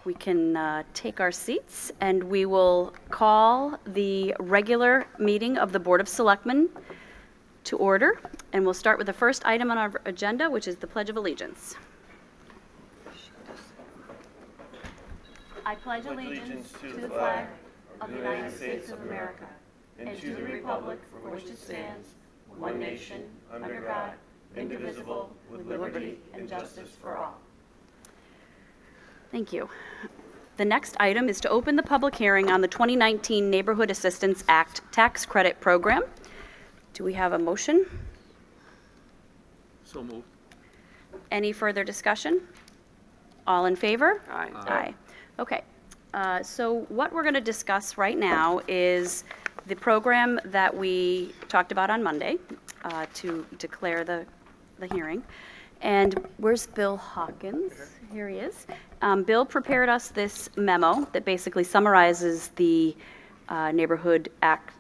We can take our seats, and we will call the regular meeting of the Board of Selectmen to order. And we'll start with the first item on our agenda, which is the Pledge of Allegiance. I pledge allegiance to the flag of the United States of America and to the republic for which it stands, one nation, under God, indivisible, with liberty and justice for all. Thank you. The next item is to open the public hearing on the 2019 Neighborhood Assistance Act Tax Credit Program. Do we have a motion? So moved. Any further discussion? All in favor? Aye. Aye. Okay. So what we're going to discuss right now is the program that we talked about on Monday to declare the hearing. And where's Bill Hawkins? Here he is. Bill prepared us this memo that basically summarizes the Neighborhood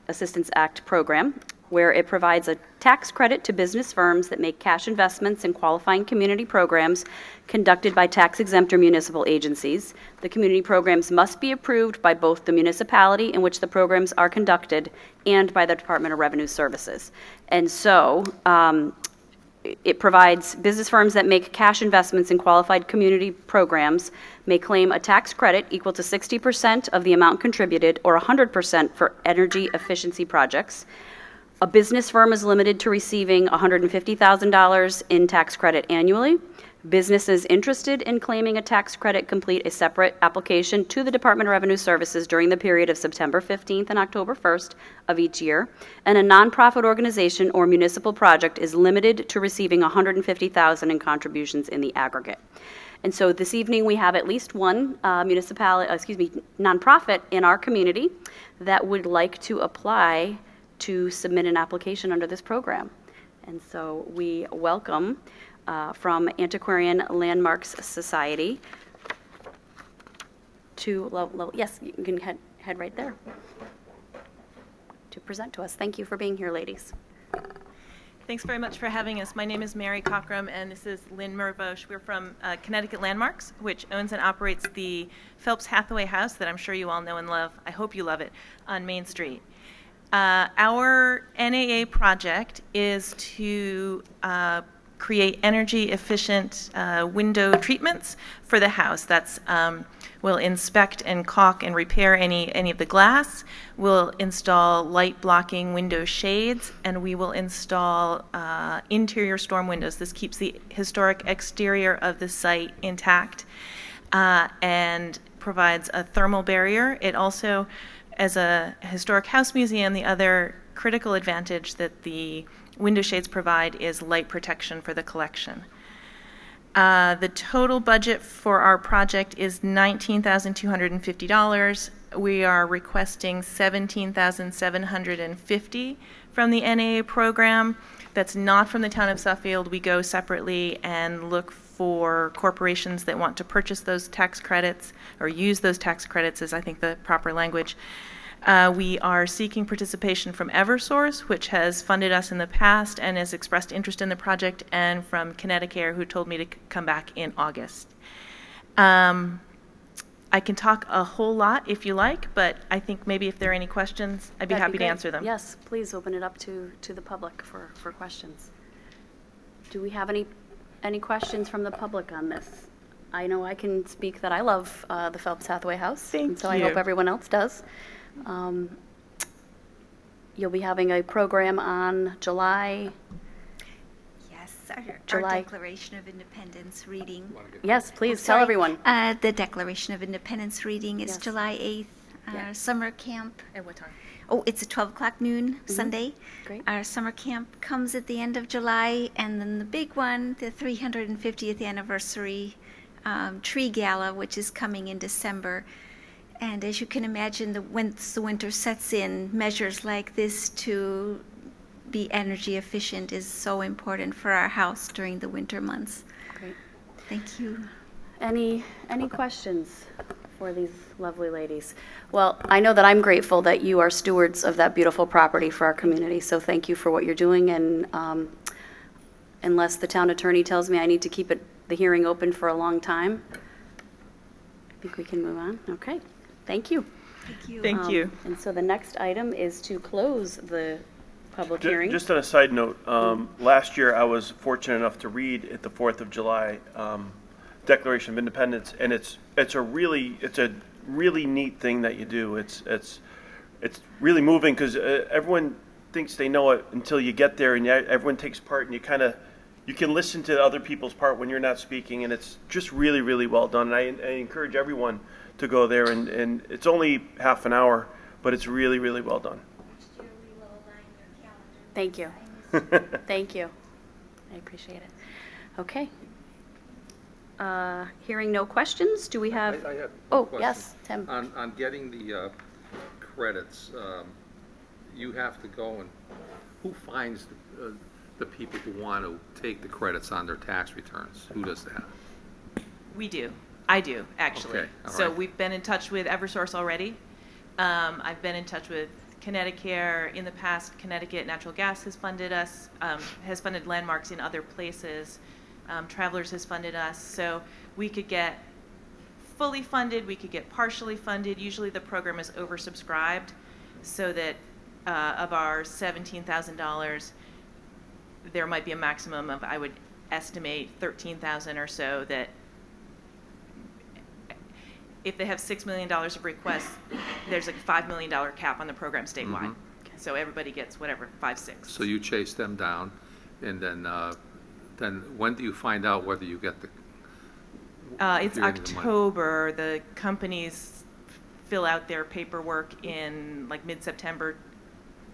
Assistance Act program, where it provides a tax credit to business firms that make cash investments in qualifying community programs conducted by tax-exempt or municipal agencies. The community programs must be approved by both the municipality in which the programs are conducted and by the Department of Revenue Services. And so, it provides business firms that make cash investments in qualified community programs may claim a tax credit equal to 60% of the amount contributed or 100% for energy efficiency projects. A business firm is limited to receiving $150,000 in tax credit annually. Businesses interested in claiming a tax credit complete a separate application to the Department of Revenue Services during the period of September 15th and October 1st of each year. And a nonprofit organization or municipal project is limited to receiving $150,000 in contributions in the aggregate. And so this evening we have at least one nonprofit in our community that would like to apply to submit an application under this program. And so we welcome from Antiquarian Landmarks Society to, yes, you can head right there to present to us. Thank you for being here, ladies. Thanks very much for having us. My name is Mary Cockrum, and this is Lynn Mervosh. We're from Connecticut Landmarks, which owns and operates the Phelps Hathaway House that I'm sure you all know and love. I hope you love it, on Main Street. Our NAA project is to create energy efficient window treatments for the house. That's we'll inspect and caulk and repair any of the glass. We'll install light blocking window shades, and we will install interior storm windows. This keeps the historic exterior of the site intact and provides a thermal barrier. It also, as a historic house museum, the other critical advantage that the window shades provide is light protection for the collection. The total budget for our project is $19,250. We are requesting $17,750 from the NAA program. That's not from the town of Suffield. We go separately and look for corporations that want to purchase those tax credits, or use those tax credits is I think the proper language. We are seeking participation from Eversource, which has funded us in the past and has expressed interest in the project, and from Connecticut, who told me to come back in August. I can talk a whole lot if you like, but I think maybe if there are any questions, I'd be happy to answer them. Yes, please open it up to the public for questions. Do we have any questions from the public on this? I know I can speak that I love the Phelps Hathaway House, Thank you. So I hope everyone else does. You'll be having a program on July. Yes, our Declaration of Independence reading. Yes, please tell everyone. The Declaration of Independence reading is July 8th. Summer camp. At what time? Oh, it's at 12 o'clock noon, Sunday. Great. Our summer camp comes at the end of July, and then the big one, the 350th anniversary tree gala, which is coming in December. And as you can imagine, once the winter sets in, measures like this to be energy efficient is so important for our house during the winter months. Great. Thank you. Any questions for these lovely ladies? Well, I know that I'm grateful that you are stewards of that beautiful property for our community, so thank you for what you're doing. And unless the town attorney tells me I need to keep the hearing open for a long time, think we can move on. Okay, thank you. Thank you. Thank you. And so the next item is to close the public hearing. Just on a side note, last year I was fortunate enough to read at the 4th of July Declaration of Independence, and it's a really neat thing that you do. It's really moving because everyone thinks they know it until you get there, and everyone takes part, and you can listen to other people's part when you're not speaking, and it's just really, really well done. And I encourage everyone to go there, and it's only half an hour, but it's really, really well done. Thank you. Thank you. I appreciate it. Okay. Hearing no questions, do we have? I have Oh, one question. yes, Tim. On getting the credits, you have to go and, who finds the people who want to take the credits on their tax returns? Who does that? We do. I do, actually. Okay, all So right. we've been in touch with Eversource already. I've been in touch with Connecticut. In the past, Connecticut Natural Gas has funded us, has funded landmarks in other places. Travelers has funded us. So we could get fully funded, we could get partially funded. Usually the program is oversubscribed, so that of our $17,000, there might be a maximum of, I would estimate, $13,000 or so, that if they have $6 million of requests, there's a $5 million cap on the program statewide. So everybody gets whatever, 5, 6. So you chase them down, and then when do you find out whether you get the? It's if you're getting the money? October. The companies fill out their paperwork in like mid-September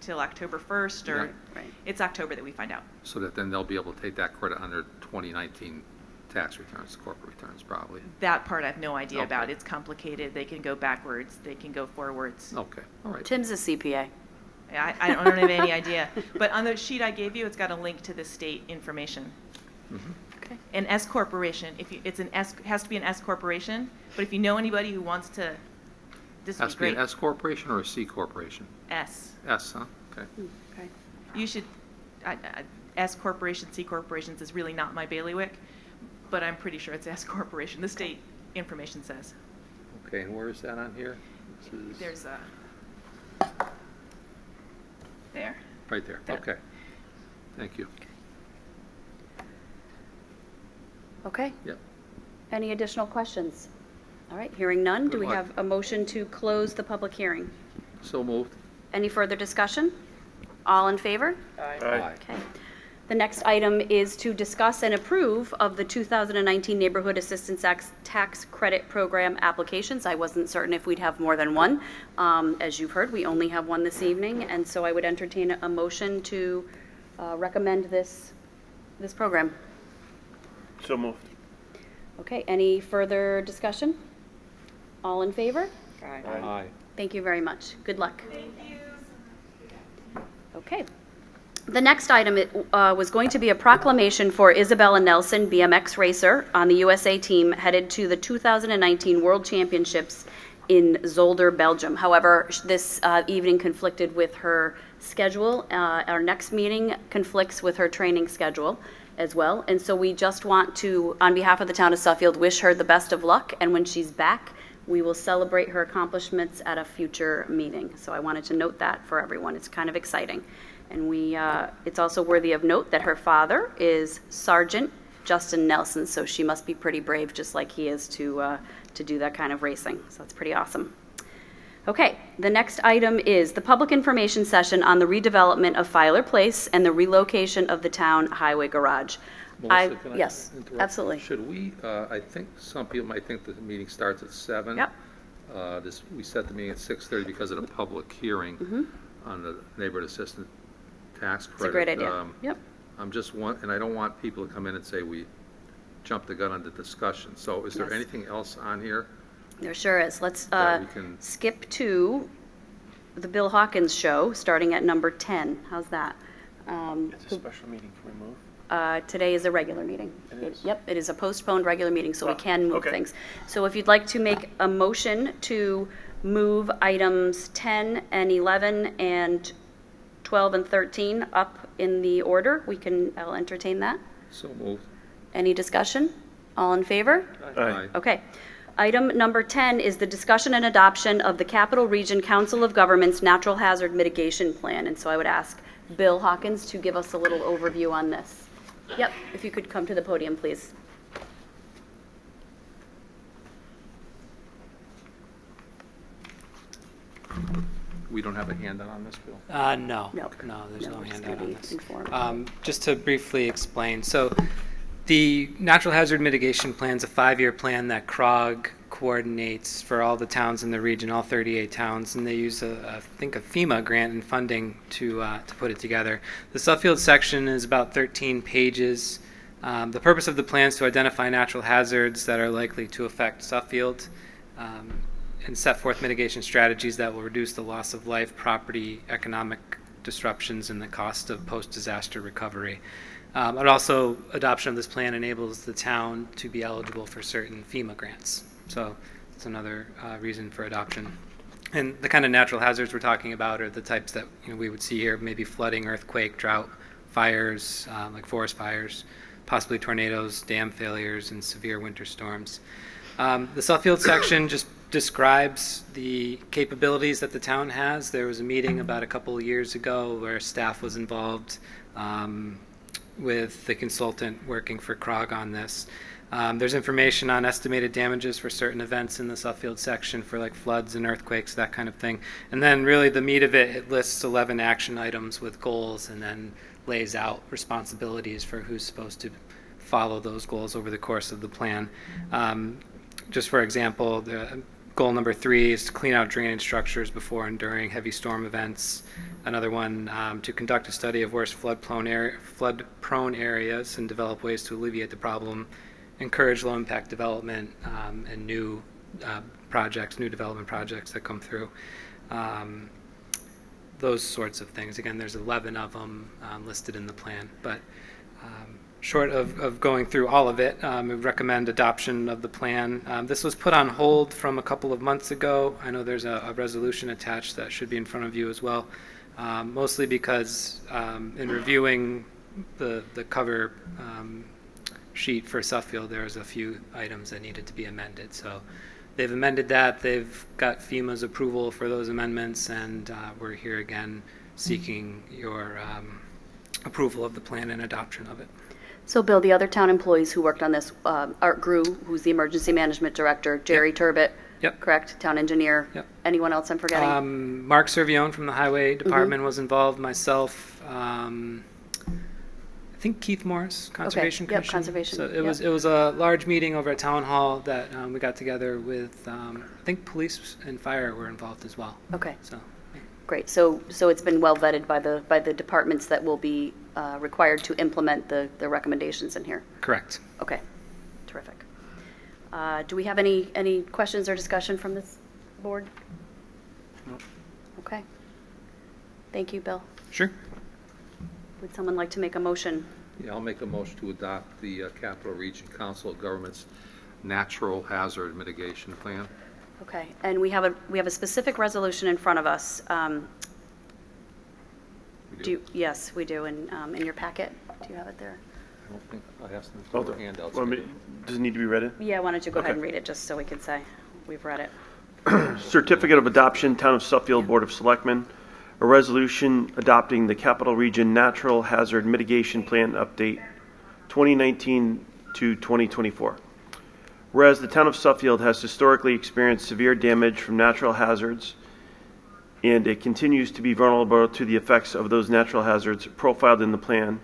till October 1st, or Yeah. Right. it's October that we find out. So that then they'll be able to take that credit on their 2019 tax returns, corporate returns, probably. That part I have no idea about. Okay. It's complicated. They can go backwards. They can go forwards. Okay, all right. Tim's a CPA. I don't have any idea. But on the sheet I gave you, it's got a link to the state information. Okay. An S corporation, if you, it's an S, has to be an S corporation. But if you know anybody who wants to, this would Has be to be an great. S corporation or a C corporation? S. S, huh? Okay. Okay. You should, S corporation, C corporations is really not my bailiwick, but I'm pretty sure it's S corporation. The state information says. Okay, and where is that on here? This is There's a, there. right there. There. Okay. Thank you. Okay. Yep. Any additional questions? All right, hearing none, do Good we luck. have a motion to close the public hearing? So moved. Any further discussion? All in favor? Aye. Okay. The next item is to discuss and approve of the 2019 Neighborhood Assistance Tax Credit Program applications. I wasn't certain if we'd have more than one. As you've heard, we only have one this evening, and so I would entertain a motion to recommend this program. So moved. Okay, any further discussion? All in favor? Aye. Thank you very much. Good luck. Thank you. Okay. The next item was going to be a proclamation for Isabella Nelson, BMX racer, on the USA team headed to the 2019 World Championships in Zolder, Belgium. However, this evening conflicted with her schedule. Our next meeting conflicts with her training schedule as well. And so we just want to, on behalf of the town of Suffield, wish her the best of luck. And when she's back, we will celebrate her accomplishments at a future meeting. So I wanted to note that for everyone. It's kind of exciting. And it's also worthy of note that her father is Sergeant Justin Nelson, so she must be pretty brave, just like he is, to do that kind of racing. So that's pretty awesome. Okay, the next item is the public information session on the redevelopment of Filer Place and the relocation of the town highway garage. Melissa, can I Yes, interrupt? absolutely. Should we, I think some people might think the meeting starts at 7. Yep. We set the meeting at 6:30 because of the public hearing on the neighborhood assistance tax It's a credit. great idea. Yep. I'm just and I don't want people to come in and say we jumped the gun on the discussion. So is there Yes. anything else on here? There sure is. Let's That we can- skip to the Bill Hawkins show, starting at number 10. How's that? It's a special meeting. Can we move? Today is a regular meeting. It is? Yep, it is a postponed regular meeting, so we Oh, can move okay. things. So if you'd like to make a motion to move items 10 and 11 and 12 and 13 up in the order, I'll entertain that. So moved. Any discussion? All in favor? Aye. Okay. Item number 10 is the discussion and adoption of the Capital Region Council of Governments Natural Hazard Mitigation Plan. And so I would ask Bill Hawkins to give us a little overview on this. Yep, if you could come to the podium, please. We don't have a handout on this, Bill? No. No, there's no we're just handout gonna on be this. informed. Just to briefly explain, so the Natural Hazard Mitigation Plan is a 5-year plan that CROG coordinates for all the towns in the region, all 38 towns, and they use, I think, a FEMA grant and funding to put it together. The Suffield section is about 13 pages. The purpose of the plan is to identify natural hazards that are likely to affect Suffield, and set forth mitigation strategies that will reduce the loss of life, property, economic disruptions, and the cost of post-disaster recovery. But also, adoption of this plan enables the town to be eligible for certain FEMA grants. So it's another reason for adoption. And the kind of natural hazards we're talking about are the types that we would see here, maybe flooding, earthquake, drought, fires, like forest fires, possibly tornadoes, dam failures, and severe winter storms. The Suffield section just describes the capabilities that the town has. There was a meeting about a couple of years ago where staff was involved with the consultant working for CROG on this. There's information on estimated damages for certain events in the Suffield section for like floods and earthquakes, that kind of thing. And then really the meat of it lists 11 action items with goals and then lays out responsibilities for who's supposed to follow those goals over the course of the plan. Just for example, the goal number 3 is to clean out drainage structures before and during heavy storm events. Another one, to conduct a study of worst flood-prone areas and develop ways to alleviate the problem. Encourage low-impact development and new development projects that come through. Those sorts of things. Again, there's 11 of them listed in the plan, but short of going through all of it, we recommend adoption of the plan. This was put on hold from a couple of months ago. I know there's a resolution attached that should be in front of you as well, mostly because in reviewing the cover sheet for Suffield, there's a few items that needed to be amended. So they've amended that. They've got FEMA's approval for those amendments, and we're here again seeking your approval of the plan and adoption of it. So, Bill, the other town employees who worked on this, Art Grew, who's the Emergency Management Director, Jerry Turbot, Yep. correct, Town Engineer. Yep. Anyone else I'm forgetting? Mark Servione from the Highway Department was involved, myself, I think Keith Morris, Conservation Yep, Commission. Conservation, So it yep. was a large meeting over at Town Hall that we got together with, I think police and fire were involved as well. Okay, So, great. So it's been well vetted by the departments that will be required to implement the recommendations in here. correct. Okay, terrific. Do we have any questions or discussion from this board? No. Okay. Thank you, Bill. Sure. Would someone like to make a motion? Yeah, I'll make a motion to adopt the Capital Region Council of Governments Natural Hazard Mitigation Plan. Okay, and we have a specific resolution in front of us. We Yes, we do, in your packet. Do you have it there? I don't think I asked them for handouts. Does it need to be read in? Yeah, why don't you go ahead Okay. and read it, just so we can say we've read it. Certificate of Adoption, Town of Suffield Board of Selectmen, a resolution adopting the Capital Region Natural Hazard Mitigation Plan Update 2019 to 2024. Whereas the Town of Suffield has historically experienced severe damage from natural hazards, and it continues to be vulnerable to the effects of those natural hazards profiled in the plan: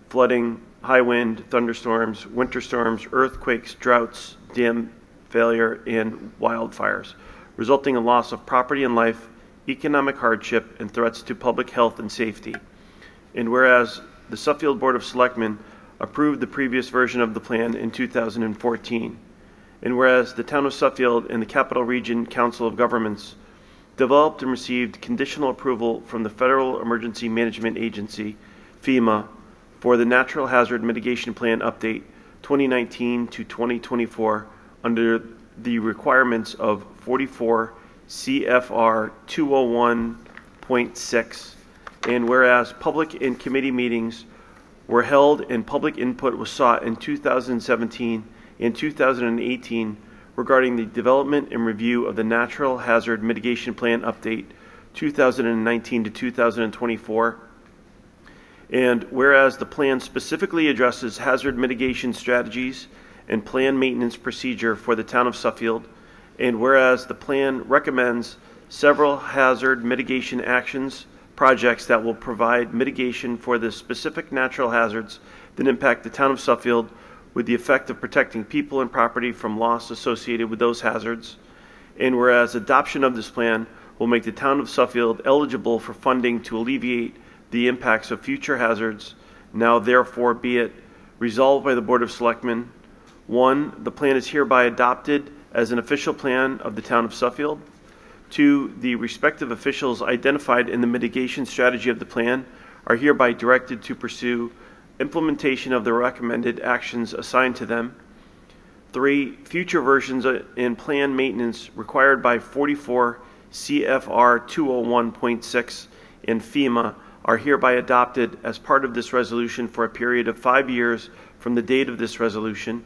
flooding, high wind, thunderstorms, winter storms, earthquakes, droughts, dam failure, and wildfires, resulting in loss of property and life, economic hardship, and threats to public health and safety. And whereas the Suffield Board of Selectmen approved the previous version of the plan in 2014, and whereas the Town of Suffield and the Capital Region Council of Governments developed and received conditional approval from the Federal Emergency Management Agency, FEMA, for the Natural Hazard Mitigation Plan Update 2019 to 2024 under the requirements of 44 CFR 201.6, and whereas public and committee meetings were held and public input was sought in 2017 and 2018 regarding the development and review of the Natural Hazard Mitigation Plan Update 2019 to 2024. And whereas the plan specifically addresses hazard mitigation strategies and plan maintenance procedure for the town of Suffield, and whereas the plan recommends several hazard mitigation actions projects that will provide mitigation for the specific natural hazards that impact the town of Suffield with the effect of protecting people and property from loss associated with those hazards, and whereas adoption of this plan will make the town of Suffield eligible for funding to alleviate the impacts of future hazards, now therefore be it resolved by the Board of Selectmen. 1, the plan is hereby adopted as an official plan of the town of Suffield. 2, the respective officials identified in the mitigation strategy of the plan are hereby directed to pursue implementation of the recommended actions assigned to them. 3, future versions and plan maintenance required by 44 CFR 201.6 and FEMA are hereby adopted as part of this resolution for a period of 5 years from the date of this resolution.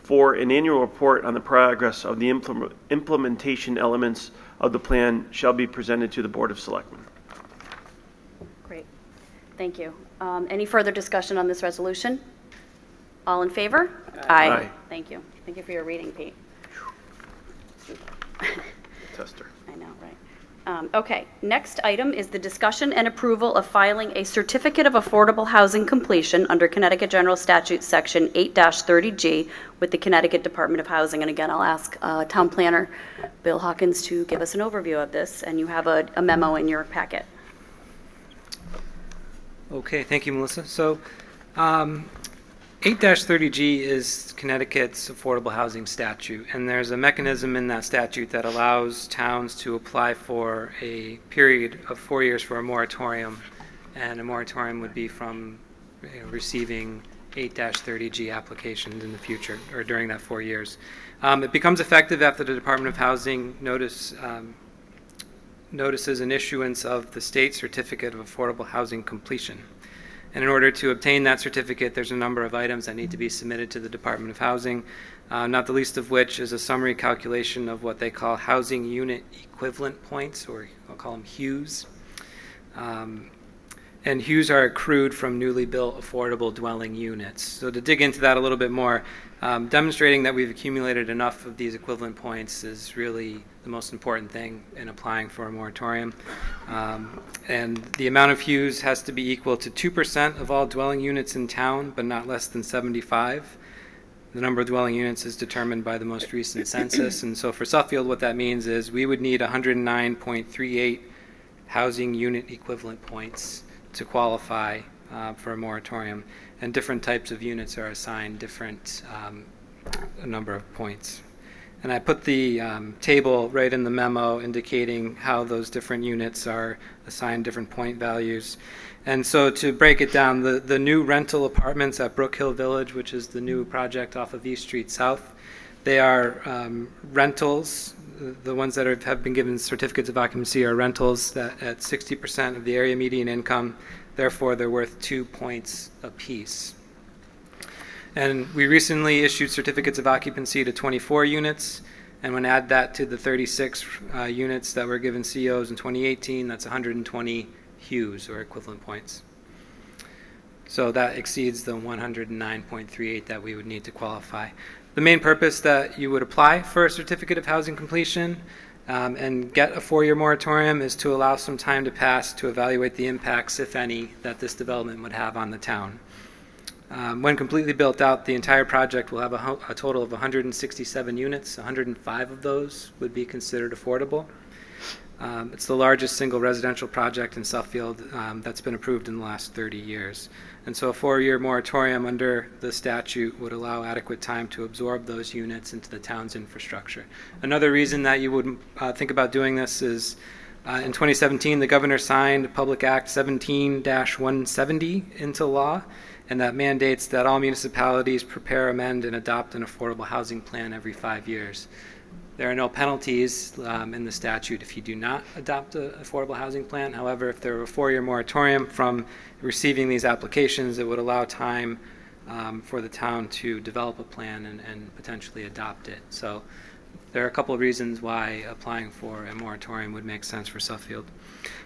4, an annual report on the progress of the implementation elements of the plan shall be presented to the Board of Selectmen. Great. Thank you. Any further discussion on this resolution? All in favor? Aye. Thank you. Thank you for your reading, Pete. Tester. I know, right? Okay, next item is the discussion and approval of filing a certificate of affordable housing completion under Connecticut General Statute Section 8-30G with the Connecticut Department of Housing. And again, I'll ask Town Planner Bill Hawkins to give us an overview of this, and you have a memo in your packet. Okay, thank you, Melissa. So 8-30G is Connecticut's affordable housing statute, and there's a mechanism in that statute that allows towns to apply for a period of 4 years for a moratorium, and a moratorium would be from receiving 8-30G applications in the future or during that 4 years. It becomes effective after the Department of Housing notices an issuance of the state certificate of affordable housing completion. And in order to obtain that certificate, there's a number of items that need to be submitted to the Department of Housing, not the least of which is a summary calculation of what they call housing unit equivalent points, or I'll call them HUEs. And HUEs are accrued from newly built affordable dwelling units. So to dig into that a little bit more, demonstrating that we've accumulated enough of these equivalent points is really the most important thing in applying for a moratorium. And the amount of HUEs has to be equal to 2% of all dwelling units in town, but not less than 75. The number of dwelling units is determined by the most recent census. And so for Suffield, what that means is we would need 109.38 housing unit equivalent points to qualify for a moratorium. And different types of units are assigned different number of points. And I put the table right in the memo indicating how those different units are assigned different point values. And so to break it down, the new rental apartments at Brook Hill Village, which is the new project off of East Street South, they are rentals. The ones that have been given certificates of occupancy are rentals that at 60% of the area median income. Therefore, they're worth 2 points apiece. And we recently issued certificates of occupancy to 24 units, and when add that to the 36 units that were given COs in 2018, that's 120 HUEs, or equivalent points. So that exceeds the 109.38 that we would need to qualify. The main purpose that you would apply for a certificate of housing completion and get a 4-year moratorium is to allow some time to pass to evaluate the impacts, if any, that this development would have on the town. When completely built out, the entire project will have a total of 167 units. 105 of those would be considered affordable. It's the largest single residential project in Suffield that's been approved in the last 30 years. And so a 4-year moratorium under the statute would allow adequate time to absorb those units into the town's infrastructure. Another reason that you would think about doing this is in 2017, the governor signed Public Act 17-170 into law, and that mandates that all municipalities prepare, amend, and adopt an affordable housing plan every 5 years. There are no penalties in the statute if you do not adopt an affordable housing plan. However, if there were a 4-year moratorium from receiving these applications, it would allow time for the town to develop a plan and potentially adopt it. So there are a couple of reasons why applying for a moratorium would make sense for Suffield.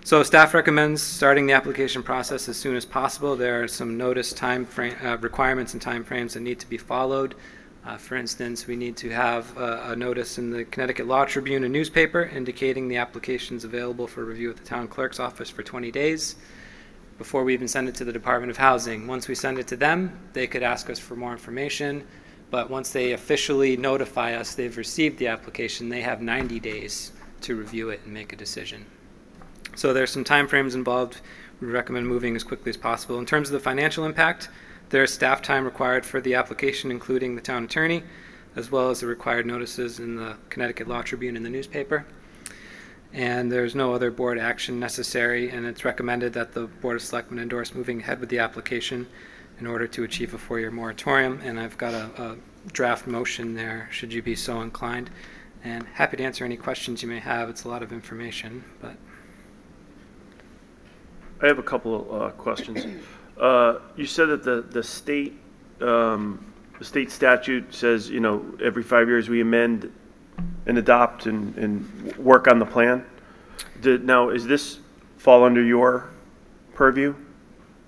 So staff recommends starting the application process as soon as possible. There are some notice time frame, requirements and time frames that need to be followed. For instance, we need to have a notice in the Connecticut Law Tribune, a newspaper, indicating the application is available for review at the town clerk's office for 20 days before we even send it to the Department of Housing. Once we send it to them, they could ask us for more information, but once they officially notify us they've received the application, they have 90 days to review it and make a decision. So there's some time frames involved. We recommend moving as quickly as possible. In terms of the financial impact, there's staff time required for the application, including the town attorney, as well as the required notices in the Connecticut Law Tribune in the newspaper. And there's no other board action necessary, and it's recommended that the Board of Selectmen endorse moving ahead with the application in order to achieve a 4-year moratorium. And I've got a draft motion there, should you be so inclined. And happy to answer any questions you may have. It's a lot of information, but... I have a couple of questions. You said that the state statute says, you know, every 5 years we amend and adopt and work on the plan. Now, is this fall under your purview?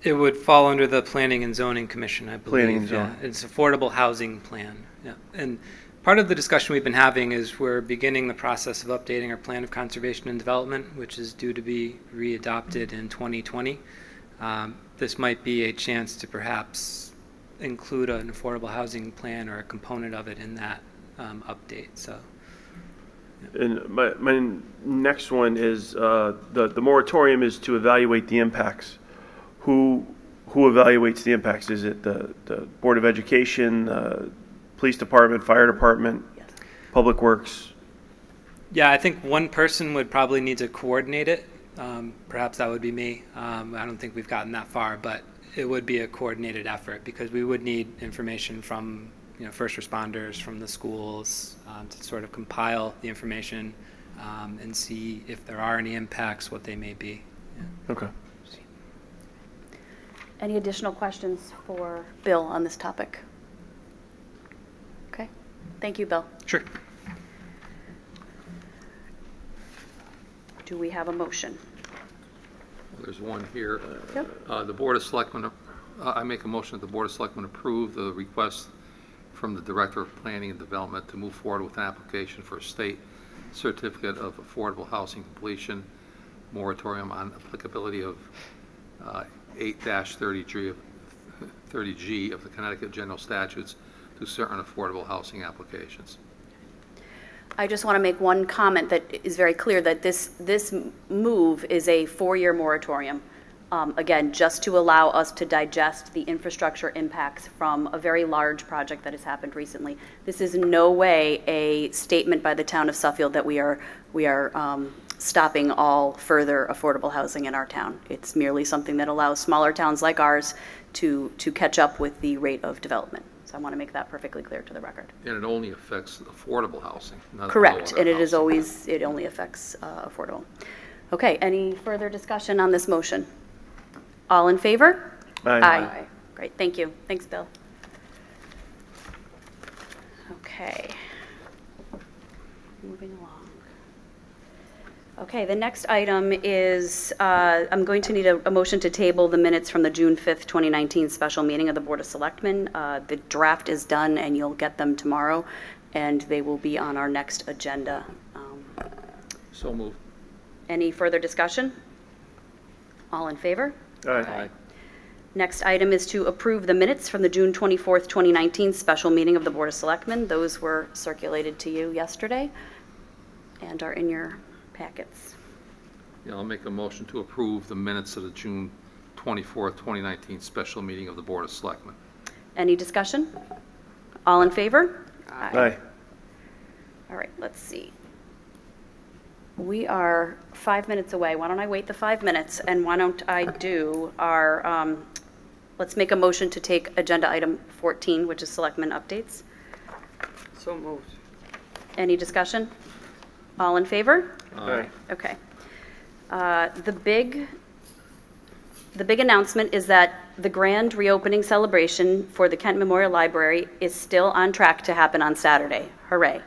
It would fall under the Planning and Zoning Commission, I believe. Planning and Zoning. Yeah, it's affordable housing plan. Yeah, and part of the discussion we've been having is we're beginning the process of updating our plan of conservation and development, which is due to be readopted in 2020. This might be a chance to perhaps include an affordable housing plan or a component of it in that update. So. And my next one is the moratorium is to evaluate the impacts. Who evaluates the impacts? Is it the Board of Education, Police Department, Fire Department, Yes. Public Works? Yeah, I think one person would probably need to coordinate it. Perhaps that would be me. I don't think we've gotten that far, but it would be a coordinated effort because we would need information from first responders, from the schools, to sort of compile the information and see if there are any impacts, what they may be. Yeah. Okay. Any additional questions for Bill on this topic? Okay, thank you, Bill. Sure. Do we have a motion? There's one here. Yep. The Board of Selectmen, I make a motion that the Board of Selectmen approve the request from the Director of Planning and Development to move forward with an application for a state certificate of affordable housing completion moratorium on applicability of 8-30G of the Connecticut General Statutes to certain affordable housing applications. I just want to make one comment that is very clear that this move is a 4-year moratorium. Again, just to allow us to digest the infrastructure impacts from a very large project that has happened recently. This is in no way a statement by the town of Suffield that we are stopping all further affordable housing in our town. It's merely something that allows smaller towns like ours to catch up with the rate of development. So I want to make that perfectly clear to the record. And it only affects affordable housing, not Correct, low-order and it is housing. it only affects affordable. Okay, any further discussion on this motion? All in favor? Aye. Great, thank you. Thanks, Bill. Okay. Moving along. Okay, the next item is, I'm going to need a motion to table the minutes from the June 5th, 2019 special meeting of the Board of Selectmen. The draft is done and you'll get them tomorrow, and they will be on our next agenda. So moved. Any further discussion? All in favor? Aye. Next item is to approve the minutes from the June 24th, 2019 special meeting of the Board of Selectmen. Those were circulated to you yesterday and are in your packets. Yeah, I'll make a motion to approve the minutes of the June 24th, 2019 special meeting of the Board of Selectmen. Any discussion? All in favor? Aye. All right, let's see. We are 5 minutes away. Why don't I wait the 5 minutes, and why don't I do our, let's make a motion to take agenda item 14, which is Selectmen updates. So moved. Any discussion? All in favor? Aye. Okay. The big announcement is that the grand reopening celebration for the Kent Memorial Library is still on track to happen on Saturday. Hooray.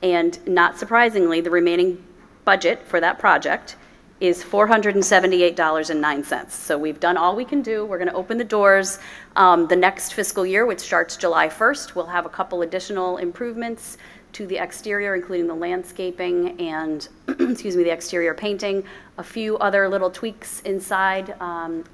And not surprisingly, the remaining budget for that project is $478.09. So we've done all we can do. We're going to open the doors. The next fiscal year, which starts July 1st, we'll have a couple additional improvements to the exterior, including the landscaping and, excuse me, the exterior painting, a few other little tweaks inside,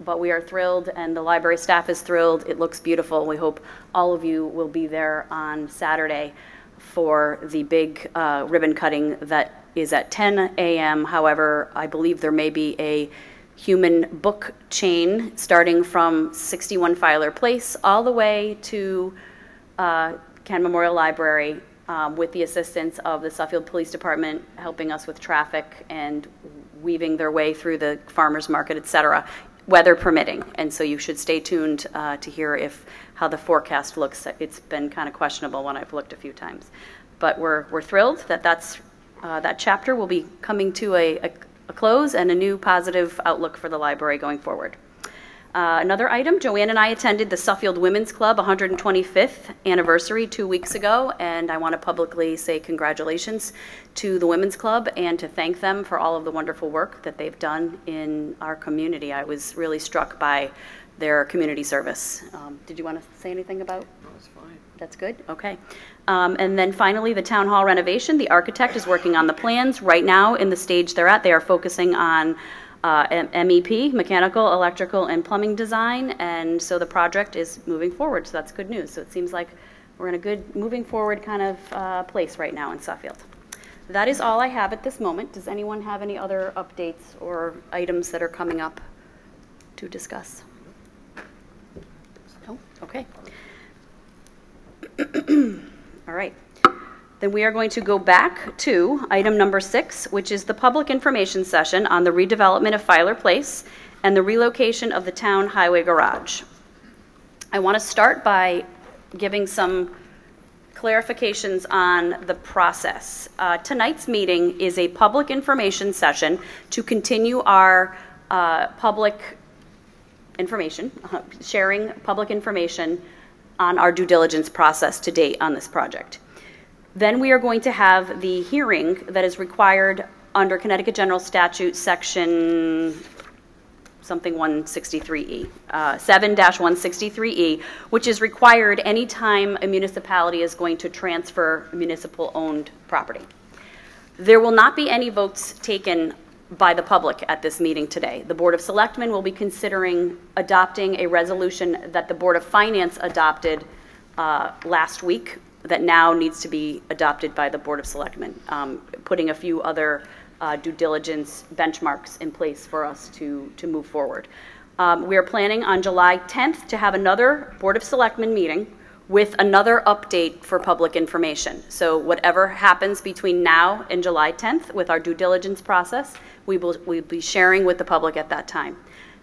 but we are thrilled, and the library staff is thrilled. It looks beautiful. We hope all of you will be there on Saturday for the big ribbon cutting that is at 10 a.m. However, I believe there may be a human book chain starting from 61 Filer Place all the way to Ken Memorial Library, with the assistance of the Suffield Police Department helping us with traffic and weaving their way through the farmers market, et cetera, weather permitting. And so you should stay tuned to hear how the forecast looks. It's been kind of questionable when I've looked a few times. But we're thrilled that that chapter will be coming to a close and a new positive outlook for the library going forward. Another item, Joanne and I attended the Suffield Women's Club 125th anniversary 2 weeks ago, and I want to publicly say congratulations to the Women's Club and to thank them for all of the wonderful work that they've done in our community. I was really struck by their community service. Did you want to say anything about? No, it's fine. That's good, okay. And then finally, the town hall renovation. The architect is working on the plans. Right now, in the stage they're at, they are focusing on MEP, mechanical, electrical, and plumbing design, and so the project is moving forward, so that's good news. So it seems like we're in a good, moving forward kind of place right now in Suffield. That is all I have at this moment. Does anyone have any other updates or items that are coming up to discuss? No? Okay. All right. Then we are going to go back to item number 6, which is the public information session on the redevelopment of Filer Place and the relocation of the town highway garage. I want to start by giving some clarifications on the process. Tonight's meeting is a public information session to continue our public information, sharing public information on our due diligence process to date on this project. Then we are going to have the hearing that is required under Connecticut General Statute section something 163E, 7-163E, which is required anytime a municipality is going to transfer municipal-owned property. There will not be any votes taken by the public at this meeting today. The Board of Selectmen will be considering adopting a resolution that the Board of Finance adopted last week that now needs to be adopted by the Board of Selectmen, putting a few other due diligence benchmarks in place for us to move forward. We are planning on July 10th to have another Board of Selectmen meeting with another update for public information. So whatever happens between now and July 10th with our due diligence process, we'll be sharing with the public at that time.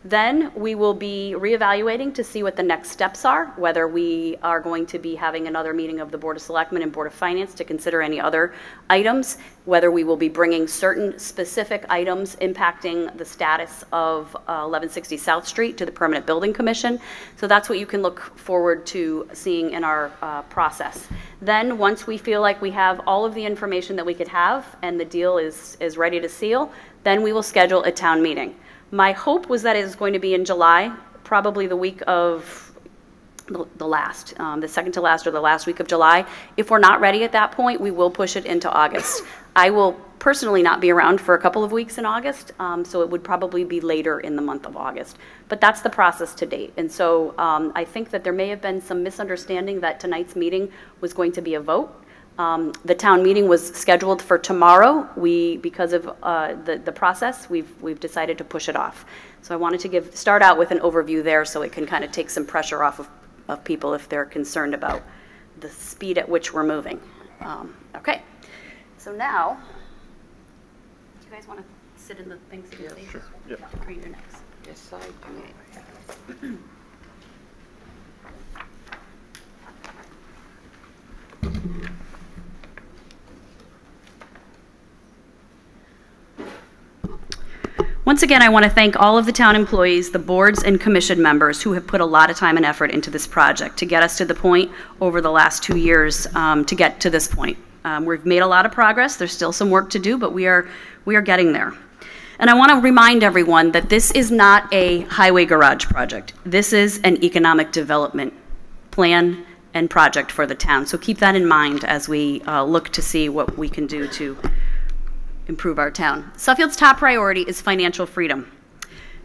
Then we will be reevaluating to see what the next steps are, whether we are going to be having another meeting of the Board of Selectmen and Board of Finance to consider any other items, whether we will be bringing certain specific items impacting the status of 1160 South Street to the Permanent Building Commission. So that's what you can look forward to seeing in our process. Then once we feel like we have all of the information that we could have and the deal is ready to seal, then we will schedule a town meeting. My hope was that it was going to be in July, probably the week of the second to last or the last week of July. If we're not ready at that point, we will push it into August. I will personally not be around for a couple of weeks in August, so it would probably be later in the month of August. But that's the process to date. And so I think that there may have been some misunderstanding that tonight's meeting was going to be a vote. The town meeting was scheduled for tomorrow. Because of the process, we've decided to push it off. So I wanted to start out with an overview there so it can kind of take some pressure off of people if they're concerned about the speed at which we're moving. Okay, so now, do you guys want to sit in the things together? Yeah, sure. Yep. Crane your necks. Yes, I do. Once again, I want to thank all of the town employees, the boards and commission members who have put a lot of time and effort into this project to get us to the point over the last 2 years to get to this point. We've made a lot of progress. There's still some work to do, but we are getting there. And I want to remind everyone that this is not a highway garage project. This is an economic development plan and project for the town. So keep that in mind as we look to see what we can do to improve our town. Suffield's top priority is financial freedom.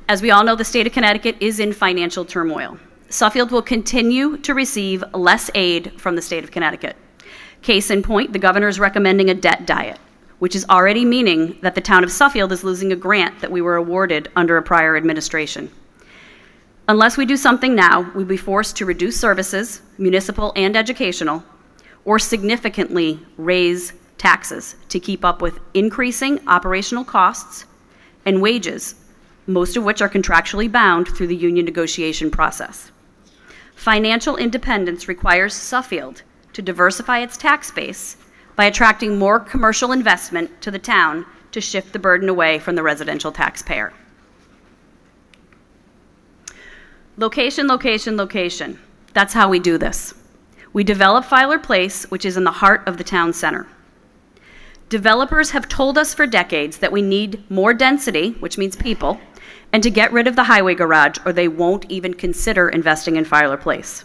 As we all know, the state of Connecticut is in financial turmoil. Suffield will continue to receive less aid from the state of Connecticut. Case in point, the governor is recommending a debt diet, which is already meaning that the town of Suffield is losing a grant that we were awarded under a prior administration. Unless we do something now, we'll be forced to reduce services, municipal and educational, or significantly raise taxes to keep up with increasing operational costs and wages, most of which are contractually bound through the union negotiation process. Financial independence requires Suffield to diversify its tax base by attracting more commercial investment to the town to shift the burden away from the residential taxpayer. Location, location, location. That's how we do this. We develop Filer Place, which is in the heart of the town center. Developers have told us for decades that we need more density, which means people, and to get rid of the highway garage, or they won't even consider investing in Filer Place.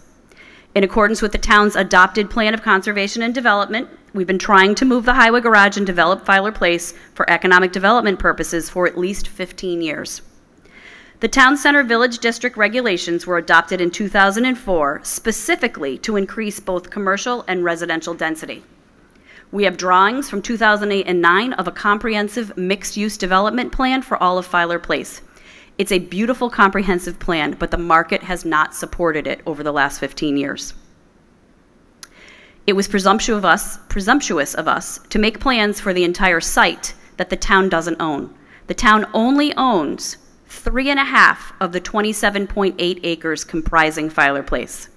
In accordance with the town's adopted plan of conservation and development, we've been trying to move the highway garage and develop Filer Place for economic development purposes for at least 15 years. The Town Center Village District regulations were adopted in 2004 specifically to increase both commercial and residential density. We have drawings from 2008 and 2009 of a comprehensive mixed-use development plan for all of Filer Place. It's a beautiful comprehensive plan, but the market has not supported it over the last 15 years. It was presumptuous of us to make plans for the entire site that the town doesn't own. The town only owns 3.5 of the 27.8 acres comprising Filer Place.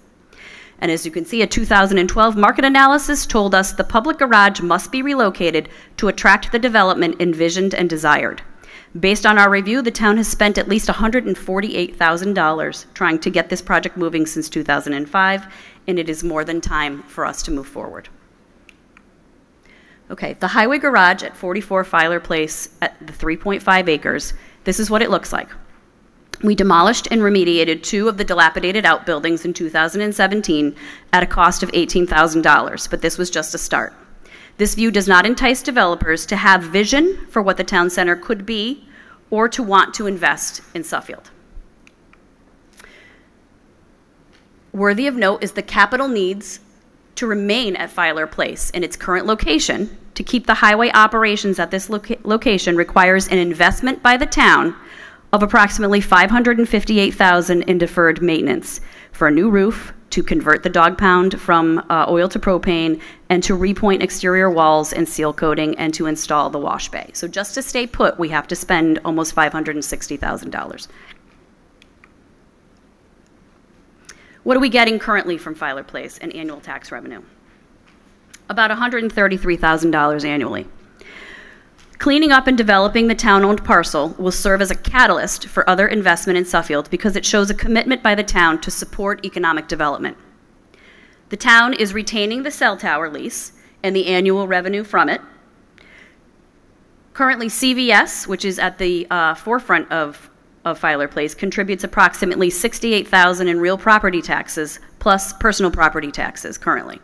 And as you can see, a 2012 market analysis told us the public garage must be relocated to attract the development envisioned and desired. Based on our review, the town has spent at least $148,000 trying to get this project moving since 2005, and it is more than time for us to move forward. Okay, the highway garage at 44 Filer Place at the 3.5 acres, this is what it looks like. We demolished and remediated 2 of the dilapidated outbuildings in 2017 at a cost of $18,000, but this was just a start. This view does not entice developers to have vision for what the town center could be or to want to invest in Suffield. Worthy of note is the capital needs to remain at Filer Place in its current location to keep the highway operations at this location requires an investment by the town of approximately $558,000 in deferred maintenance for a new roof, to convert the dog pound from oil to propane, and to repoint exterior walls and seal coating, and to install the wash bay. So just to stay put, we have to spend almost $560,000. What are we getting currently from Filer Place in annual tax revenue? About $133,000 annually. Cleaning up and developing the town-owned parcel will serve as a catalyst for other investment in Suffield because it shows a commitment by the town to support economic development. The town is retaining the cell tower lease and the annual revenue from it. Currently, CVS, which is at the forefront of Filer Place, contributes approximately $68,000 in real property taxes plus personal property taxes currently.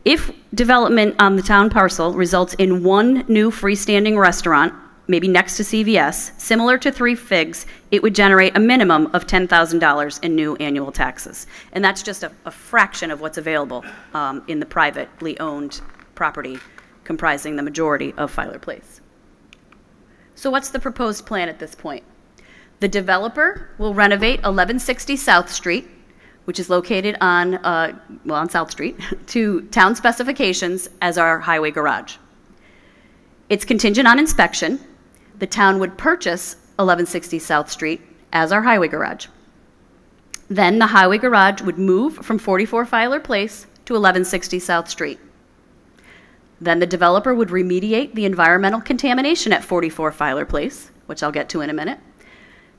If development on the town parcel results in 1 new freestanding restaurant, maybe next to CVS, similar to 3 Figs, it would generate a minimum of $10,000 in new annual taxes. And that's just a fraction of what's available in the privately owned property comprising the majority of Filer Place. So what's the proposed plan at this point? The developer will renovate 1160 South Street, which is located on South Street, to town specifications as our highway garage. It's contingent on inspection. The town would purchase 1160 South Street as our highway garage. Then the highway garage would move from 44 Filer Place to 1160 South Street. Then the developer would remediate the environmental contamination at 44 Filer Place, which I'll get to in a minute.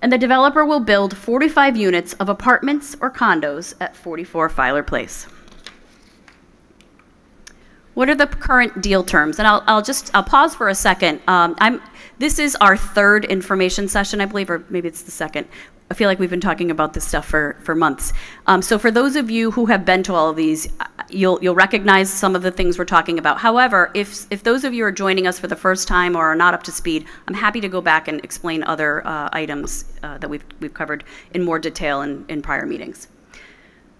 And the developer will build 45 units of apartments or condos at 44 Filer Place. What are the current deal terms? And I'll pause for a second. This is our third information session, I believe, or maybe it's the second. I feel like we've been talking about this stuff for months. So for those of you who have been to all of these, you'll recognize some of the things we're talking about. However, if those of you are joining us for the first time or are not up to speed, I'm happy to go back and explain other items that we've covered in more detail in prior meetings.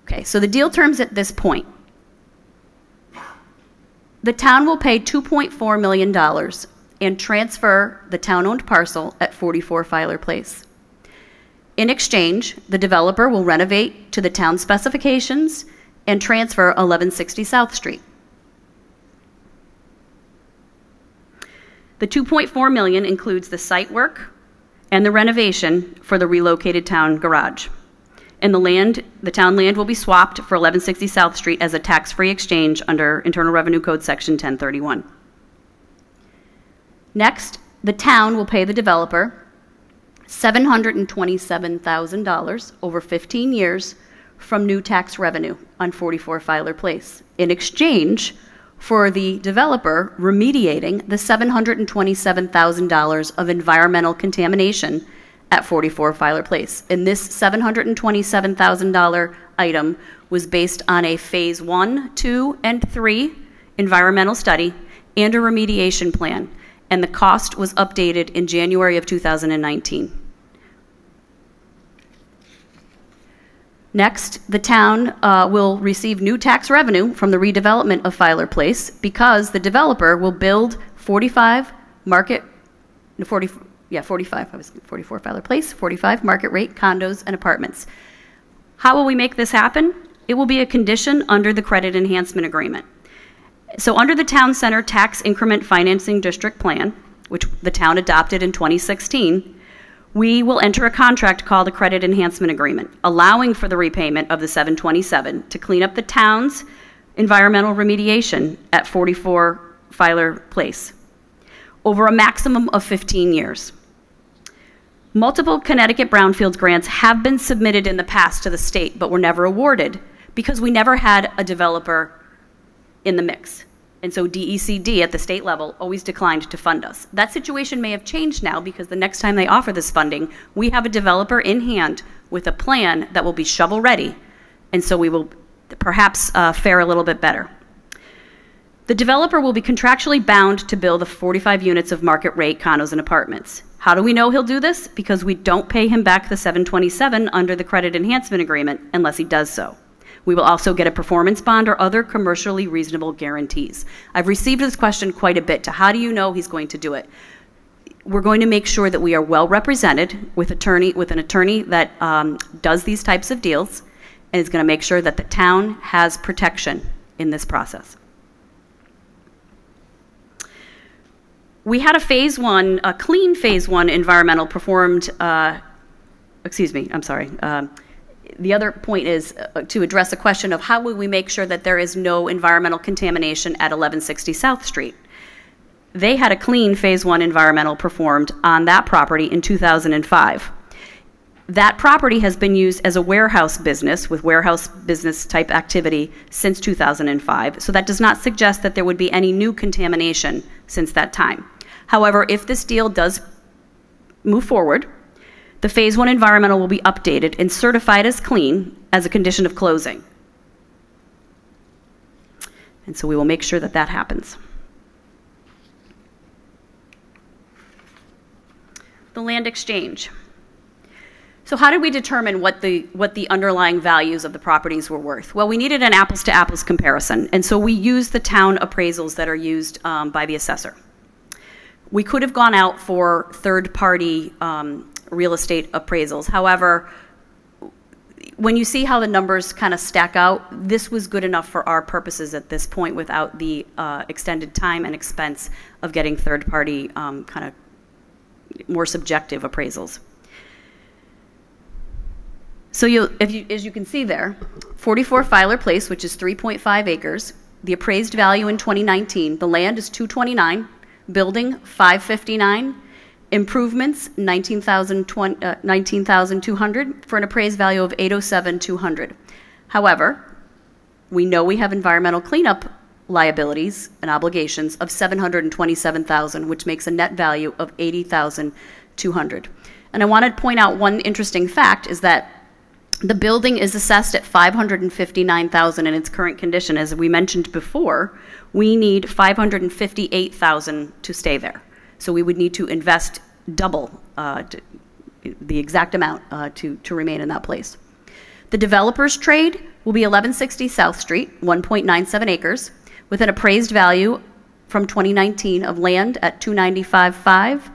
Okay, so the deal terms at this point. The town will pay $2.4 million and transfer the town-owned parcel at 44 Filer Place. In exchange, the developer will renovate to the town specifications and transfer 1160 South Street. The $2.4 million includes the site work and the renovation for the relocated town garage. And the town land will be swapped for 1160 South Street as a tax-free exchange under Internal Revenue Code Section 1031. Next, the town will pay the developer $727,000 over 15 years from new tax revenue on 44 Filer Place in exchange for the developer remediating the $727,000 of environmental contamination at 44 Filer Place. And this $727,000 item was based on a Phase 1, 2, and 3 environmental study and a remediation plan. And the cost was updated in January of 2019. Next, the town will receive new tax revenue from the redevelopment of Filer Place because the developer will build 45 Filer Place, 45 market rate condos and apartments. How will we make this happen? It will be a condition under the credit enhancement agreement. So under the Town Center Tax Increment Financing District Plan, which the town adopted in 2016, we will enter a contract called a Credit Enhancement Agreement, allowing for the repayment of the $727 to clean up the town's environmental remediation at 44 Filer Place over a maximum of 15 years. Multiple Connecticut Brownfields grants have been submitted in the past to the state, but were never awarded because we never had a developer in the mix. And so DECD at the state level always declined to fund us. That situation may have changed now because the next time they offer this funding, we have a developer in hand with a plan that will be shovel ready. And so we will perhaps fare a little bit better. The developer will be contractually bound to build the 45 units of market rate condos and apartments. How do we know he'll do this? Because we don't pay him back the $727 under the credit enhancement agreement unless he does so. We will also get a performance bond or other commercially reasonable guarantees. I've received this question quite a bit to how do you know he's going to do it? We're going to make sure that we are well represented with an attorney that does these types of deals and is going to make sure that the town has protection in this process. We had a clean phase one environmental performed, the other point is to address the question of how will we make sure that there is no environmental contamination at 1160 South Street. They had a clean phase one environmental performed on that property in 2005. That property has been used as a warehouse business with warehouse business type activity since 2005, so that does not suggest that there would be any new contamination since that time. However, if this deal does move forward, the phase one environmental will be updated and certified as clean as a condition of closing. And so we will make sure that that happens. The land exchange. So how did we determine what the underlying values of the properties were worth? Well, we needed an apples to apples comparison, and so we used the town appraisals that are used by the assessor. We could have gone out for third-party real estate appraisals. However, when you see how the numbers kind of stack out, this was good enough for our purposes at this point without the extended time and expense of getting third-party kind of more subjective appraisals. So as you can see there, 44 Filer Place, which is 3.5 acres, the appraised value in 2019, the land is $229, building $559, improvements $19,200 for an appraised value of $807,200. However, we know we have environmental cleanup liabilities and obligations of $727,000, which makes a net value of $80,200. And I want to point out one interesting fact is that the building is assessed at $559,000 in its current condition. As we mentioned before, we need $558,000 to stay there. So we would need to invest double the exact amount to remain in that place. The developer's trade will be 1160 South Street, 1.97 acres, with an appraised value from 2019 of land at $295,500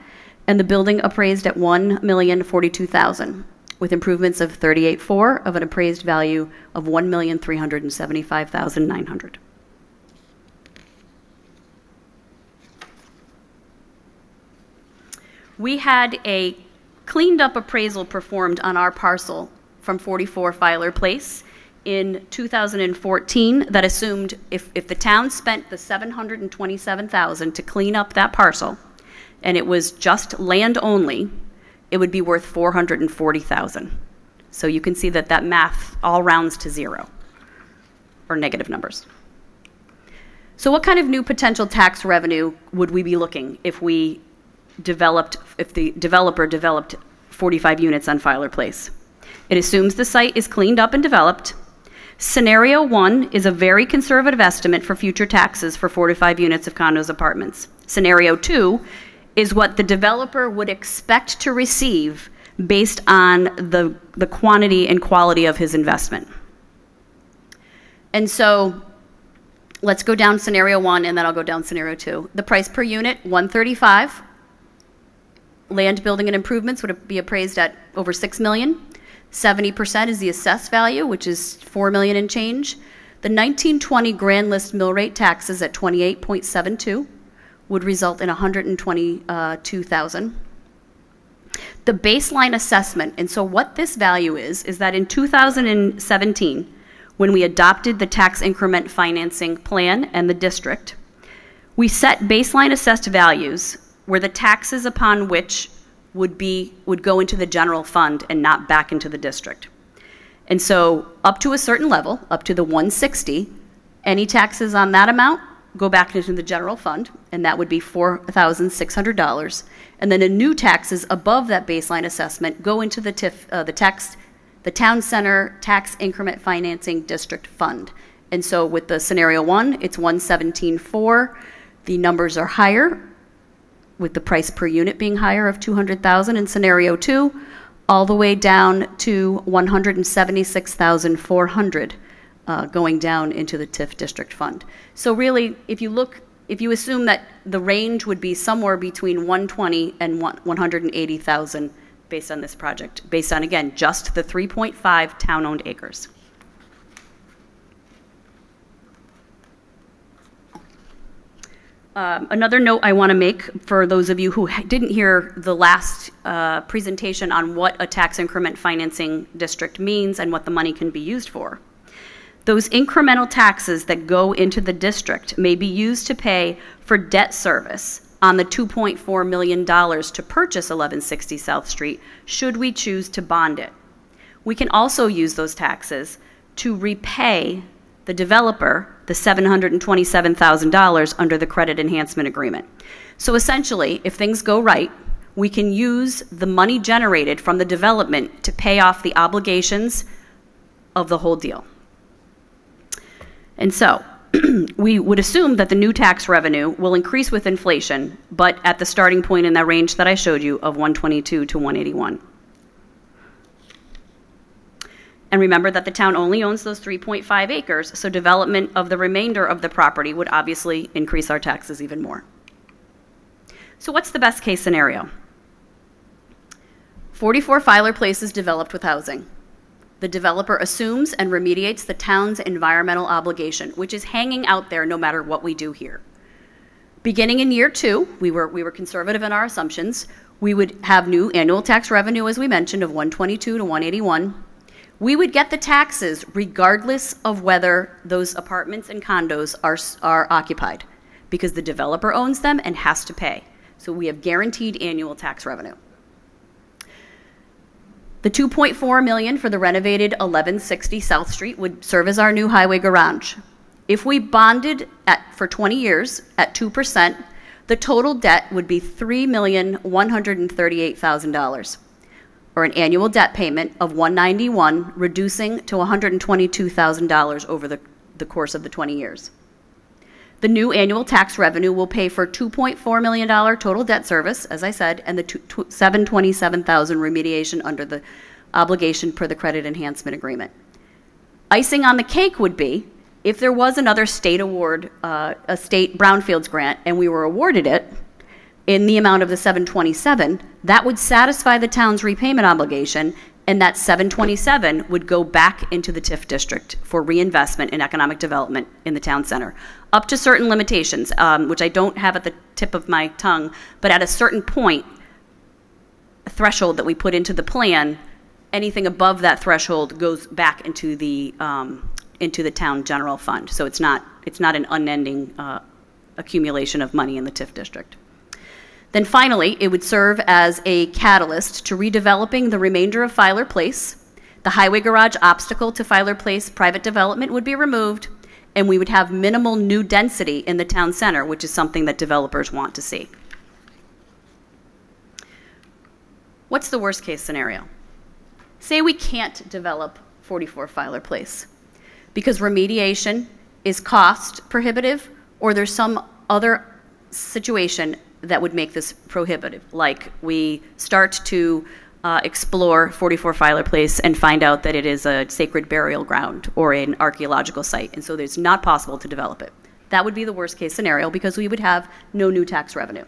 and the building appraised at $1,042,000, with improvements of $38,400 of an appraised value of $1,375,900. We had a cleaned up appraisal performed on our parcel from 44 Filer Place in 2014 that assumed if the town spent the $727,000 to clean up that parcel and it was just land only, it would be worth $440,000. So you can see that that math all rounds to zero or negative numbers. So what kind of new potential tax revenue would we be looking if the developer developed 45 units on Filer Place? It assumes the site is cleaned up and developed. Scenario 1 is a very conservative estimate for future taxes for 45 units of condos apartments. Scenario 2 is what the developer would expect to receive based on the quantity and quality of his investment. And so let's go down scenario 1 and then I'll go down scenario 2. The price per unit, $135,000. Land, building, and improvements would be appraised at over $6 million. 70% is the assessed value, which is $4 million and change. The 1920 grand list mill rate taxes at 28.72 would result in $122,000. The baseline assessment, and so what this value is that in 2017, when we adopted the tax increment financing plan and the district, we set baseline assessed values where the taxes upon which would go into the general fund and not back into the district. And so up to a certain level, up to the 160, any taxes on that amount go back into the general fund, and that would be $4,600. And then the new taxes above that baseline assessment go into the the Town Center Tax Increment Financing District Fund. And so with the scenario 1, it's $117,400. The numbers are higher, with the price per unit being higher of $200,000 in scenario 2, all the way down to $176,400 going down into the TIF district fund. So really, if you assume that the range would be somewhere between $120,000 and $180,000 based on this project, based on, again, just the 3.5 town-owned acres. Another note I want to make for those of you who didn't hear the last presentation on what a tax increment financing district means and what the money can be used for. Those incremental taxes that go into the district may be used to pay for debt service on the $2.4 million to purchase 1160 South Street, should we choose to bond it. We can also use those taxes to repay the developer the $727,000 under the credit enhancement agreement. So essentially, if things go right, we can use the money generated from the development to pay off the obligations of the whole deal. And so we would assume that the new tax revenue will increase with inflation, but at the starting point in that range that I showed you of 122 to 181. And remember that the town only owns those 3.5 acres, so development of the remainder of the property would obviously increase our taxes even more. So what's the best case scenario? 44 Filer Place is developed with housing. The developer assumes and remediates the town's environmental obligation, which is hanging out there no matter what we do here. Beginning in year 2, we were conservative in our assumptions. We would have new annual tax revenue, as we mentioned, of 122 to 181. We would get the taxes regardless of whether those apartments and condos are occupied, because the developer owns them and has to pay. So we have guaranteed annual tax revenue. The $2.4 million for the renovated 1160 South Street would serve as our new highway garage. if we bonded for 20 years at 2%, the total debt would be $3,138,000, or an annual debt payment of $191,000, reducing to $122,000 over the course of the 20 years. The new annual tax revenue will pay for $2.4 million total debt service, as I said, and the $727,000 remediation under the obligation per the credit enhancement agreement. Icing on the cake would be if there was another state award, a state brownfields grant, and we were awarded it in the amount of the $727,000, that would satisfy the town's repayment obligation, and that $727,000 would go back into the TIF district for reinvestment in economic development in the town center, up to certain limitations, which I don't have at the tip of my tongue, but at a certain point, a threshold that we put into the plan, anything above that threshold goes back into the town general fund. So it's not an unending accumulation of money in the TIF district. Then finally, it would serve as a catalyst to redeveloping the remainder of Filer Place. The highway garage obstacle to Filer Place private development would be removed, and we would have minimal new density in the town center, which is something that developers want to see. What's the worst case scenario? Say we can't develop 44 Filer Place because remediation is cost prohibitive, or there's some other situation that would make this prohibitive, like we start to explore 44 Filer Place and find out that it is a sacred burial ground or an archaeological site, and so it's not possible to develop it. That would be the worst case scenario because we would have no new tax revenue.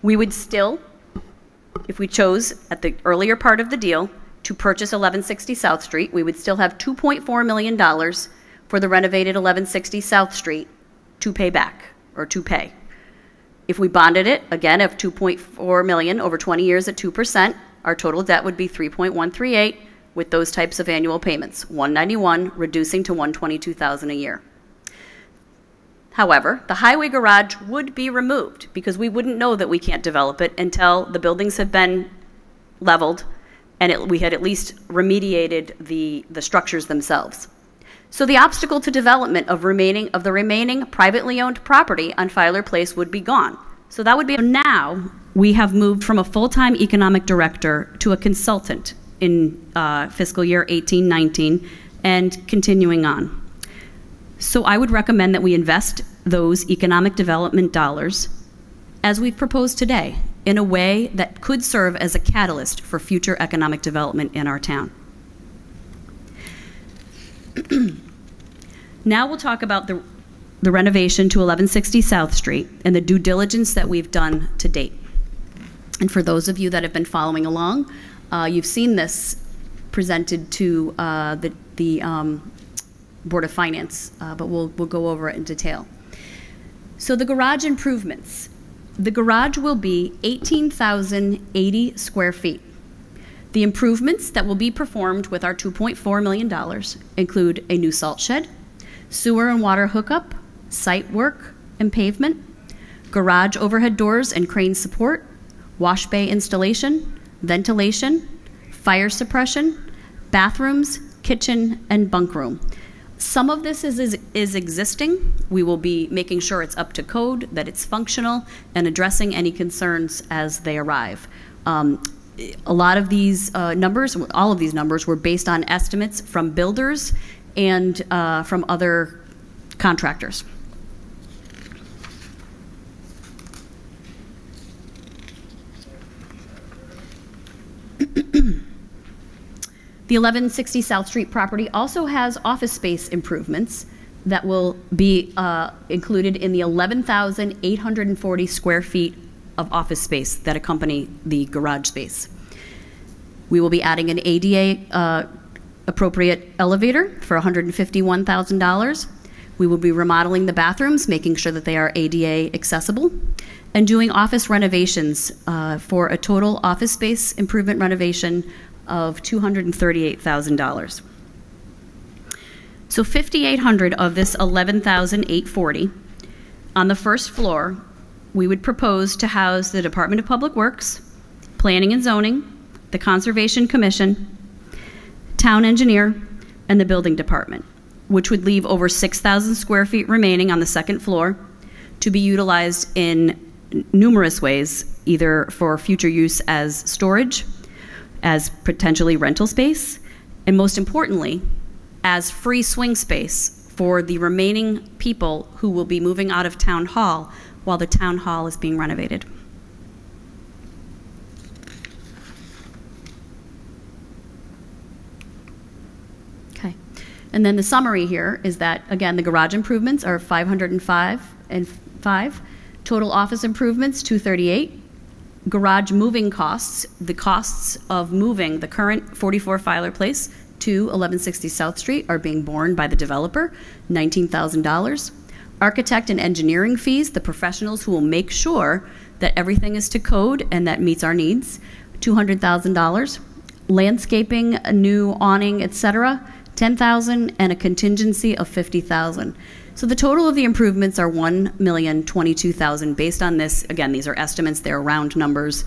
We would still, if we chose at the earlier part of the deal to purchase 1160 South Street, we would still have $2.4 million for the renovated 1160 South Street to pay back, or to pay. If we bonded it, again, of $2.4 million over 20 years at 2%, our total debt would be $3.138 with those types of annual payments, $191,000 reducing to $122,000 a year. However, the highway garage would be removed because we wouldn't know that we can't develop it until the buildings have been leveled and we had at least remediated the structures themselves. So the obstacle to development of the remaining privately owned property on Filer Place would be gone. So that would be, now we have moved from a full-time economic director to a consultant in fiscal year 18-19 and continuing on. So I would recommend that we invest those economic development dollars as we've proposed today in a way that could serve as a catalyst for future economic development in our town. Now we'll talk about the renovation to 1160 South Street and the due diligence that we've done to date. And for those of you that have been following along, you've seen this presented to the Board of Finance, but we'll go over it in detail. So the garage improvements. The garage will be 18,080 square feet. The improvements that will be performed with our $2.4 million include a new salt shed, sewer and water hookup, site work and pavement, garage overhead doors and crane support, wash bay installation, ventilation, fire suppression, bathrooms, kitchen, and bunk room. Some of this is existing. We will be making sure it's up to code, that it's functional, and addressing any concerns as they arrive. A lot of these numbers, all of these numbers, were based on estimates from builders and from other contractors. The 1160 South Street property also has office space improvements that will be included in the 11,840 square feet of office space that accompany the garage space. We will be adding an ADA appropriate elevator for $151,000. We will be remodeling the bathrooms, making sure that they are ADA accessible, and doing office renovations for a total office space improvement renovation of $238,000. So $5,800 of this $11,840 on the first floor, we would propose to house the Department of Public Works, Planning and Zoning, the Conservation Commission, Town Engineer, and the Building Department. which would leave over 6,000 square feet remaining on the second floor to be utilized in numerous ways, either for future use as storage, as potentially rental space, and most importantly, as free swing space for the remaining people who will be moving out of Town Hall while the Town Hall is being renovated. Okay. And then the summary here is that, again, the garage improvements are 505. Total office improvements, 238. Garage moving costs, the costs of moving the current 44 Filer Place to 1160 South Street are being borne by the developer, $19,000. Architect and engineering fees, the professionals who will make sure that everything is to code and that meets our needs, $200,000. Landscaping, a new awning, etc., $10,000, and a contingency of $50,000. So the total of the improvements are $1,022,000. Based on this, again, these are estimates, they're round numbers.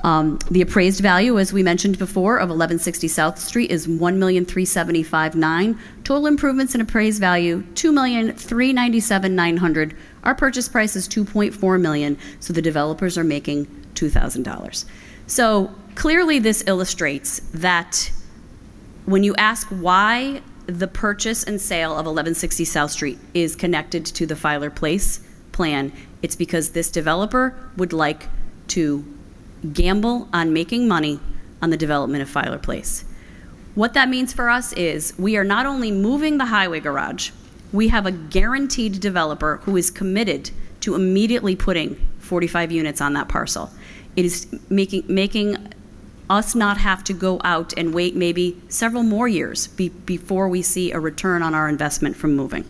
The appraised value, as we mentioned before, of 1160 South Street is $1,375,900. Total improvements in appraised value, $2,397,900. Our purchase price is $2.4 million, so the developers are making $2,000. So clearly this illustrates that when you ask why the purchase and sale of 1160 South Street is connected to the Filer Place plan, it's because this developer would like to gamble on making money on the development of Filer Place. What that means for us is we are not only moving the highway garage, we have a guaranteed developer who is committed to immediately putting 45 units on that parcel. It is making us not have to go out and wait maybe several more years before we see a return on our investment from moving.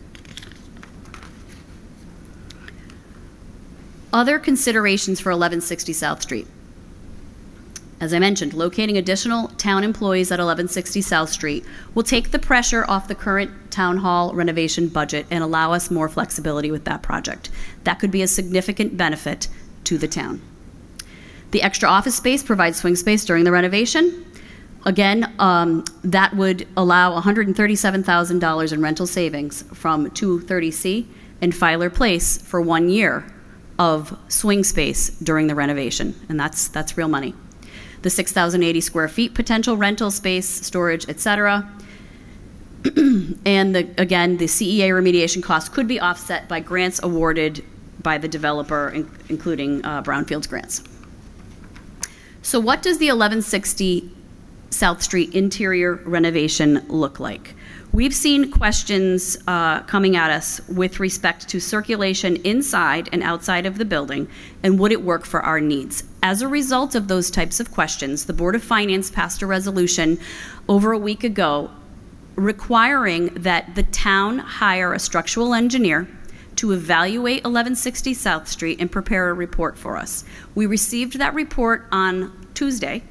Other considerations for 1160 South Street. As I mentioned, locating additional town employees at 1160 South Street will take the pressure off the current town hall renovation budget and allow us more flexibility with that project. That could be a significant benefit to the town. The extra office space provides swing space during the renovation. Again, that would allow $137,000 in rental savings from 230C and Filer Place for 1 year of swing space during the renovation, and that's real money. The 6,080 square feet potential rental space, storage, etc. And again, the CEA remediation costs could be offset by grants awarded by the developer, including brownfields grants. So what does the 1160 South Street interior renovation look like? We've seen questions coming at us with respect to circulation inside and outside of the building, and would it work for our needs? As a result of those types of questions, the Board of Finance passed a resolution over a week ago requiring that the town hire a structural engineer to evaluate 1160 South Street and prepare a report for us. We received that report on Tuesday.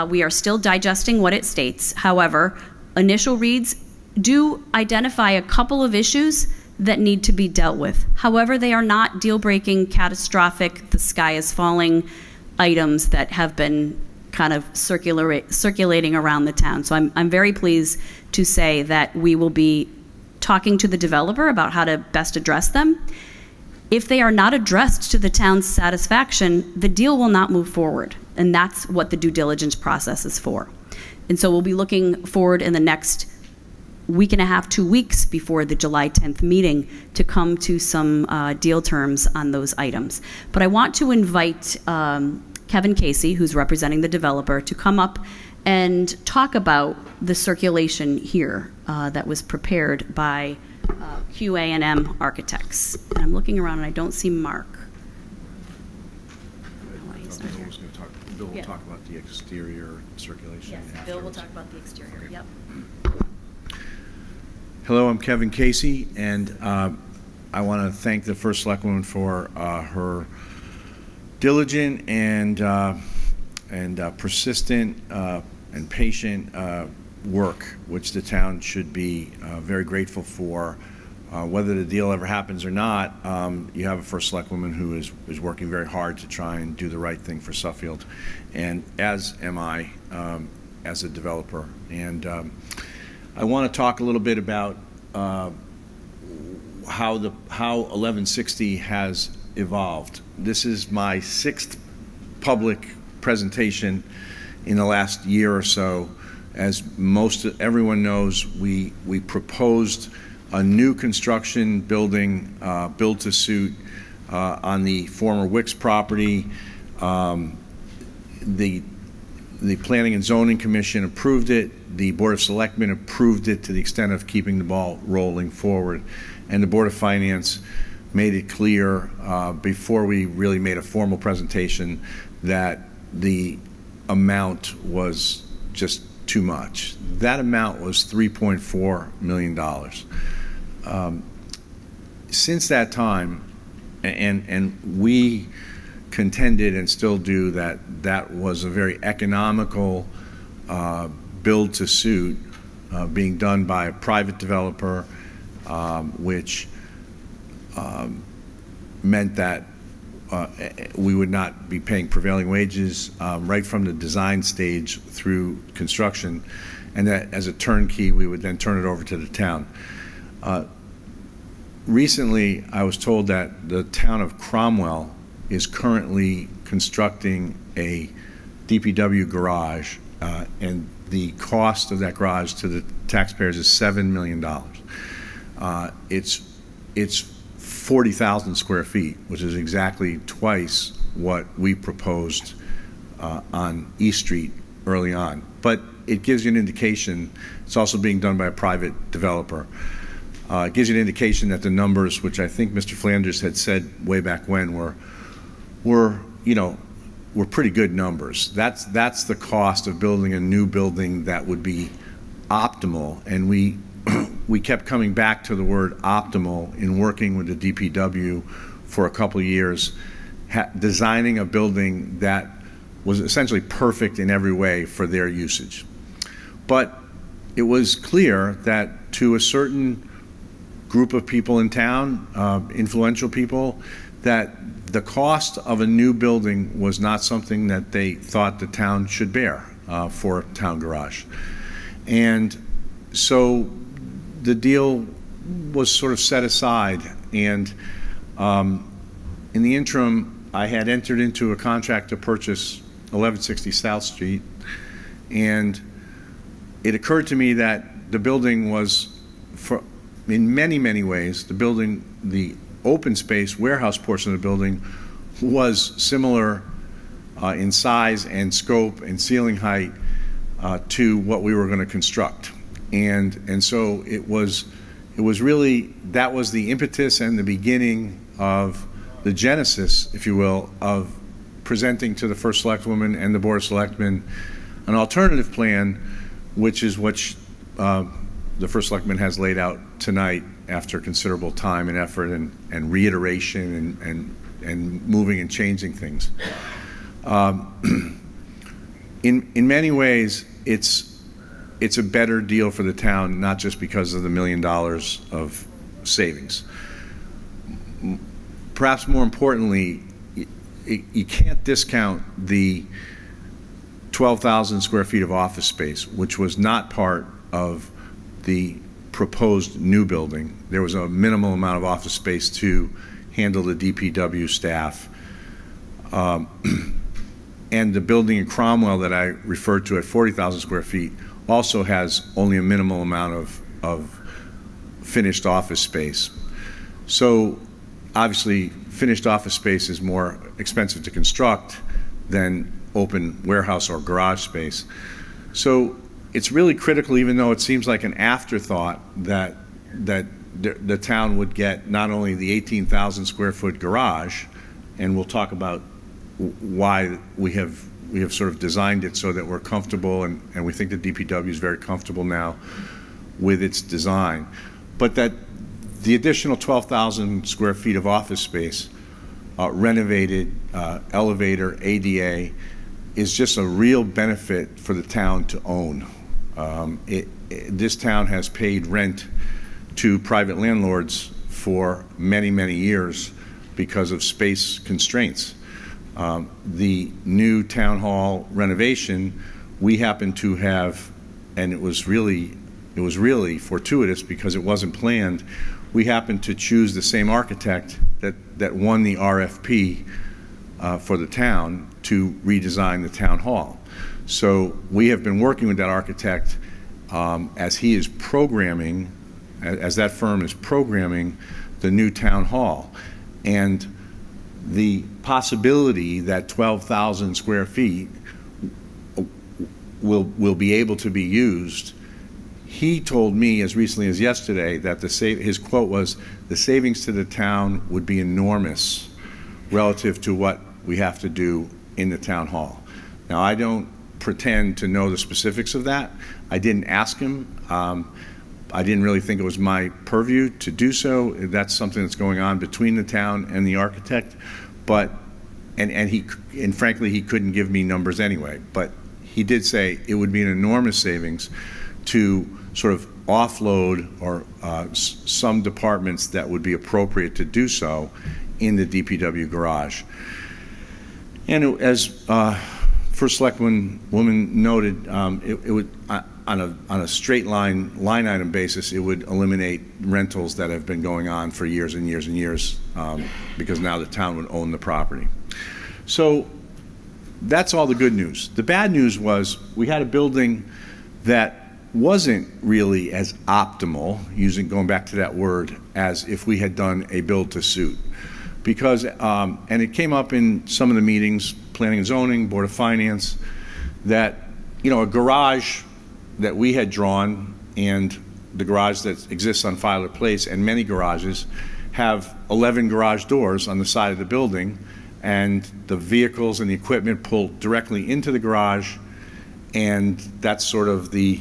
We are still digesting what it states. However, initial reads do identify a couple of issues that need to be dealt with. However, they are not deal-breaking, catastrophic, the sky is falling items that have been kind of circulating around the town. So I'm very pleased to say that we will be talking to the developer about how to best address them. If they are not addressed to the town's satisfaction, the deal will not move forward. And that's what the due diligence process is for. And so we'll be looking forward in the next week and a half, 2 weeks before the July 10th meeting to come to some deal terms on those items. But I want to invite Kevin Casey, who's representing the developer, to come up and talk about the circulation here that was prepared by QA&M Architects. And I'm looking around and I don't see Mark. Bill will talk about the exterior circulation. Yes, afterwards. Bill will talk about the exterior, Okay. yep. Hello, I'm Kevin Casey, and I want to thank the First Selectwoman for her diligent and persistent and patient work, which the town should be very grateful for. Whether the deal ever happens or not, you have a First Selectwoman who is working very hard to try and do the right thing for Suffield, and as am I as a developer. And I want to talk a little bit about how 1160 has evolved. This is my 6th public presentation in the last year or so. As everyone knows, we proposed a new construction building, build to suit, on the former Wicks property. The Planning and Zoning Commission approved it. The Board of Selectmen approved it to the extent of keeping the ball rolling forward. And the Board of Finance made it clear before we really made a formal presentation that the amount was just too much. That amount was $3.4 million. Since that time, and we contended and still do that was a very economical build to suit being done by a private developer, which meant that we would not be paying prevailing wages right from the design stage through construction, and that as a turnkey we would then turn it over to the town. Recently I was told that the town of Cromwell is currently constructing a DPW garage, and the cost of that garage to the taxpayers is $7 million. It's 40,000 square feet, which is exactly twice what we proposed on East Street early on. But it gives you an indication. It's also being done by a private developer. It gives you an indication that the numbers, which I think Mr. Flanders had said way back when, were pretty good numbers. That's the cost of building a new building that would be optimal, and we kept coming back to the word optimal in working with the DPW for a couple of years, designing a building that was essentially perfect in every way for their usage. But it was clear that to a certain group of people in town, influential people, that the cost of a new building was not something that they thought the town should bear for a town garage. And so the deal was sort of set aside, and in the interim I had entered into a contract to purchase 1160 South Street, and it occurred to me that the building was, in many ways, the open space warehouse portion of the building was similar in size and scope and ceiling height to what we were going to construct. And so it was really, that was the impetus and the beginning of the genesis, if you will, of presenting to the First Selectwoman and the Board of Selectmen an alternative plan, which is what the First Selectman has laid out tonight after considerable time and effort and reiteration and moving and changing things. In many ways, it's a better deal for the town, not just because of the $1 million of savings. Perhaps more importantly, you can't discount the 12,000 square feet of office space, which was not part of the proposed new building. There was a minimal amount of office space to handle the DPW staff. And the building in Cromwell that I referred to at 40,000 square feet also has only a minimal amount of finished office space. So obviously finished office space is more expensive to construct than open warehouse or garage space. So it's really critical, even though it seems like an afterthought, that the town would get not only the 18,000 square foot garage, and we'll talk about why we have sort of designed it so that we're comfortable, and we think the DPW is very comfortable now with its design, but that the additional 12,000 square feet of office space, renovated, elevator, ADA, is just a real benefit for the town to own. This town has paid rent to private landlords for many years because of space constraints. The new town hall renovation, we happen to have, and it was really it was really fortuitous because it wasn't planned. We happened to choose the same architect that won the RFP for the town to redesign the town hall. So we have been working with that architect as he is programming, as that firm is programming the new town hall. And the possibility that 12,000 square feet will be able to be used, he told me as recently as yesterday that his quote was, "The savings to the town would be enormous relative to what we have to do in the town hall." Now, I don't pretend to know the specifics of that. I didn't ask him. I didn't really think it was my purview to do so. That's something that's going on between the town and the architect. But and frankly, he couldn't give me numbers anyway. But he did say it would be an enormous savings to sort of offload or some departments that would be appropriate to do so in the DPW garage. And as First Selectwoman noted, it would on a straight line item basis, it would eliminate rentals that have been going on for years and years and years because now the town would own the property. So that's all the good news. The bad news was we had a building that wasn't really as optimal, going back to that word, as if we had done a build to suit. Because, and it came up in some of the meetings, Planning and Zoning, Board of Finance, that, a garage that we had drawn and the garage that exists on Filer Place and many garages have 11 garage doors on the side of the building, and the vehicles and the equipment pull directly into the garage, and that's sort of the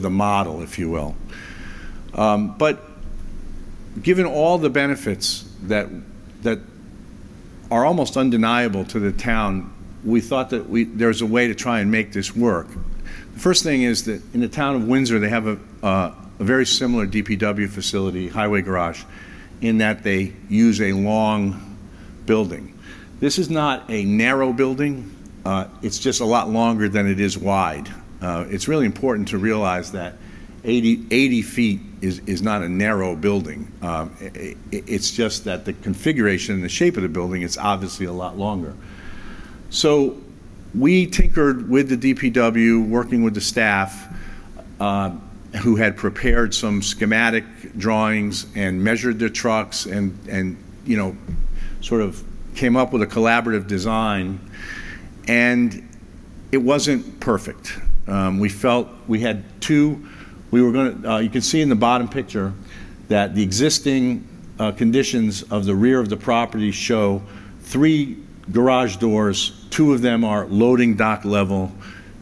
model, if you will. But given all the benefits that are almost undeniable to the town, we thought that there's a way to try and make this work. The first thing is that in the town of Windsor, they have a very similar DPW facility, highway garage, in that they use a long building. This is not a narrow building. It's just a lot longer than it is wide. It's really important to realize that 80 feet is not a narrow building. It's just that the configuration and the shape of the building is obviously a lot longer. So we tinkered with the DPW, working with the staff, who had prepared some schematic drawings and measured their trucks and sort of came up with a collaborative design, and it wasn't perfect. We felt we had you can see in the bottom picture that the existing conditions of the rear of the property show 3 garage doors. 2 of them are loading dock level,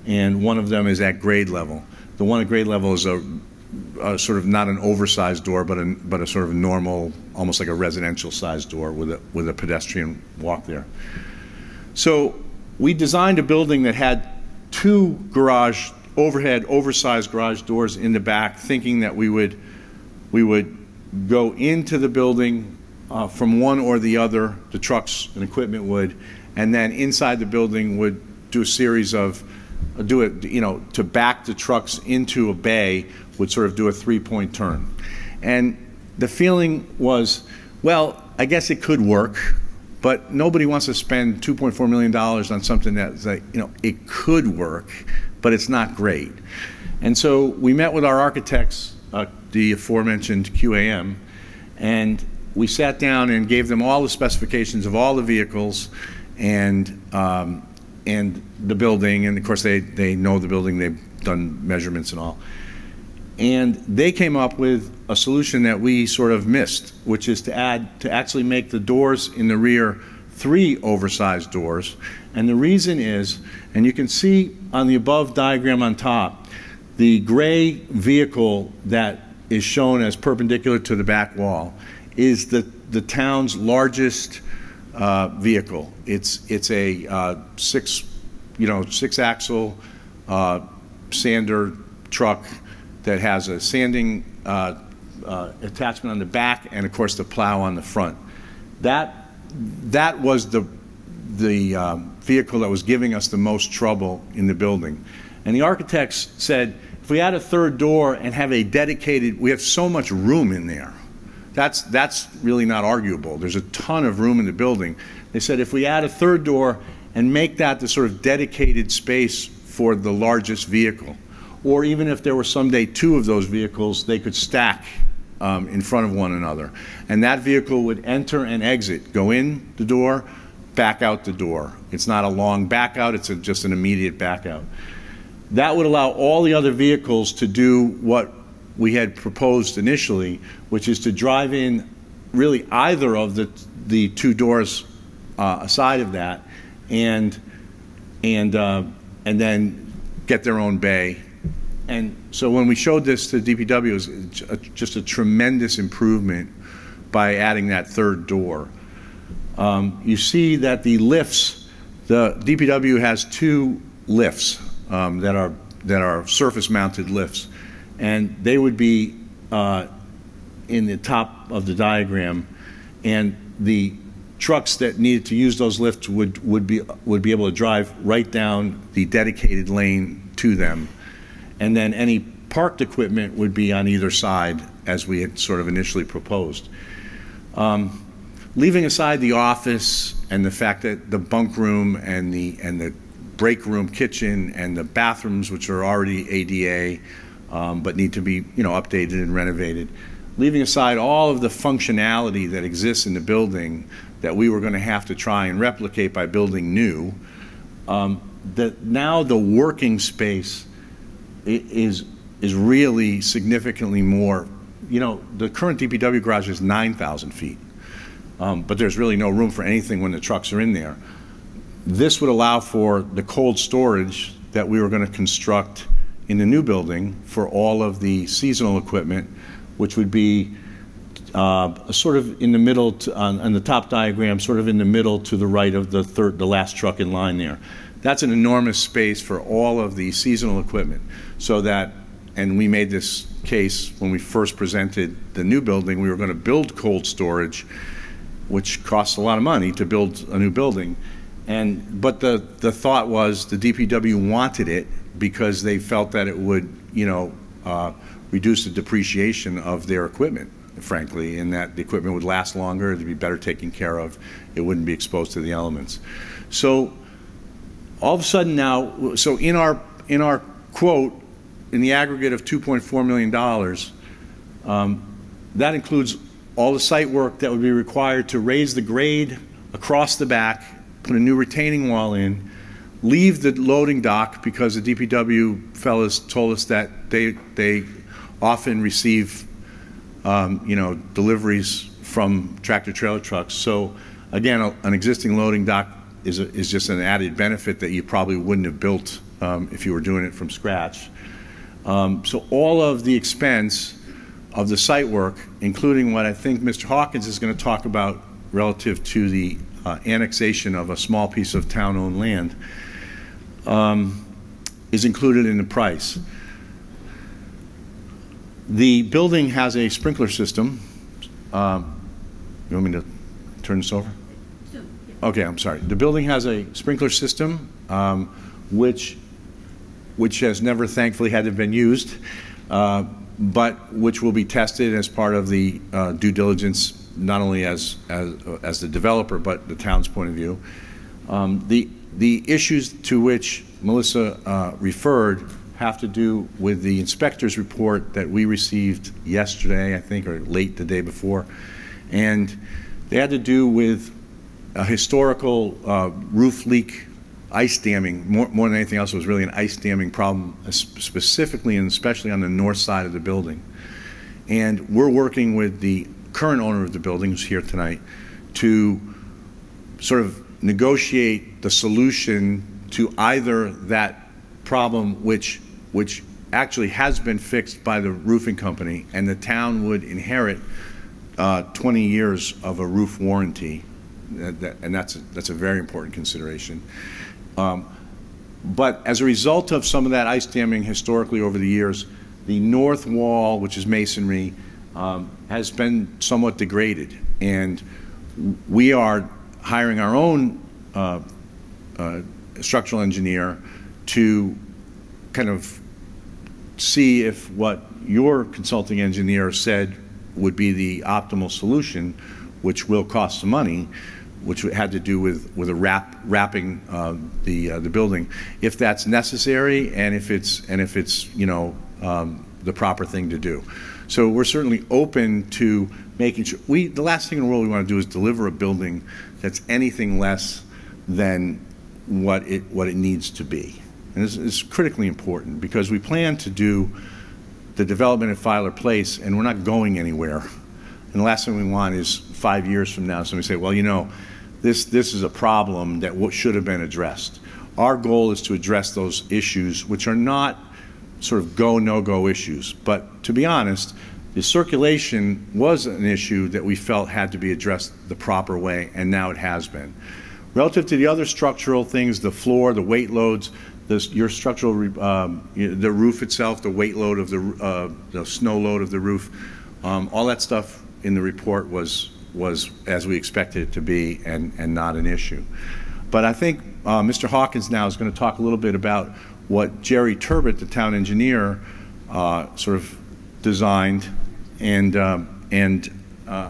and 1 of them is at grade level. The one at grade level is a sort of not an oversized door, but a sort of normal, almost like a residential sized door with a pedestrian walk there. So we designed a building that had 2 overhead oversized garage doors in the back, thinking that we would go into the building from one or the other, the trucks and equipment would, and then inside the building would do a series of to back the trucks into a bay, would sort of do a 3-point turn. And the feeling was, well, I guess it could work, but nobody wants to spend $2.4 million on something that's like, it could work, but it's not great. And so we met with our architects, the aforementioned QAM, and we sat down and gave them all the specifications of all the vehicles and the building, and of course they know the building, they've done measurements and all. And they came up with a solution that we sort of missed, which is to actually make the doors in the rear 3 oversized doors. And the reason is, and you can see on the above diagram on top, the gray vehicle that is shown as perpendicular to the back wall is the town's largest vehicle. It's a 6-axle sander truck that has a sanding attachment on the back and, of course, the plow on the front. That was the vehicle that was giving us the most trouble in the building. And the architects said, if we add a third door and have a dedicated, we have so much room in there. That's really not arguable. There's a ton of room in the building. They said if we add a third door and make that the sort of dedicated space for the largest vehicle, or even if there were someday two of those vehicles, they could stack in front of one another. And that vehicle would enter and exit, go in the door, back out the door. It's not a long back out, it's just an immediate back out. That would allow all the other vehicles to do what we had proposed initially, which is to drive in really either of the two doors aside of that, and then get their own bay. And so when we showed this to DPW, it was just a tremendous improvement by adding that third door. You see that the lifts, the DPW has two lifts that are surface-mounted lifts, and they would be in the top of the diagram, and the trucks that needed to use those lifts would be able to drive right down the dedicated lane to them, and then any parked equipment would be on either side as we had sort of initially proposed. Leaving aside the office and the fact that the bunk room and the break room kitchen and the bathrooms, which are already ADA but need to be updated and renovated, leaving aside all of the functionality that exists in the building that we were going to have to try and replicate by building new, now the working space is really significantly more. The current DPW garage is 9,000 feet, but there's really no room for anything when the trucks are in there. This would allow for the cold storage that we were going to construct in the new building for all of the seasonal equipment, which would be sort of in the middle, on the top diagram, sort of in the middle to the right of the last truck in line there. That's an enormous space for all of the seasonal equipment. So that, and we made this case when we first presented the new building, we were going to build cold storage, which costs a lot of money to build a new building. But the thought was the DPW wanted it because they felt that it would, reduce the depreciation of their equipment, frankly, and that the equipment would last longer, it'd be better taken care of, it wouldn't be exposed to the elements. So all of a sudden now, so in our quote, in the aggregate of $2.4 million, that includes all the site work that would be required to raise the grade across the back, put a new retaining wall in, leave the loading dock, because the DPW fellows told us that they often receive deliveries from tractor-trailer trucks. So again, an existing loading dock is just an added benefit that you probably wouldn't have built if you were doing it from scratch. So all of the expense of the site work, including what I think Mr. Hawkins is going to talk about relative to the annexation of a small piece of town-owned land, is included in the price. The building has a sprinkler system. You want me to turn this over? Okay, I'm sorry. The building has a sprinkler system, which has never, thankfully, had been used, but which will be tested as part of the due diligence, not only as the developer, but the town's point of view. The issues to which Melissa referred have to do with the inspector's report that we received yesterday, I think, or late the day before. And they had to do with a historical roof leak, ice damming. More than anything else, it was really an ice damming problem, specifically and especially on the north side of the building. And we're working with the current owner of the building, who's here tonight, to sort of negotiate the solution to either that problem, which actually has been fixed by the roofing company, and the town would inherit 20 years of a roof warranty, and that's a very important consideration. But as a result of some of that ice damming historically over the years, the north wall, which is masonry, has been somewhat degraded, and we are hiring our own structural engineer to kind of see if what your consulting engineer said would be the optimal solution, which will cost some money, which had to do with a wrapping the building, if that's necessary and if it's you know the proper thing to do. So we're certainly open to making sure. The last thing in the world we want to do is deliver a building that's anything less than what it needs to be. And this is critically important because we plan to do the development at Filer Place, and we're not going anywhere. And the last thing we want is 5 years from now somebody say, well, you know, this is a problem that should have been addressed. Our goal is to address those issues, which are not sort of go, no-go issues. But to be honest, the circulation was an issue that we felt had to be addressed the proper way, and now it has been. Relative to the other structural things, the floor, the weight loads, your structural, the roof itself, the weight load of the snow load of the roof, all that stuff in the report was as we expected it to be and not an issue. But I think Mr. Hawkins now is going to talk a little bit about what Jerry Turbot, the town engineer, sort of designed and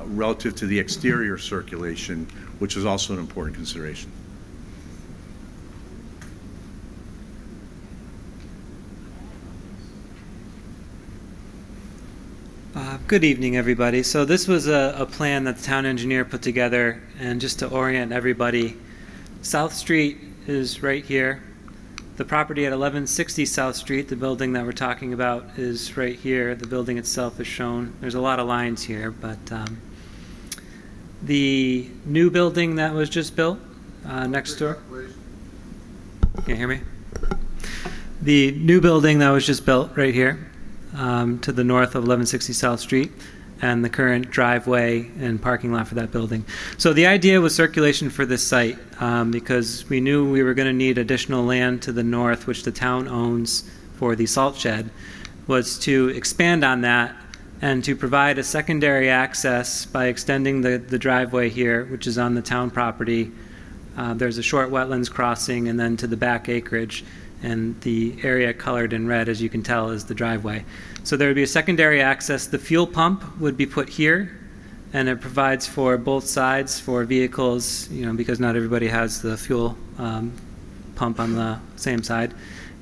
relative to the exterior circulation, which is also an important consideration. Good evening, everybody. So this was a plan that the town engineer put together, and just to orient everybody, South Street is right here. The property at 1160 South Street, the building that we're talking about, is right here. The building itself is shown. There's a lot of lines here, but the new building that was just built next door. Can you hear me? The new building that was just built right here to the north of 1160 South Street, and the current driveway and parking lot for that building. So the idea was circulation for this site because we knew we were going to need additional land to the north, which the town owns for the salt shed, was to expand on that and to provide a secondary access by extending the driveway here, which is on the town property. There's a short wetlands crossing, and then to the back acreage. And the area colored in red, as you can tell, is the driveway. So there would be a secondary access. The fuel pump would be put here, and it provides for both sides for vehicles, you know, because not everybody has the fuel pump on the same side.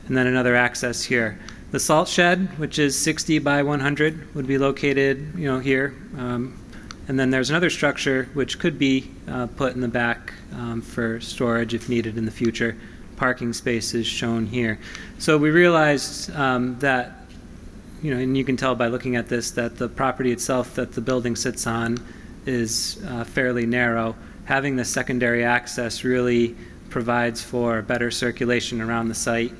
And then another access here. The salt shed, which is 60 by 100, would be located, you know, here. And then there's another structure which could be put in the back for storage if needed in the future. Parking spaces shown here. So we realized that, you know, and you can tell by looking at this, that the property itself that the building sits on is fairly narrow. Having the secondary access really provides for better circulation around the site.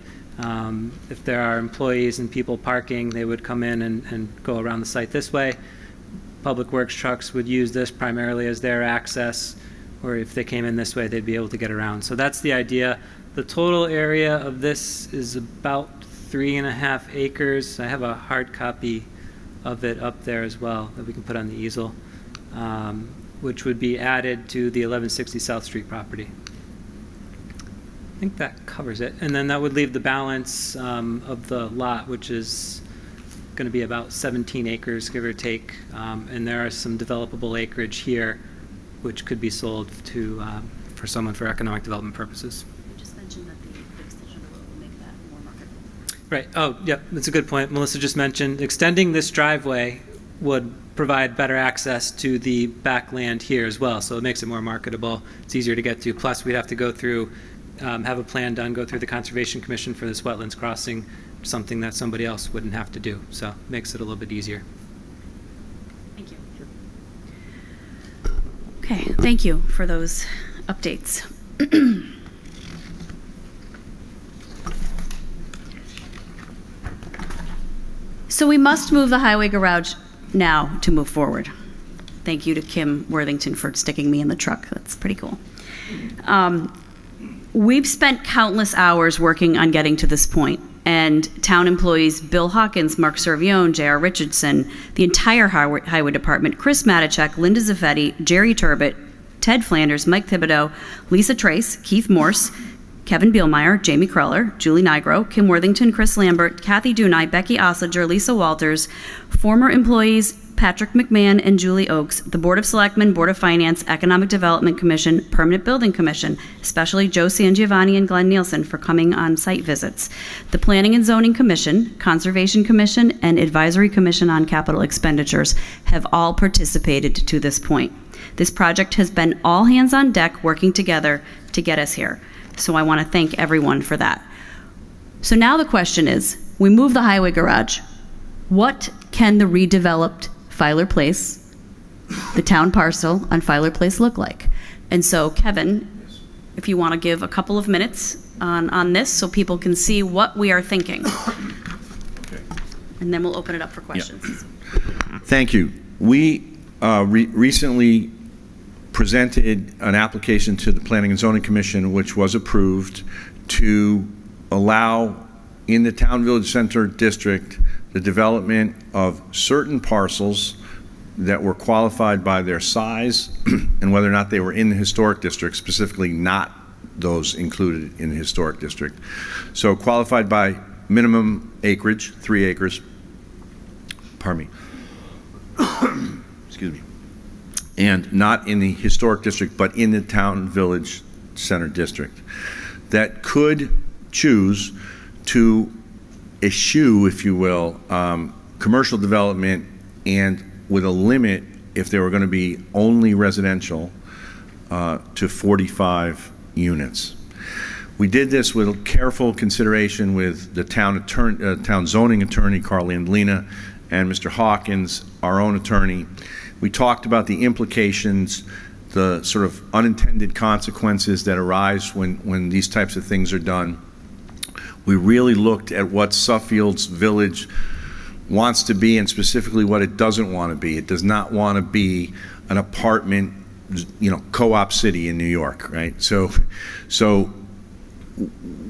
If there are employees and people parking, they would come in and go around the site this way. Public Works trucks would use this primarily as their access, or if they came in this way, they'd be able to get around. So that's the idea. The total area of this is about 3.5 acres. I have a hard copy of it up there as well that we can put on the easel, which would be added to the 1160 South Street property. I think that covers it. And then that would leave the balance of the lot, which is going to be about 17 acres, give or take. And there are some developable acreage here, which could be sold to for someone for economic development purposes. Right. Oh, yep. That's a good point. Melissa just mentioned extending this driveway would provide better access to the back land here as well. So it makes it more marketable. It's easier to get to. Plus, we'd have to go through, have a plan done, go through the Conservation Commission for this wetlands crossing, something that somebody else wouldn't have to do. So it makes it a little bit easier. Thank you. Okay. Thank you for those updates. So we must move the highway garage now to move forward. Thank you to Kim Worthington for sticking me in the truck. That's pretty cool. We've spent countless hours working on getting to this point, and town employees Bill Hawkins, Mark Servione, J.R. Richardson, the entire highway department, Chris Matichek, Linda Zaffetti, Jerry Turbot, Ted Flanders, Mike Thibodeau, Lisa Trace, Keith Morse, Kevin Bielmeyer, Jamie Kreller, Julie Nigro, Kim Worthington, Chris Lambert, Kathy Dunai, Becky Ossiger, Lisa Walters, former employees Patrick McMahon and Julie Oakes, the Board of Selectmen, Board of Finance, Economic Development Commission, Permanent Building Commission, especially Joe Sangiovanni and Glenn Nielsen for coming on site visits, the Planning and Zoning Commission, Conservation Commission, and Advisory Commission on Capital Expenditures have all participated to this point. This project has been all hands on deck working together to get us here. So I want to thank everyone for that. So now the question is, we move the highway garage. What can the redeveloped Filer Place, the town parcel on Filer Place, look like? And so, Kevin, if you want to give a couple of minutes on this so people can see what we are thinking. Okay. And then we'll open it up for questions. Thank you. We recently presented an application to the Planning and Zoning Commission, which was approved, to allow in the Town Village Center District the development of certain parcels that were qualified by their size and whether or not they were in the historic district, specifically not those included in the historic district. So qualified by minimum acreage, 3 acres, pardon me, excuse me, and not in the historic district, but in the Town Village Center District, that could choose to eschew, if you will, commercial development, and with a limit, if they were going to be only residential, to 45 units. We did this with careful consideration with the town zoning attorney, Carl Andolina, and Mr. Hawkins, our own attorney. We talked about the implications, the sort of unintended consequences that arise when these types of things are done. We really looked at what Suffield's Village wants to be and specifically what it doesn't want to be. It does not want to be an apartment, co-op city in New York, right? So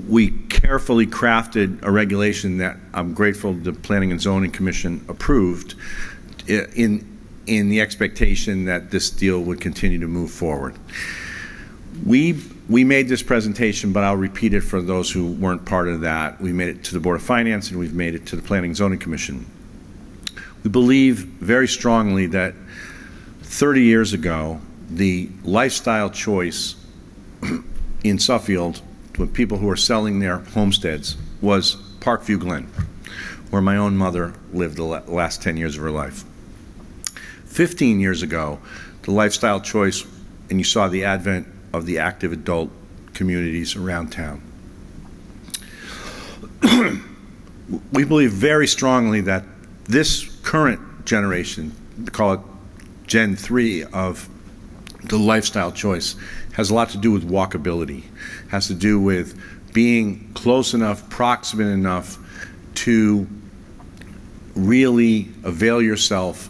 we carefully crafted a regulation that I'm grateful the Planning and Zoning Commission approved in the expectation that this deal would continue to move forward. We made this presentation, but I'll repeat it for those who weren't part of that. We made it to the Board of Finance and we've made it to the Planning and Zoning Commission. We believe very strongly that 30 years ago, the lifestyle choice in Suffield with people who are selling their homesteads was Parkview Glen, where my own mother lived the last 10 years of her life. 15 years ago, the lifestyle choice, and you saw the advent of the active adult communities around town. We believe very strongly that this current generation, call it Gen 3 of the lifestyle choice, has a lot to do with walkability, has to do with being close enough, proximate enough to really avail yourself,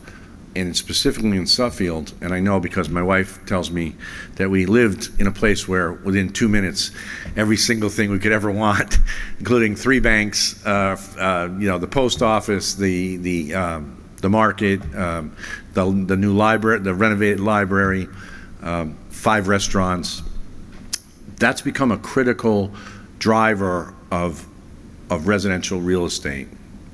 and specifically in Suffield, and I know because my wife tells me that we lived in a place where within 2 minutes, every single thing we could ever want, including 3 banks, the post office, the market, the new library, the renovated library, 5 restaurants. That's become a critical driver of residential real estate.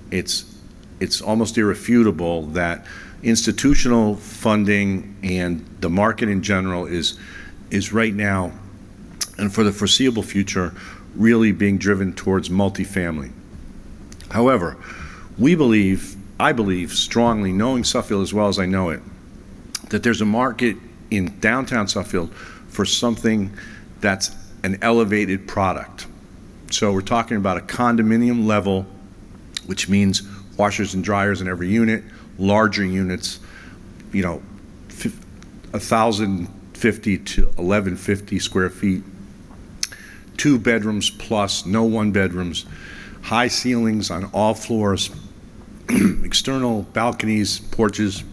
It's almost irrefutable that institutional funding and the market in general is right now and for the foreseeable future really being driven towards multifamily. However, I believe strongly, knowing Suffield as well as I know it, that there's a market in downtown Suffield for something that's an elevated product. So we're talking about a condominium level, which means washers and dryers in every unit, larger units, 1,050 to 1,150 square feet, 2 bedrooms plus, no 1 bedrooms, high ceilings on all floors, external balconies, porches,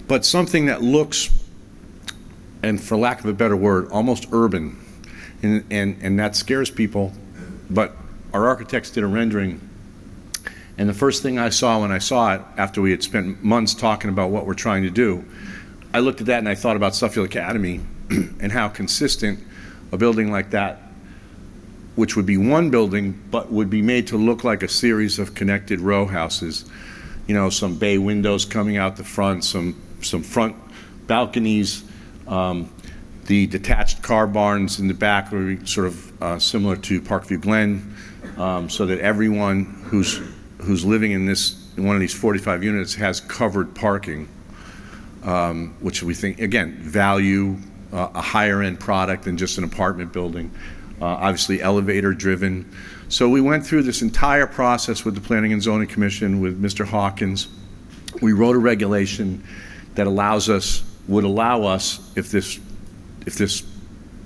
but something that looks, and for lack of a better word, almost urban, and that scares people. But our architects did a rendering, and the first thing I saw when I saw it, after we had spent months talking about what we're trying to do, I looked at that and I thought about Suffield Academy and how consistent a building like that which would be one building, but would be made to look like a series of connected row houses. You know, some bay windows coming out the front, some front balconies. The detached car barns in the back would be sort of similar to Parkview Glen, so that everyone who's living in one of these 45 units has covered parking, which we think, again, value a higher end product than just an apartment building. Obviously elevator driven. So we went through this entire process with the Planning and Zoning Commission, with Mr. Hawkins. We wrote a regulation that would allow us, if this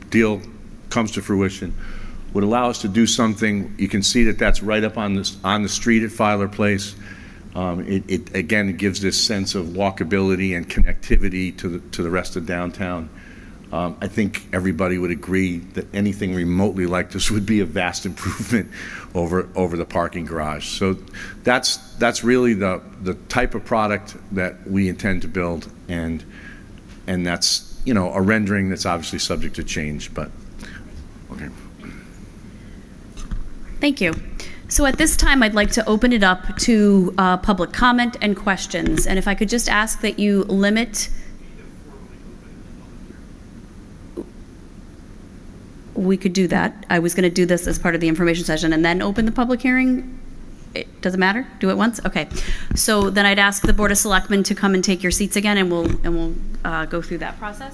deal comes to fruition, would allow us to do something. You can see that that's right up on the street at Filer Place. It gives this sense of walkability and connectivity to the rest of downtown. I think everybody would agree that anything remotely like this would be a vast improvement over the parking garage. So that's really the type of product that we intend to build, and that's, you know, a rendering that's obviously subject to change, but okay. Thank you. So at this time, I'd like to open it up to public comment and questions. And if I could just ask that you limit. We could do that. I was going to do this as part of the information session and then open the public hearing. It doesn't matter? Do it once? Okay. So then I'd ask the Board of Selectmen to come and take your seats again, and we'll go through that process.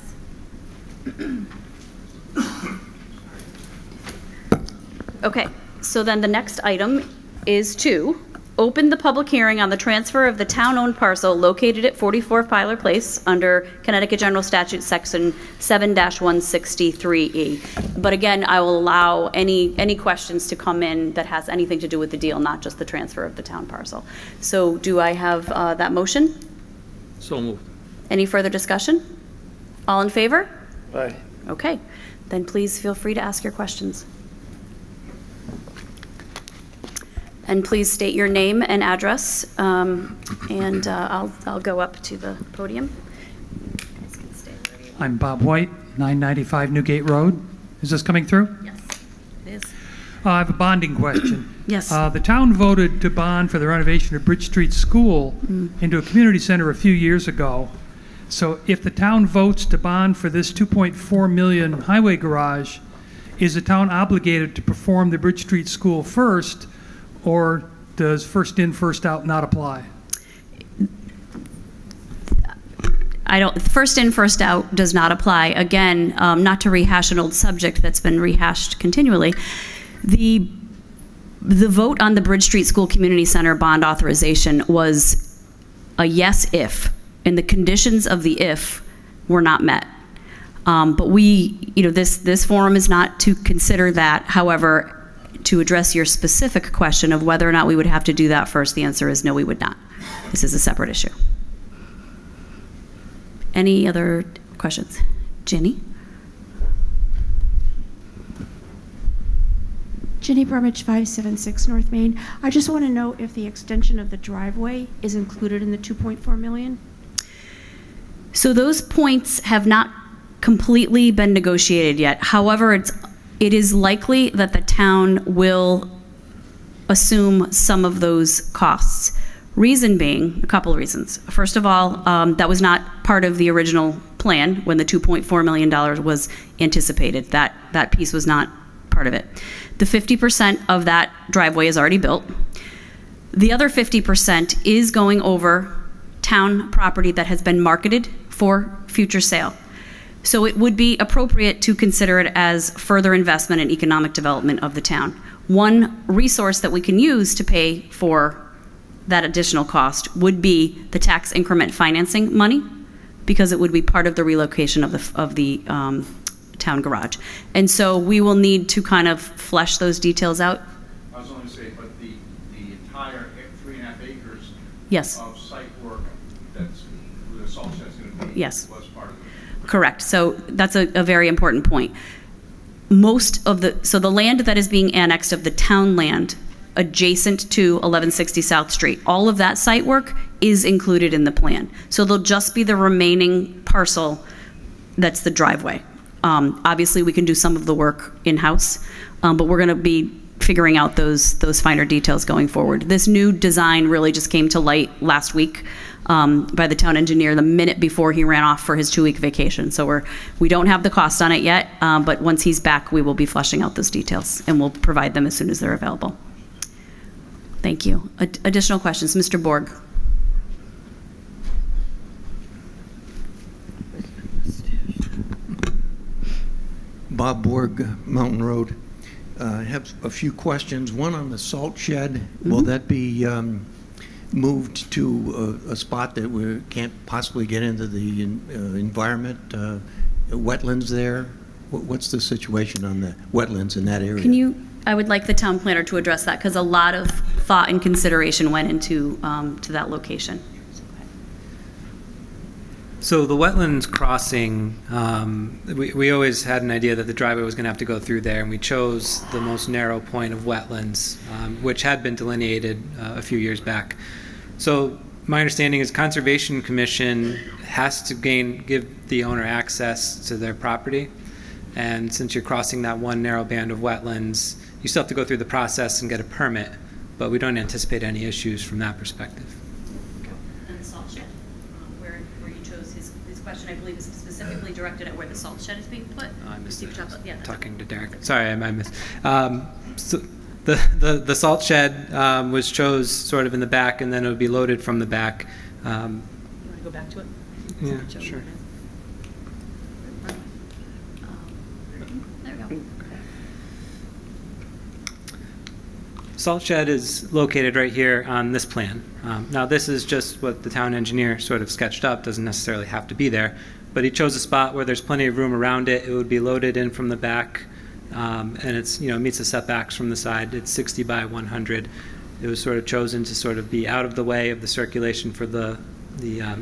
Okay. So then the next item is to open the public hearing on the transfer of the town-owned parcel located at 44 Filer Place under Connecticut General Statute Section 7-163E. But again, I will allow any questions to come in that has anything to do with the deal, not just the transfer of the town parcel. So do I have that motion? So moved. Any further discussion? All in favor? Aye. Okay. Then please feel free to ask your questions. And please state your name and address, and I'll go up to the podium. I'm Bob White, 995 Newgate Road. Is this coming through? Yes, it is. I have a bonding question. Yes. The town voted to bond for the renovation of Bridge Street School into a community center a few years ago. So if the town votes to bond for this $2.4 million highway garage, is the town obligated to perform the Bridge Street School first, or does first in, first out not apply? First in, first out does not apply. Again, not to rehash an old subject that's been rehashed continually. The vote on the Bridge Street School Community Center bond authorization was a yes if, and the conditions of the if were not met. But this forum is not to consider that. However, to address your specific question of whether or not we would have to do that first, the answer is no, we would not. This is a separate issue. Any other questions? Jenny? Jenny Brumage, 576 North Main. I just want to know if the extension of the driveway is included in the $2.4 million? So those points have not completely been negotiated yet. However, it is likely that the town will assume some of those costs. Reason being, a couple of reasons. First of all, that was not part of the original plan when the $2.4 million was anticipated. That piece was not part of it. The 50% of that driveway is already built. The other 50% is going over town property that has been marketed for future sale. So it would be appropriate to consider it as further investment in economic development of the town. One resource that we can use to pay for that additional cost would be the tax increment financing money, because it would be part of the relocation of the town garage. And so we will need to kind of flesh those details out. I was only going to say, but the entire 3.5 acres Yes. of site work that's the salt shed's going to be Yes. was part of it. Correct. So that's a very important point. So the land that is being annexed of the town land adjacent to 1160 South Street, all of that site work is included in the plan. So there'll just be the remaining parcel that's the driveway. Obviously, we can do some of the work in-house, but we're going to be figuring out those finer details going forward. This new design really just came to light last week by the town engineer the minute before he ran off for his 2-week vacation. So we don't have the cost on it yet, but once he's back, we will be fleshing out those details, and we'll provide them as soon as they're available. Thank you. Additional questions? Mr. Borg. Bob Borg, Mountain Road. I have a few questions. One on the salt shed. Mm-hmm. Will that be moved to a spot that we can't possibly get into the environment, wetlands there? What's the situation on the wetlands in that area? I would like the town planner to address that, because a lot of thought and consideration went into to that location. So the wetlands crossing, we always had an idea that the driveway was going to have to go through there, and we chose the most narrow point of wetlands, which had been delineated a few years back. So my understanding is Conservation Commission has to give the owner access to their property, and since you're crossing that one narrow band of wetlands, you still have to go through the process and get a permit, but we don't anticipate any issues from that perspective. And the salt shed, where you chose his question, I believe, is specifically directed at where the salt shed is being put. I missed it. Yeah, Talking to Derek. Sorry, I missed. So the salt shed was chose sort of in the back, and then it would be loaded from the back. You want to go back to it? Yeah, sure. There we go. Salt shed is located right here on this plan. Now this is just what the town engineer sort of sketched up, doesn't necessarily have to be there, but he chose a spot where there's plenty of room around it. It would be loaded in from the back, and it's, meets the setbacks from the side. It's 60 by 100. It was sort of chosen to sort of be out of the way of the circulation for the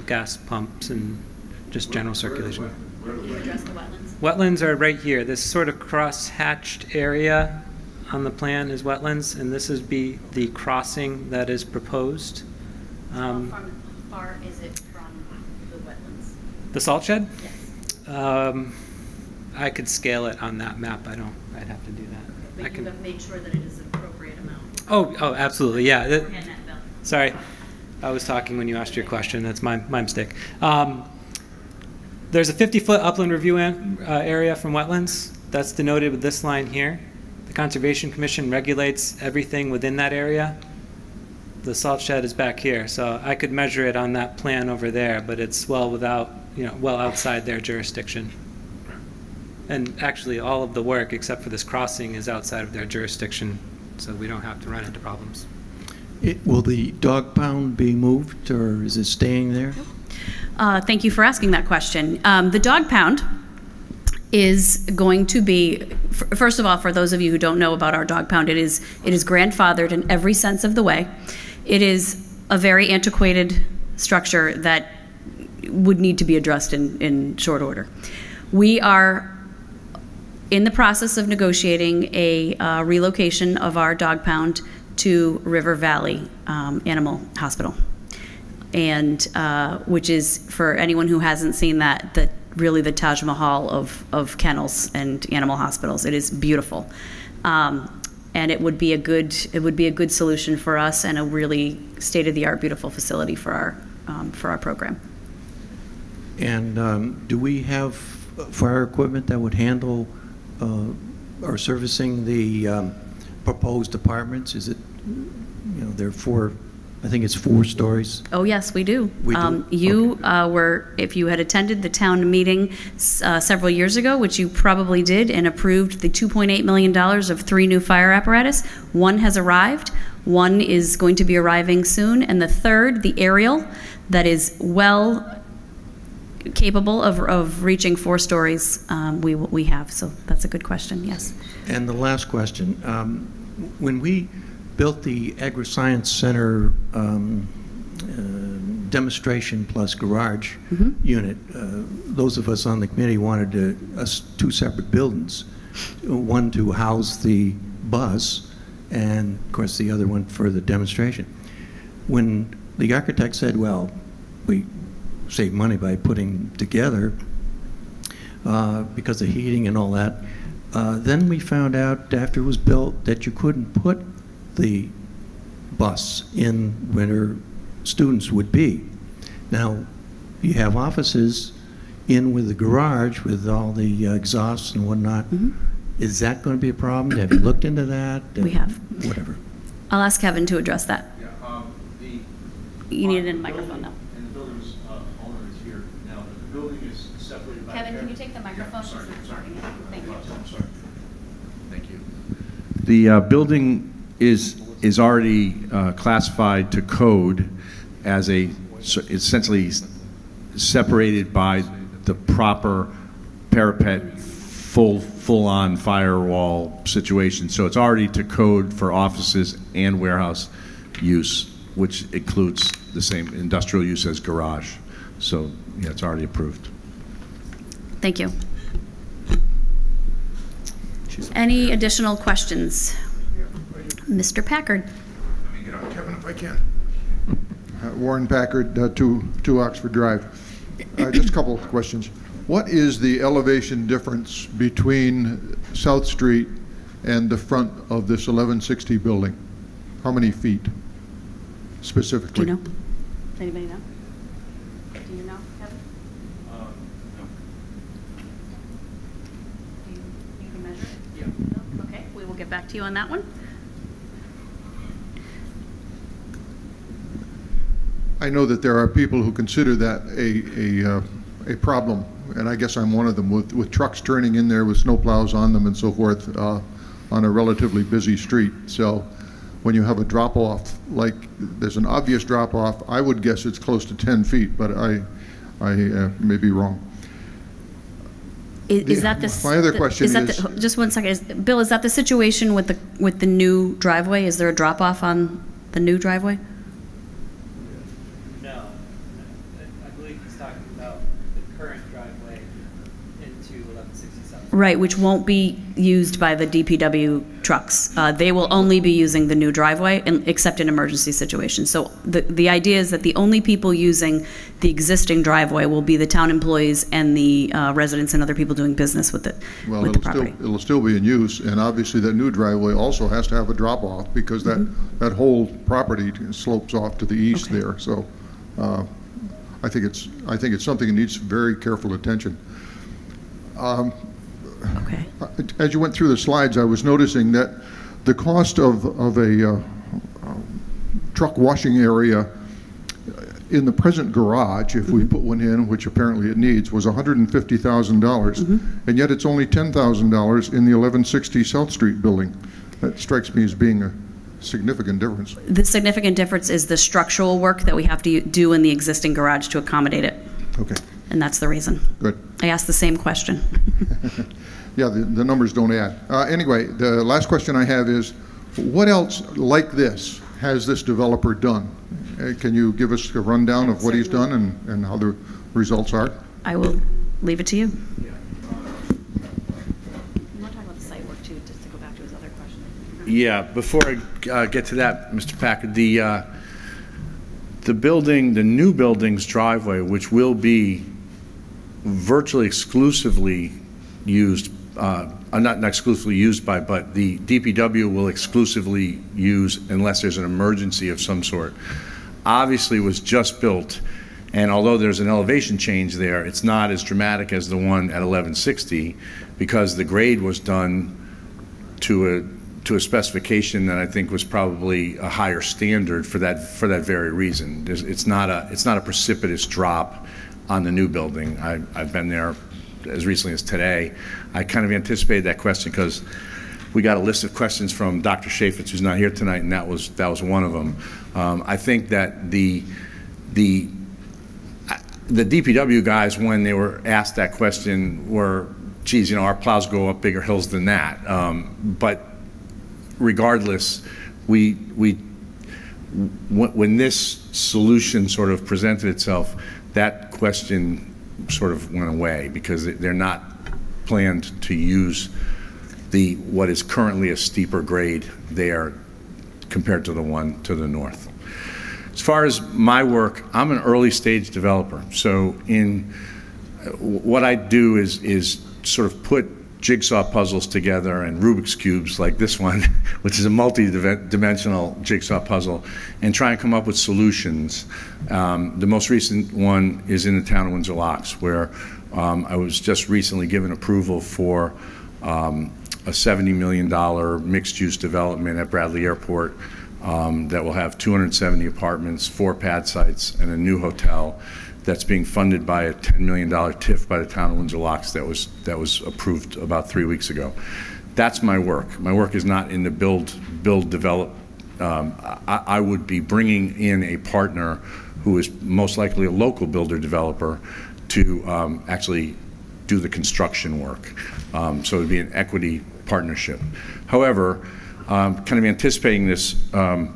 gas pumps and just general circulation. Where do you address the wetlands? Wetlands are right here. This sort of cross-hatched area on the plan is wetlands, and this would be the crossing that is proposed. How far is it from the wetlands? The salt shed? Yes. I could scale it on that map. I'd have to do that. But you have made sure that it is an appropriate amount. Oh, absolutely, yeah. And that bill. Sorry, I was talking when you asked your question. That's my mistake. There's a 50-foot upland review area from wetlands. That's denoted with this line here. The Conservation Commission regulates everything within that area. The salt shed is back here, so I could measure it on that plan over there, but it's well outside their jurisdiction. And actually, all of the work, except for this crossing, is outside of their jurisdiction, so we don't have to run into problems. Will the dog pound be moved, or is it staying there? Thank you for asking that question. The dog pound is going to be, first of all, for those of you who don't know about our dog pound, it is grandfathered in every sense of the way. It is a very antiquated structure that would need to be addressed in short order. We are in the process of negotiating a relocation of our dog pound to River Valley Animal Hospital, and which is, for anyone who hasn't seen that, really the Taj Mahal of kennels and animal hospitals. It is beautiful, and it would be a good solution for us, and a really state-of-the-art, beautiful facility for our program. And do we have fire equipment that would handle or servicing the proposed apartments? Is it, they're I think it's 4 stories. Oh, yes, we do. We do? You if you had attended the town meeting several years ago, which you probably did, and approved the $2.8 million of 3 new fire apparatus, 1 has arrived, 1 is going to be arriving soon, and the 3rd, the aerial, that is well capable of reaching 4 stories, we have. So that's a good question, yes. And the last question, when we built the Agri-Science Center demonstration plus garage unit, those of us on the committee wanted 2 separate buildings, one to house the bus, and of course the other one for the demonstration. When the architect said, well, we save money by putting together, because of heating and all that. Then we found out after it was built that you couldn't put the bus in where students would be. Now, you have offices in with the garage with all the exhausts and whatnot. Is that going to be a problem? Have you looked into that? We have. Whatever. I'll ask Kevin to address that. Yeah, You need it in a microphone now. And the building's owner is here now. The building is separated by. Kevin, can you take the microphone? Yeah, sorry. Thank you. I'm sorry. Thank you. The building is already classified to code as essentially separated by the proper parapet, full-on firewall situation. So it's already to code for offices and warehouse use, which includes the same industrial use as garage. So yeah, it's already approved. Thank you. Any additional questions? Mr. Packard. Let me get on Kevin if I can. Warren Packard, 2 Oxford Drive. Just a couple of questions. What is the elevation difference between South Street and the front of this 1160 building? How many feet specifically? Do you know? Does anybody know? Do you know, Kevin? No. You can measure it? Yeah. No? Okay, we will get back to you on that one. I know that there are people who consider that a problem, and I guess I'm one of them, with trucks turning in there with snowplows on them and so forth on a relatively busy street. So when you have a drop-off, like there's an obvious drop-off, I would guess it's close to 10 feet, but I may be wrong. Is that the? My other question is just one second. Bill, is that the situation with the new driveway? Is there a drop-off on the new driveway? No. I believe he's talking about the current driveway into 1167. Right, which won't be used by the DPW trucks. They will only be using the new driveway, except in emergency situations. So the idea is that the only people using the existing driveway will be the town employees and the residents and other people doing business with it, well, with the property. It'll still be in use, and obviously that new driveway also has to have a drop-off because that whole property slopes off to the east there. So I think it's something that needs very careful attention. Okay. As you went through the slides, I was noticing that the cost of a truck washing area in the present garage, if we put one in, which apparently it needs, was $150,000, and yet it's only $10,000 in the 1160 South Street building. That strikes me as being a significant difference. The significant difference is the structural work that we have to do in the existing garage to accommodate it. Okay. And that's the reason. Good. I asked the same question. Yeah, the numbers don't add. Anyway, the last question I have is, what else like this has this developer done? Can you give us a rundown of what he's done and how the results are? I will leave it to you. You want to talk about the site work too, just to go back to his other question? Yeah, before I get to that, Mr. Packard, the building, the new building's driveway, which will be virtually exclusively used, not exclusively used by, but the DPW will exclusively use unless there's an emergency of some sort, obviously was just built, and although there's an elevation change there, it's not as dramatic as the one at 1160 because the grade was done to a specification that I think was probably a higher standard for that very reason. It's not a precipitous drop on the new building. I've been there as recently as today. I kind of anticipated that question because we got a list of questions from Dr. Chaffetz, who's not here tonight, and that was one of them. I think that the DPW guys, when they were asked that question, were, geez, our plows go up bigger hills than that. But regardless, when this solution sort of presented itself, that question sort of went away because they're not planned to use what is currently a steeper grade there compared to the one to the north. As far as my work, I'm an early stage developer. So in what I do is sort of put jigsaw puzzles together and Rubik's Cubes like this one, which is a multi-dimensional jigsaw puzzle, and try and come up with solutions. The most recent one is in the town of Windsor Locks, where I was just recently given approval for a $70 million mixed-use development at Bradley Airport that will have 270 apartments, 4 pad sites, and a new hotel that's being funded by a $10 million TIF by the town of Windsor Locks that was approved about 3 weeks ago. That's my work. My work is not in the build, develop. I would be bringing in a partner who is most likely a local builder developer to actually do the construction work. So it would be an equity partnership. However, kind of anticipating this, I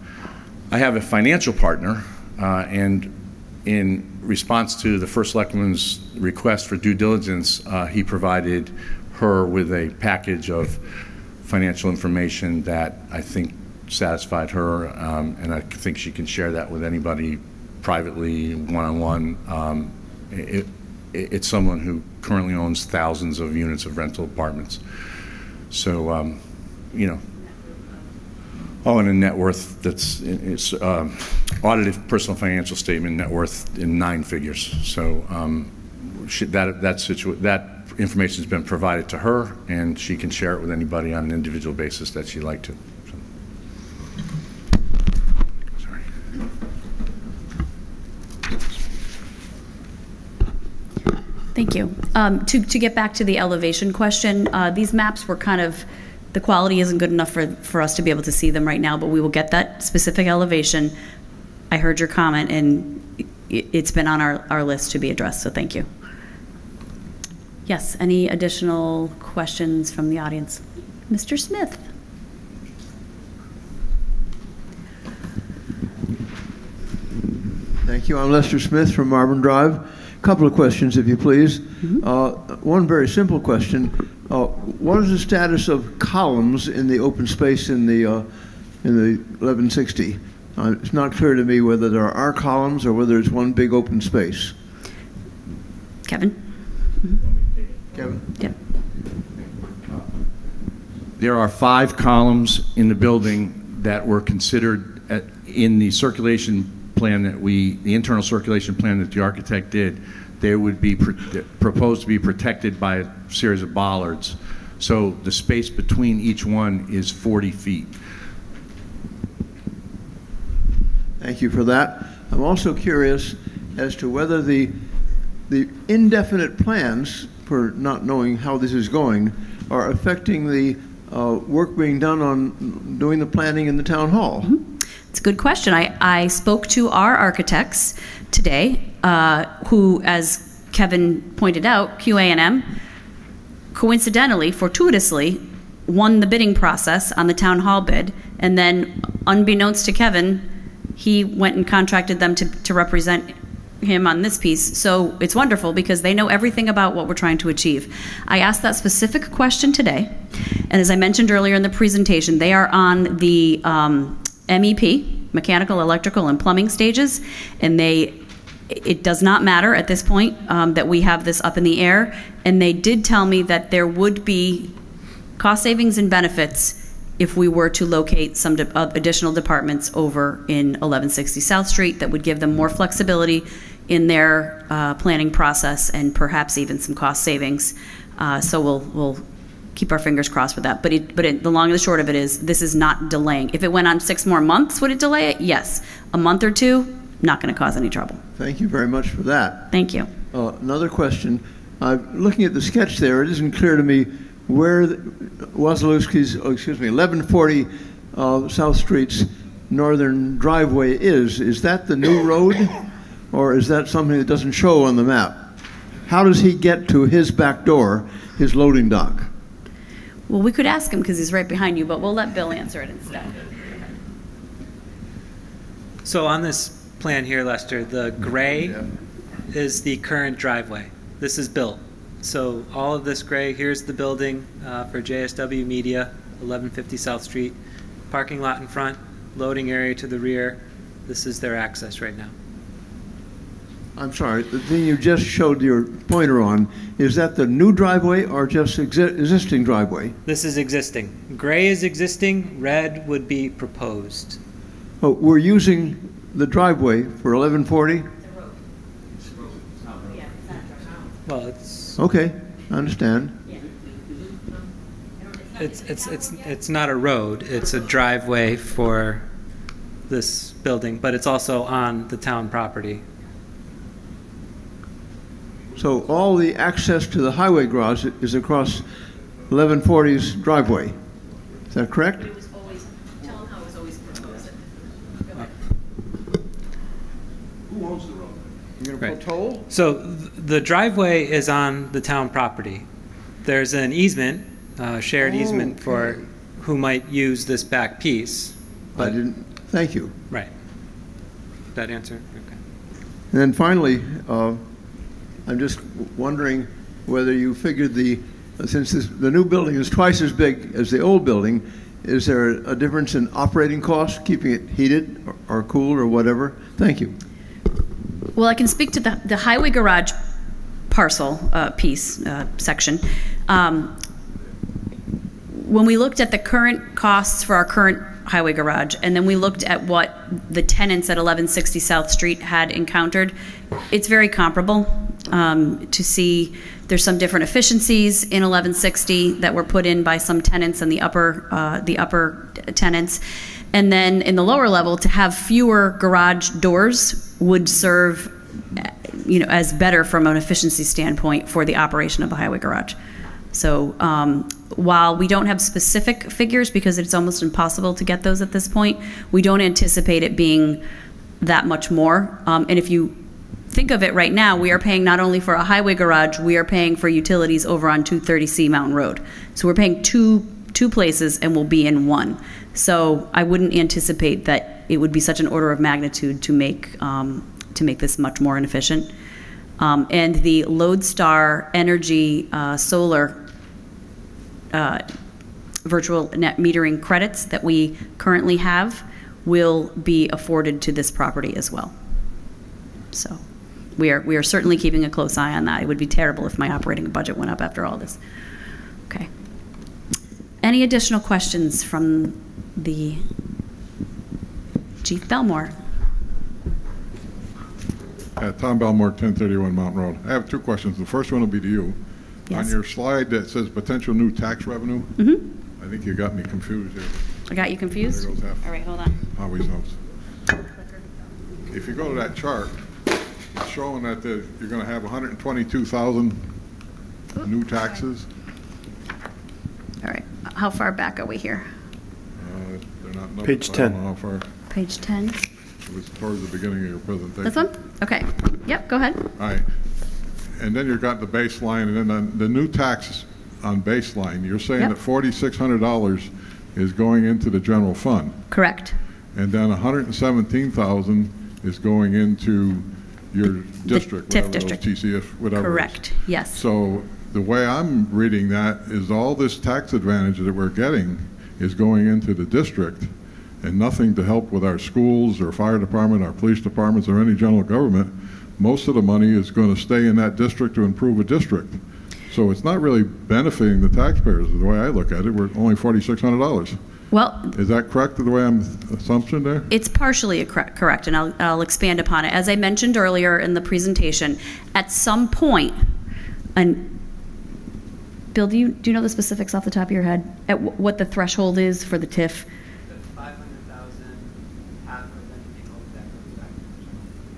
have a financial partner, and in response to the First Selectman's request for due diligence, he provided her with a package of financial information that I think satisfied her, and I think she can share that with anybody privately, one-on-one. It's someone who currently owns thousands of units of rental apartments. So, you know, oh, and a net worth that's audited personal financial statement, net worth in 9 figures. So that information has been provided to her, and she can share it with anybody on an individual basis that she'd like to. So. Sorry. Thank you. To get back to the elevation question, these maps were kind of, the quality isn't good enough for us to be able to see them right now, but we will get that specific elevation. I heard your comment, and it's been on our list to be addressed, so thank you. Yes, any additional questions from the audience? Mr. Smith. Thank you. I'm Lester Smith from Marvin Drive. A couple of questions, if you please. One very simple question. What is the status of columns in the open space in the 1160? It's not clear to me whether there are columns or whether it's one big open space. Kevin? Kevin? Yeah. There are 5 columns in the building that were considered in the circulation plan the internal circulation plan that the architect did. They would be proposed to be protected by a series of bollards. So the space between each one is 40 feet. Thank you for that. I'm also curious as to whether the indefinite plans, for not knowing how this is going, are affecting the work being done on doing the planning in the town hall. It's a good question. I spoke to our architects today, who, as Kevin pointed out, QA&M, coincidentally, fortuitously, won the bidding process on the town hall bid, and then, unbeknownst to Kevin, he went and contracted them to represent him on this piece. So it's wonderful because they know everything about what we're trying to achieve. I asked that specific question today, and as I mentioned earlier in the presentation, they are on the MEP, mechanical, electrical, and plumbing stages, and it does not matter at this point that we have this up in the air, and they did tell me that there would be cost savings and benefits if we were to locate some additional departments over in 1160 South Street that would give them more flexibility in their planning process and perhaps even some cost savings. So we'll keep our fingers crossed with that. But the long and the short of it is, this is not delaying. If it went on 6 more months, would it delay it? Yes. A month or 2, not going to cause any trouble. Thank you very much for that. Thank you. Another question. Looking at the sketch there, it isn't clear to me where Wasilewski's, 1140 South Street's northern driveway is. Is that the new road, or is that something that doesn't show on the map? How does he get to his back door, his loading dock? Well, we could ask him because he's right behind you, but we'll let Bill answer it instead. So on this plan here, Lester, the gray is the current driveway. This is built. So all of this gray, here's the building for JSW Media, 1150 South Street. Parking lot in front, loading area to the rear. This is their access right now. I'm sorry, the thing you just showed your pointer on, is that the new driveway or just existing driveway? This is existing. Gray is existing, red would be proposed. Oh, we're using the driveway for 1140? Well, it's Okay, I understand. it's not a road, it's a driveway for this building, but it's also on the town property. So all the access to the highway garage is across 1140's driveway. Is that correct? It was always, town hall was always proposed. Who owns the road? You're going to put toll? So the driveway is on the town property. There's an easement, shared easement for who might use this back piece. I didn't, thank you. Right. That answer? Okay. And then finally, I'm just wondering whether you figured since the new building is twice as big as the old building, is there a difference in operating costs, keeping it heated or cooled or whatever? Thank you. Well, I can speak to the highway garage parcel section. When we looked at the current costs for our current highway garage, and then we looked at what the tenants at 1160 South Street had encountered, it's very comparable. To see there's some different efficiencies in 1160 that were put in by some tenants and the upper tenants. And then in the lower level, to have fewer garage doors would serve, as better from an efficiency standpoint for the operation of the highway garage. So while we don't have specific figures because it's almost impossible to get those at this point, we don't anticipate it being that much more. And if you think of it right now, we are paying not only for a highway garage, we are paying for utilities over on 230C Mountain Road. So we're paying two places and we'll be in one. So I wouldn't anticipate that it would be such an order of magnitude to make this much more inefficient. And the Lodestar Energy solar virtual net metering credits that we currently have will be afforded to this property as well. So we are certainly keeping a close eye on that. It would be terrible if my operating budget went up after all this. Okay. Any additional questions from the Chief Belmore? Tom Belmore, 1031 Mountain Road. I have two questions. The first one will be to you. Yes. On your slide that says potential new tax revenue, I think you got me confused here. I got you confused? There goes half. All right, hold on. Always knows. If you go to that chart, it's showing that you're going to have 122,000 new taxes. All right. How far back are we here? They're not numbered. Page I 10. don't know how far. Page 10? It was towards the beginning of your presentation. This one? Okay. Yep, go ahead. All right. And then you've got the baseline, and then the new tax on baseline, you're saying that $4,600 is going into the general fund. Correct. And then 117,000 is going into your district, TIF whatever district. those TCF, whatever. Correct. Yes. So the way I'm reading that is all this tax advantage that we're getting is going into the district and nothing to help with our schools or fire department, our police departments, or any general government. Most of the money is going to stay in that district to improve a district. So it's not really benefiting the taxpayers the way I look at it. We're only $4,600. Well, is that correct the way I'm assumption there? It's partially correct, and I'll expand upon it. As I mentioned earlier in the presentation, at some point, and Bill, do you know the specifics off the top of your head at what the threshold is for the TIF?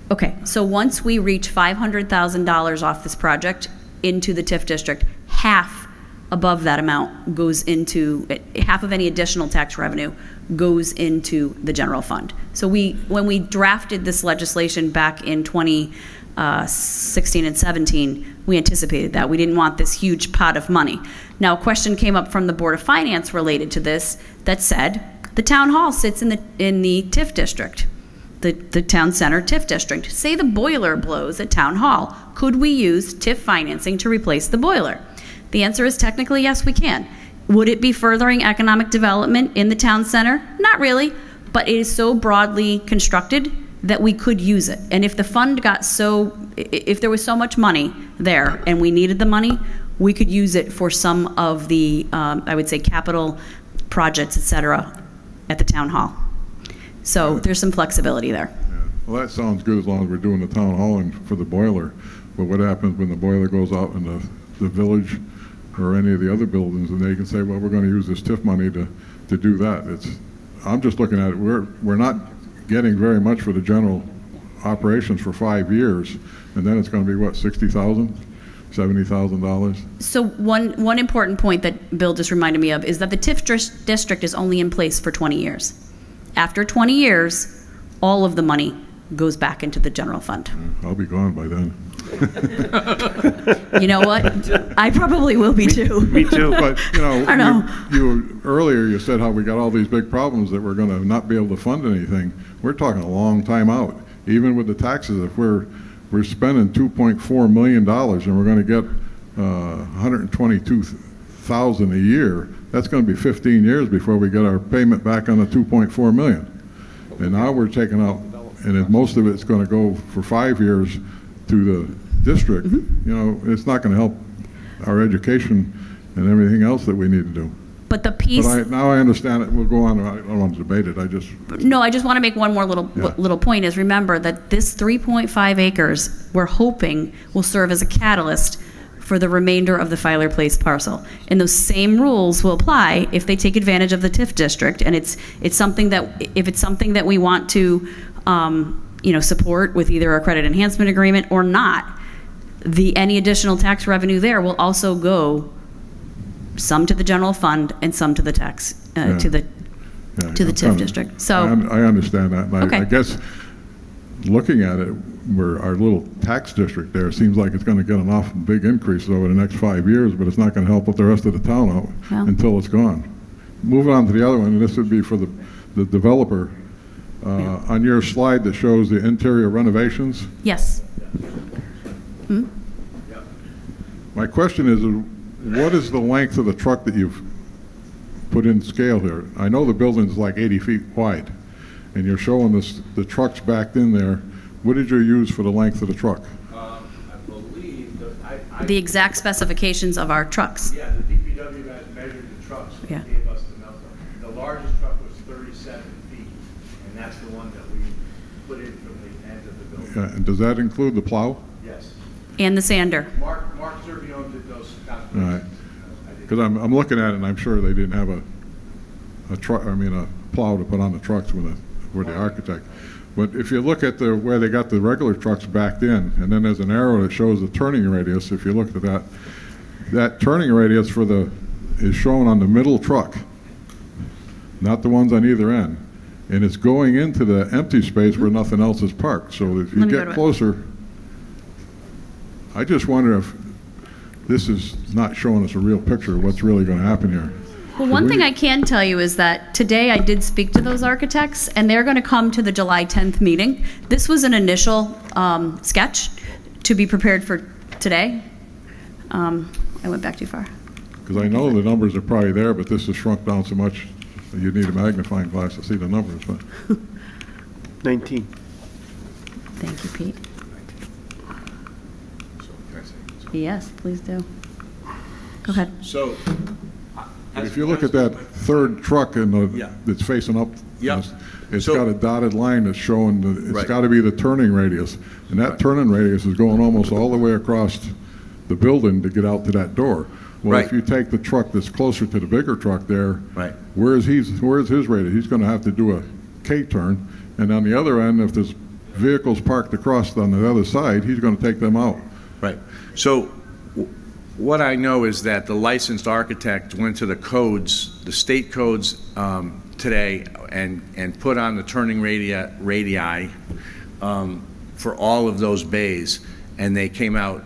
Okay, so once we reach $500,000 off this project into the TIF district, half above that amount goes into, half of any additional tax revenue goes into the general fund. So when we drafted this legislation back in 2016 and 17, we anticipated that. We didn't want this huge pot of money. Now, a question came up from the Board of Finance related to this that said, the town hall sits in the TIF district. The town center TIF district. Say the boiler blows at town hall. Could we use TIF financing to replace the boiler? The answer is technically yes, we can. Would it be furthering economic development in the town center? Not really, but it is so broadly constructed that we could use it. And if the fund got if there was so much money there and we needed the money, we could use it for some of the, I would say, capital projects, et cetera, at the town hall. So there's some flexibility there. Yeah. Well, that sounds good as long as we're doing the town hall and for the boiler. But what happens when the boiler goes out in the village or any of the other buildings, and they can say, well, we're going to use this TIF money to do that. I'm just looking at it. We're not getting very much for the general operations for 5 years, and then it's going to be what, $60,000, $70,000? So one important point that Bill just reminded me of is that the TIF district is only in place for 20 years. After 20 years, all of the money goes back into the general fund. I'll be gone by then. You know what? I probably will be too. Me too. But, you know, I know. Earlier you said how we got all these big problems that we're going to not be able to fund anything. We're talking a long time out. Even with the taxes, if we're spending $2.4 million and we're going to get $122,000 a year, that's going to be 15 years before we get our payment back on the $2.4 million. And now we're taking out, and most of it's going to go for 5 years to the district. You know, it's not going to help our education and everything else that we need to do. But the piece. But now I understand it. We'll go on. I don't want to debate it. No, I just want to make one more little point. Is remember that this 3.5 acres we're hoping will serve as a catalyst for the remainder of the Filer Place parcel. And those same rules will apply if they take advantage of the TIF district. And it's something that if it's something that we want to support with either a credit enhancement agreement or not, any additional tax revenue there will also go some to the general fund and some to the tax to the TIF district. So I understand that. And okay. I guess looking at it, where our little tax district there seems like it's going to get an awful big increase over the next 5 years, but it's not going to help with the rest of the town out until it's gone. Moving on to the other one, and this would be for the developer. On your slide that shows the interior renovations. Yes. My question is, what is the length of the truck that you've put in scale here? I know the building's like 80 feet wide, and you're showing us the trucks backed in there. What did you use for the length of the truck? I believe the exact specifications of our trucks. Yeah, the DPW guys measured the trucks and gave us the number. The largest truck was 37 feet, and that's the one that we put in from the end of the building. And does that include the plow? Yes. And the sander. Mark Zervione did those calculations. All right. Because I'm looking at it, and I'm sure they didn't have a plow to put on the trucks with the architect. But if you look at where they got the regular trucks backed in, and then there's an arrow that shows the turning radius. If you look at that turning radius is shown on the middle truck, not the ones on either end, and it's going into the empty space where nothing else is parked. So if you get closer, I just wonder if this is not showing us a real picture of what's really going to happen here. Well, one thing I can tell you is that today I did speak to those architects, and they're going to come to the July 10th meeting. This was an initial sketch to be prepared for today. I went back too far. Because I know the numbers are probably there, but this is shrunk down so much that you need a magnifying glass to see the numbers. But 19. Thank you, Pete. Yes, please do. Go ahead. So, if you look at that third truck that's facing up, it's got a dotted line that's showing it's got to be the turning radius, and that turning radius is going almost all the way across the building to get out to that door. Well, if you take the truck that's closer to the bigger truck there, where's his radius? He's going to have to do a K-turn, and on the other end, if there's vehicles parked across on the other side, he's going to take them out. Right. So what I know is that the licensed architect went to the codes, the state codes today, and put on the turning radii for all of those bays, and they came out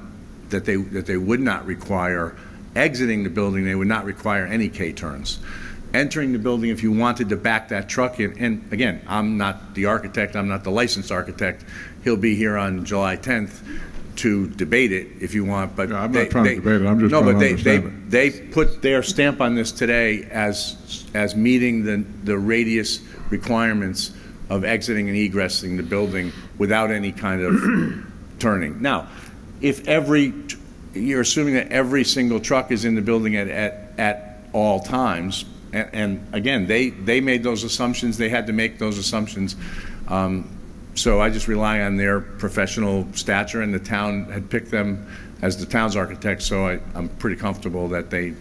that they would not require, exiting the building, they would not require any K-turns. Entering the building, if you wanted to back that truck in, and again, I'm not the architect, I'm not the licensed architect, he'll be here on July 10th to debate it if you want, but I'm not trying to debate it. I'm just trying to understand it. They put their stamp on this today as meeting the radius requirements of exiting and egressing the building without any kind of turning. Now, if you're assuming that every single truck is in the building at all times, and again, they made those assumptions, they had to make those assumptions. So I just rely on their professional stature, and the town had picked them as the town's architect, so I'm pretty comfortable that they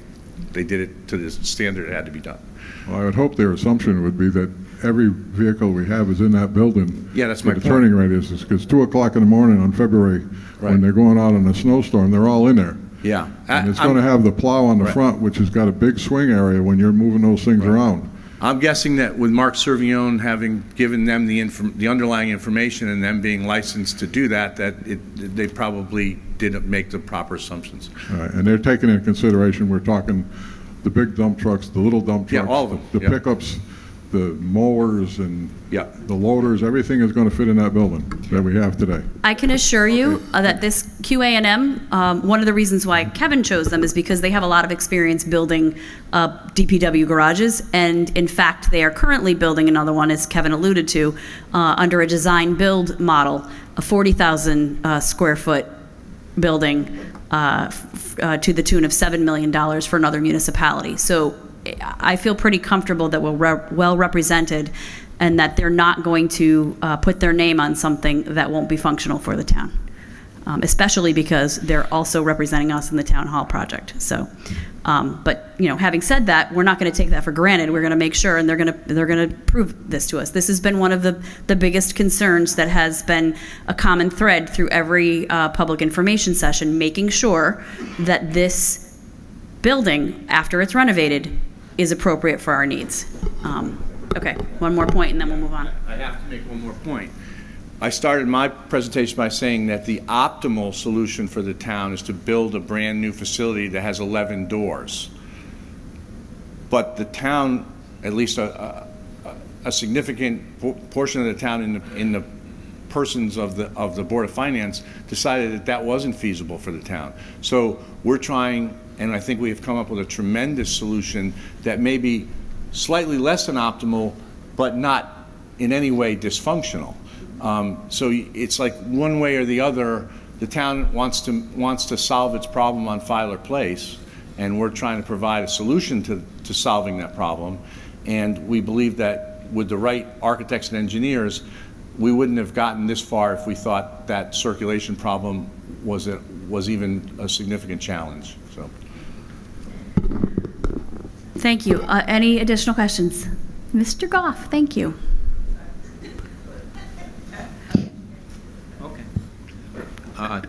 did it to the standard it had to be done. Well, I would hope their assumption would be that every vehicle we have is in that building. Yeah, that's my the point. turning radius is, because 2 o'clock in the morning on February, when they're going out in a snowstorm, they're all in there. Yeah. And it's going to have the plow on the front, which has got a big swing area when you're moving those things around. I'm guessing that with Mark Servione having given them the underlying information and them being licensed to do that, they probably didn't make the proper assumptions. All right, and they're taking into consideration, we're talking the big dump trucks, the little dump trucks, all of them. the pickups, the mowers, and the loaders, everything is going to fit in that building that we have today. I can assure you that this QA&M, one of the reasons why Kevin chose them is because they have a lot of experience building DPW garages, and in fact, they are currently building another one, as Kevin alluded to, under a design build model, a 40,000 square foot building to the tune of $7 million for another municipality. So I feel pretty comfortable that we're well represented and that they're not going to put their name on something that won't be functional for the town, especially because they're also representing us in the town hall project. So, but having said that, we're not going to take that for granted. We're going to make sure, and they're going to prove this to us. This has been one of the biggest concerns that has been a common thread through every public information session, making sure that this building, after it's renovated, is appropriate for our needs. Okay, one more point and then we'll move on. I have to make one more point. I started my presentation by saying that the optimal solution for the town is to build a brand new facility that has 11 doors. But the town, at least a significant portion of the town in the persons of the Board of Finance decided that wasn't feasible for the town. So we're trying, and I think we have come up with a tremendous solution that may be slightly less than optimal, but not in any way dysfunctional. So it's like one way or the other, the town wants to solve its problem on Filer Place, and we're trying to provide a solution to solving that problem. And we believe that with the right architects and engineers, we wouldn't have gotten this far if we thought that circulation problem was even a significant challenge. So. Thank you. Any additional questions? Mr. Goff, thank you.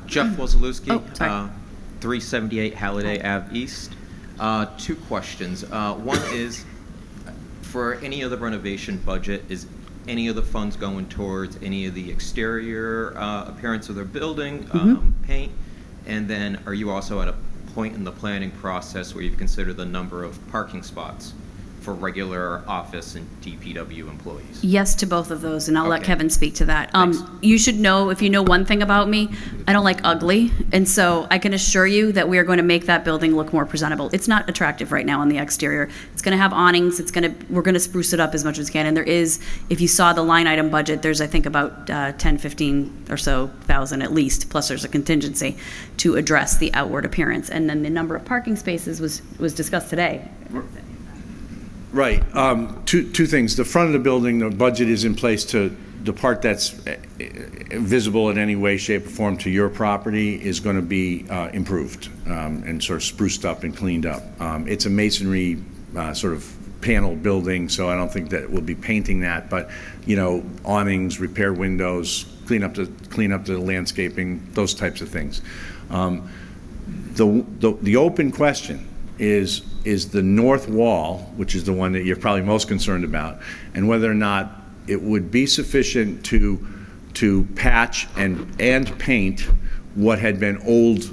Jeff Wozalewski, 378 Halliday Ave East. 2 questions. One is, for any of the renovation budget, is any of the funds going towards any of the exterior appearance of their building, paint? And then are you also at a point in the planning process where you've considered the number of parking spots for regular office and DPW employees? Yes to both of those, and I'll let Kevin speak to that. You should know, if you know one thing about me, I don't like ugly, and so I can assure you that we are going to make that building look more presentable. It's not attractive right now on the exterior. It's going to have awnings. We're going to spruce it up as much as we can, and there is, if you saw the line item budget, there's I think about 10, 15 or so thousand at least, plus there's a contingency to address the outward appearance, and then the number of parking spaces was discussed today. Right. Two things. The front of the building, the budget is in place to the part that's visible in any way, shape, or form to your property is going to be improved and sort of spruced up and cleaned up. It's a masonry sort of panel building, so I don't think that we'll be painting that. But awnings, repair windows, clean up the landscaping, those types of things. The open question is the north wall, which is the one that you're probably most concerned about, and whether or not it would be sufficient to patch and paint what had been old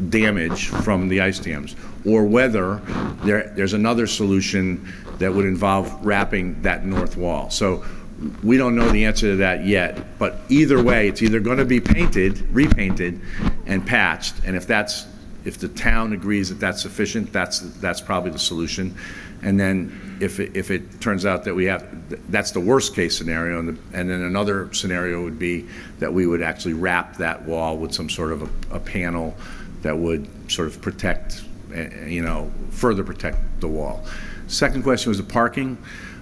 damage from the ice dams, or whether there's another solution that would involve wrapping that north wall. So we don't know the answer to that yet, but either way, it's either going to be painted, repainted, and patched, and if that's if the town agrees that that's sufficient, that's probably the solution. And then if it turns out that that's the worst case scenario, and then another scenario would be that we would actually wrap that wall with some sort of a panel that would sort of protect, further protect the wall. Second question was the parking.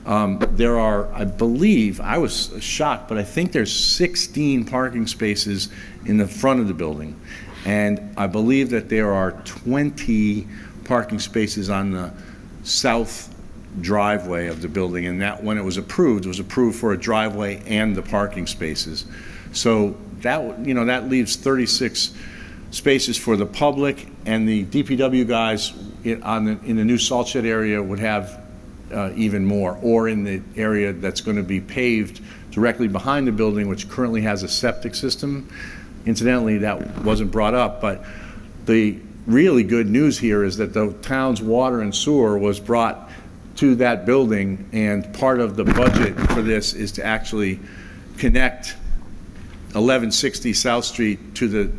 There are, I believe, I was shocked, but I think there's 16 parking spaces in the front of the building. And I believe that there are 20 parking spaces on the south driveway of the building. And that, when it was approved for a driveway and the parking spaces. So that, that leaves 36 spaces for the public, and the DPW guys in the new salt shed area would have even more, or in the area that's going to be paved directly behind the building, which currently has a septic system. Incidentally, that wasn't brought up, but the really good news here is that the town's water and sewer was brought to that building, and part of the budget for this is to actually connect 1160 South Street to the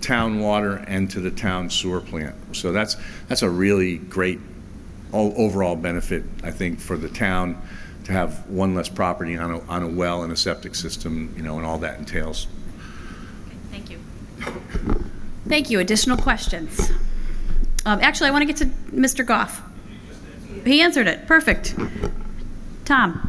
town water and to the town sewer plant. So that's a really great overall benefit, I think, for the town to have one less property on a well and a septic system, and all that entails. Thank you. Thank you. Additional questions? Actually, I want to get to Mr. Goff. He answered it. Perfect. Tom.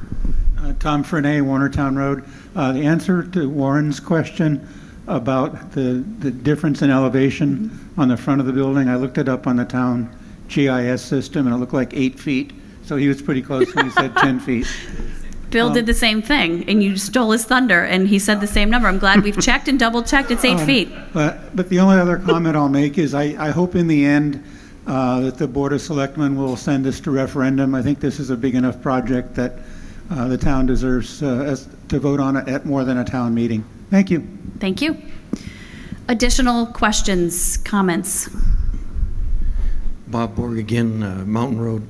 Tom Frenet, Warnertown Road. The answer to Warren's question about the difference in elevation on the front of the building, I looked it up on the town GIS system, and it looked like 8 feet. So he was pretty close when he said 10 feet. Bill did the same thing, and you stole his thunder, and he said the same number. I'm glad we've checked and double-checked. It's 8 feet. But the only other comment I'll make is I hope in the end that the Board of Selectmen will send this to referendum. I think this is a big enough project that the town deserves to vote on it at more than a town meeting. Thank you. Thank you. Additional questions, comments? Bob Borg again, Mountain Road.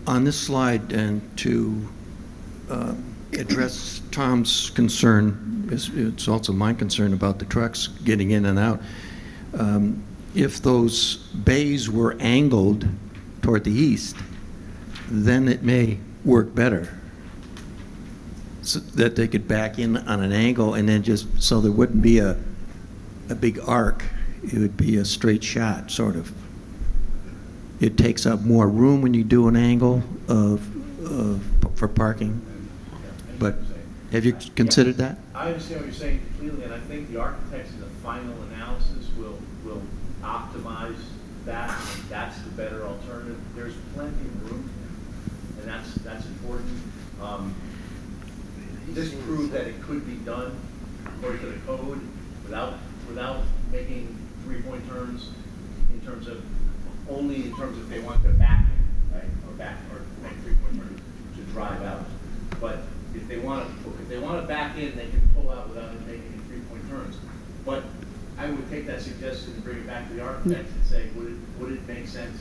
On this slide, and to address Tom's concern, it's also my concern about the trucks getting in and out. If those bays were angled toward the east, then it may work better. So that they could back in on an angle, and then just so there wouldn't be a big arc. It would be a straight shot, sort of. It takes up more room when you do an angle for parking. But have you considered that? I understand what you're saying completely, and I think the architects in the final analysis will optimize that, and that's the better alternative. There's plenty of room, and that's important. This proved that it could be done according to the code without making 3-point turns in terms of if they want to back in, right, or make 3-point turns to drive out. But if they want to back in, they can pull out without making any 3-point turns. But I would take that suggestion and bring it back to the architects and say, would it make sense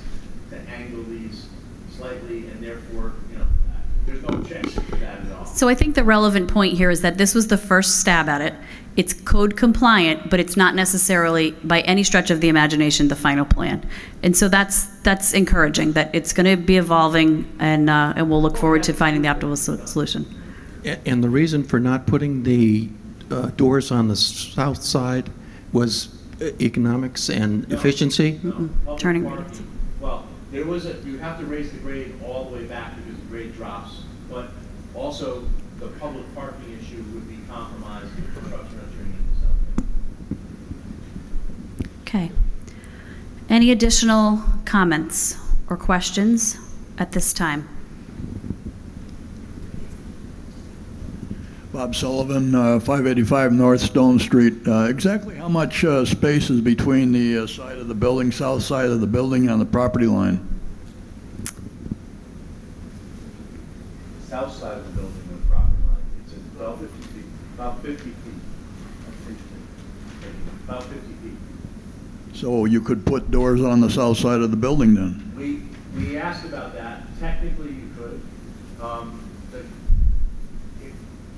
to angle these slightly, and therefore, there's no objection to that at all. So I think the relevant point here is that this was the first stab at it. It's code compliant, but it's not necessarily, by any stretch of the imagination, the final plan. And so that's encouraging, that it's going to be evolving, and we'll look forward to finding the optimal solution. And the reason for not putting the doors on the south side was economics and efficiency? Turning. Well, you have to raise the grade all the way back because the grade drops, but also the public parking issue would be compromised if the trucks are entering into something. Okay. Any additional comments or questions at this time? Bob Sullivan, 585 North Stone Street. Exactly how much space is between the side of the building, south side of the building, on the property line? South side of the building and the property line. It's about 50 feet. About 50 feet. About 50 feet. So you could put doors on the south side of the building then? We asked about that. Technically, you could.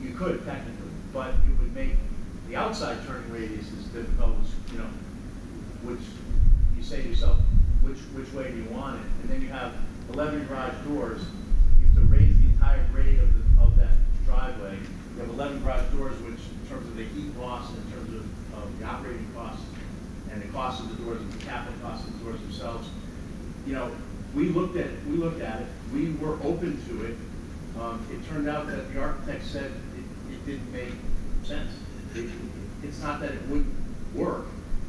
You could technically, but it would make the outside turning radius as difficult as, which you say to yourself, which way do you want it? And then you have 11 garage doors. You have to raise the entire grade of that driveway. You have 11 garage doors, which in terms of the heat loss, in terms of the operating costs, and the cost of the doors, and the capital costs of the doors themselves. You know, we looked at it. We were open to it. It turned out that the architect said it didn't make sense. It's not that it wouldn't work.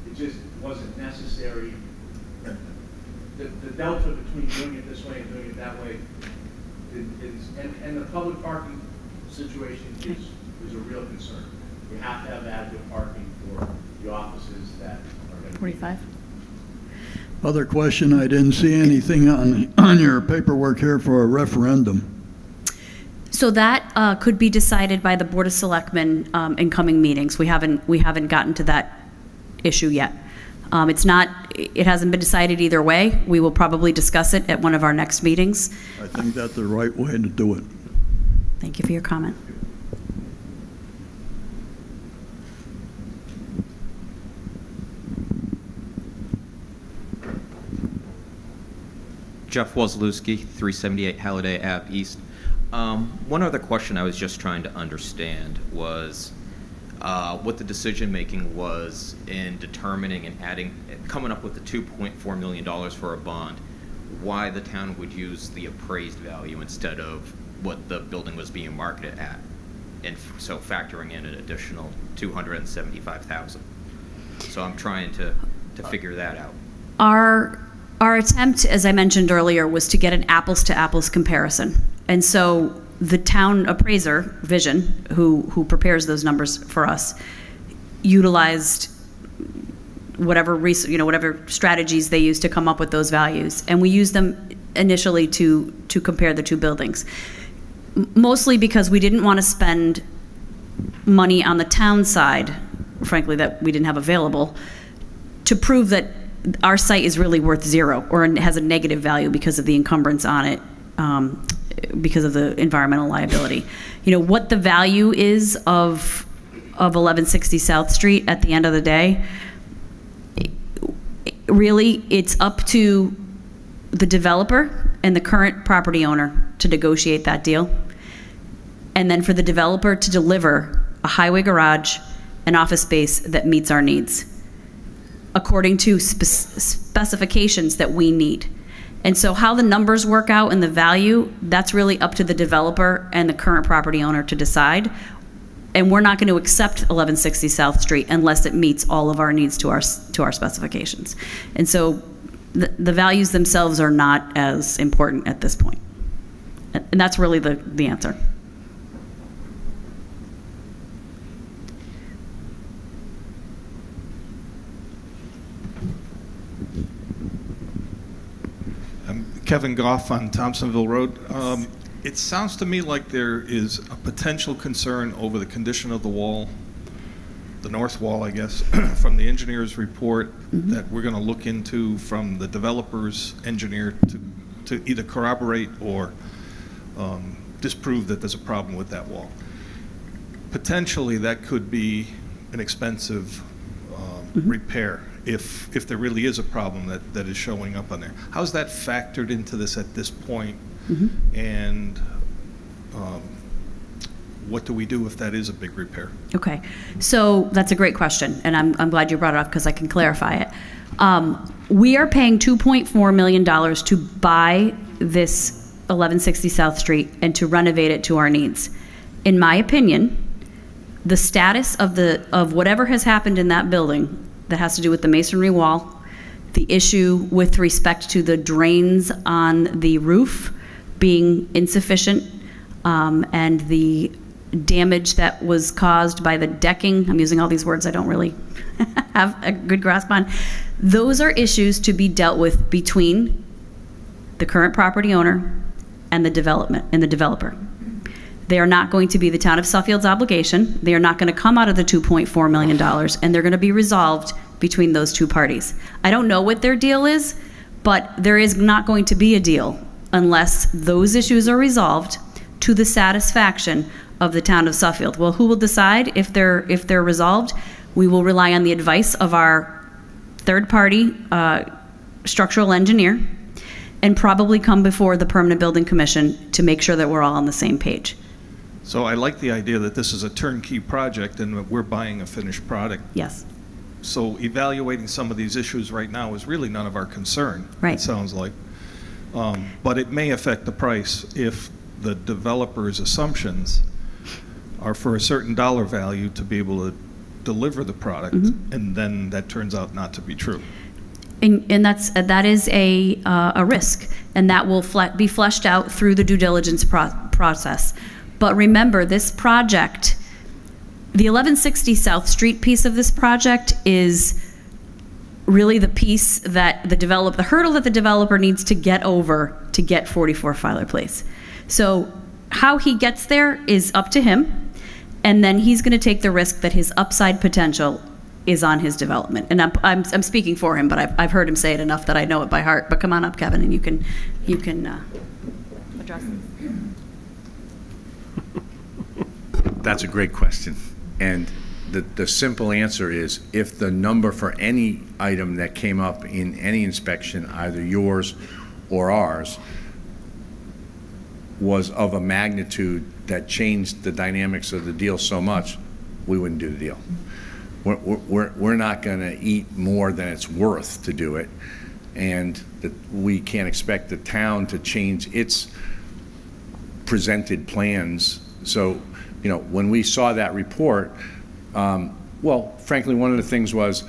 It just wasn't necessary. The delta between doing it this way and doing it that way and the public parking situation is a real concern. You have to have adequate parking for the offices that are going to 45. Other question, I didn't see anything on your paperwork here for a referendum. So that could be decided by the Board of Selectmen in coming meetings. We haven't gotten to that issue yet. It hasn't been decided either way. We will probably discuss it at one of our next meetings. I think that's the right way to do it. Thank you for your comment. Jeff Wozlewski, 378 Halliday Ave East. One other question I was just trying to understand was what the decision-making was in determining and coming up with the $2.4 million for a bond, why the town would use the appraised value instead of what the building was being marketed at, and so factoring in an additional $275,000. So I'm trying to figure that out. Our attempt, as I mentioned earlier, was to get an apples-to-apples comparison. And so the town appraiser, Vision, who prepares those numbers for us, utilized whatever strategies they used to come up with those values. And we used them initially to compare the two buildings. Mostly because we didn't want to spend money on the town side, frankly, that we didn't have available, to prove that our site is really worth zero or has a negative value because of the encumbrance on it, because of the environmental liability. You know, what the value is of 1160 South Street at the end of the day, really, it's up to the developer and the current property owner to negotiate that deal. And then for the developer to deliver a highway garage and office space that meets our needs, according to specifications that we need. And so how the numbers work out and the value, that's really up to the developer and the current property owner to decide. And we're not going to accept 1160 South Street unless it meets all of our needs to our specifications. And so the values themselves are not as important at this point. And that's really the answer. Kevin Goff on Thompsonville Road. It sounds to me like there is a potential concern over the condition of the wall, the north wall, I guess, from the engineer's report that we're going to look into from the developer's engineer to either corroborate or disprove that there's a problem with that wall. Potentially, that could be an expensive repair if there really is a problem that is showing up on there. How's that factored into this at this point? And what do we do if that is a big repair? Okay, so that's a great question, and I'm glad you brought it up because I can clarify it. We are paying $2.4 million to buy this 1160 South Street and to renovate it to our needs. In my opinion, the status of whatever has happened in that building that has to do with the masonry wall, the issue with respect to the drains on the roof being insufficient, and the damage that was caused by the decking. I'm using all these words I don't really have a good grasp on. Those are issues to be dealt with between the current property owner and the developer. They are not going to be the town of Suffield's obligation. They are not going to come out of the $2.4 million, and they're going to be resolved between those two parties. I don't know what their deal is, but there is not going to be a deal unless those issues are resolved to the satisfaction of the town of Suffield. Well, who will decide if they're resolved? We will rely on the advice of our third-party structural engineer and probably come before the Permanent Building Commission to make sure that we're all on the same page. So I like the idea that this is a turnkey project and that we're buying a finished product. Yes. So evaluating some of these issues right now is really none of our concern. Right. It sounds like. But it may affect the price if the developer's assumptions are for a certain dollar value to be able to deliver the product, and then that turns out not to be true. And that is a risk, and that will be fleshed out through the due diligence process. But remember, this project, the 1160 South Street piece of this project is really the piece that the hurdle that the developer needs to get over to get 44 Filer Place. So how he gets there is up to him, and then he's going to take the risk that his upside potential is on his development. And I'm speaking for him, but I've heard him say it enough that I know it by heart. But come on up, Kevin, and you can address this. That's a great question. And the simple answer is, if the number for any item that came up in any inspection, either yours or ours, was of a magnitude that changed the dynamics of the deal so much, we wouldn't do the deal. We're not going to eat more than it's worth to do it, and we can't expect the town to change its presented plans. So, you know, when we saw that report, well, frankly, one of the things was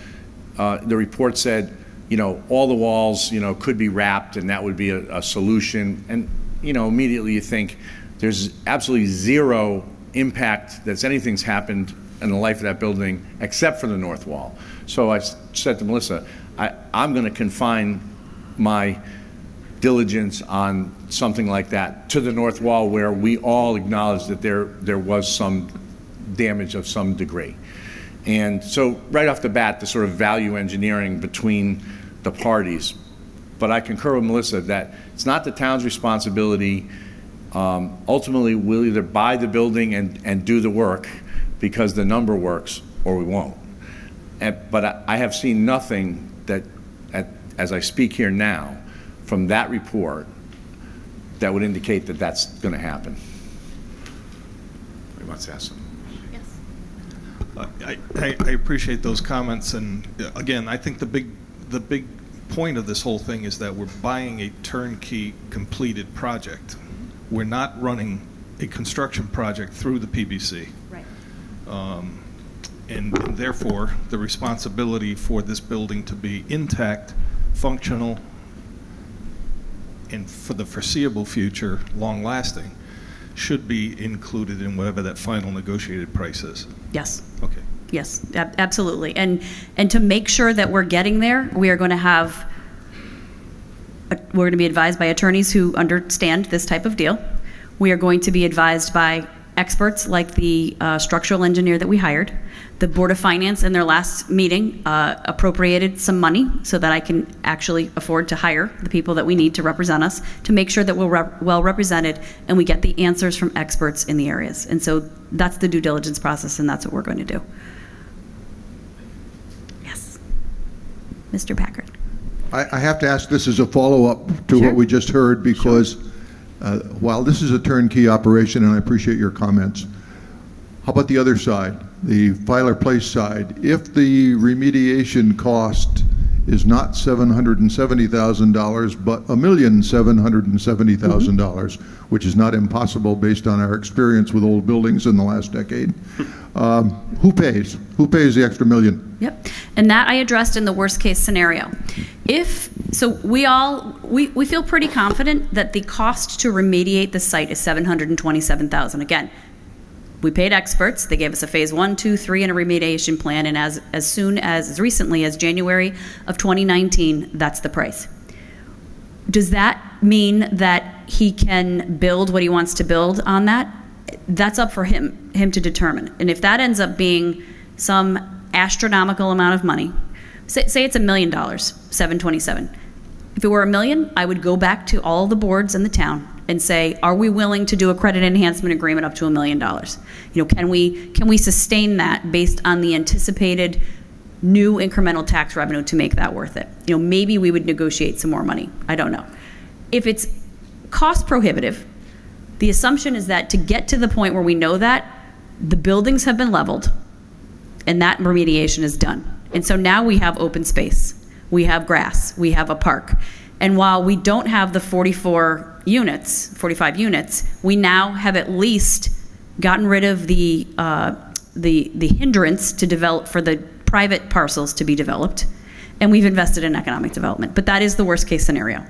the report said, you know, all the walls, you know, could be wrapped, and that would be a solution. And, you know, immediately you think there's absolutely zero impact that's anything's happened in the life of that building except for the north wall. So I said to Melissa, I'm going to confine my diligence on something like that to the north wall, where we all acknowledge that there was some damage of some degree. And so right off the bat, the sort of value engineering between the parties. But I concur with Melissa that it's not the town's responsibility. Ultimately, we'll either buy the building and do the work because the number works, or we won't. But I have seen nothing that, as I speak here now, from that report that would indicate that that's going to happen. Who wants to ask something? I appreciate those comments, and again, I think the big point of this whole thing is that we're buying a turnkey completed project. We're not running a construction project through the PBC. Right. And therefore, the responsibility for this building to be intact, functional, and for the foreseeable future, long-lasting, should be included in whatever that final negotiated price is. Yes. Okay. Yes, absolutely. And to make sure that we're getting there, we are going to have, we're going to be advised by attorneys who understand this type of deal. We are going to be advised by experts like the structural engineer that we hired. The Board of Finance in their last meeting appropriated some money so that I can actually afford to hire the people that we need to represent us, to make sure that we're well represented and we get the answers from experts in the areas. And so that's the due diligence process, and that's what we're going to do. Yes. Mr. Packard. I have to ask this as a follow-up to what we just heard, because while this is a turnkey operation, and I appreciate your comments, how about the other side, the Filer Place side? If the remediation cost is not $770,000, but $1,770,000, which is not impossible based on our experience with old buildings in the last decade, who pays? Who pays the extra million? Yep, and that I addressed in the worst case scenario. We feel pretty confident that the cost to remediate the site is $727,000. Again, we paid experts. They gave us a phase 1, 2, 3, and a remediation plan, and as recently as January of 2019, that's the price. Does that mean that he can build what he wants to build on that? That's up for him to determine. And if that ends up being some astronomical amount of money, say it's $1 million, 727. If it were $1 million, I would go back to all the boards in the town and say, are we willing to do a credit enhancement agreement up to $1 million? You know, can we sustain that based on the anticipated new incremental tax revenue to make that worth it. You know, maybe we would negotiate some more money. I don't know. If it's cost prohibitive, the assumption is that to get to the point where we know that, the buildings have been leveled and that remediation is done. And so now we have open space, we have grass, we have a park. And while we don't have the 45 units, we now have at least gotten rid of the hindrance to develop for the private parcels to be developed, and we've invested in economic development. But that is the worst case scenario.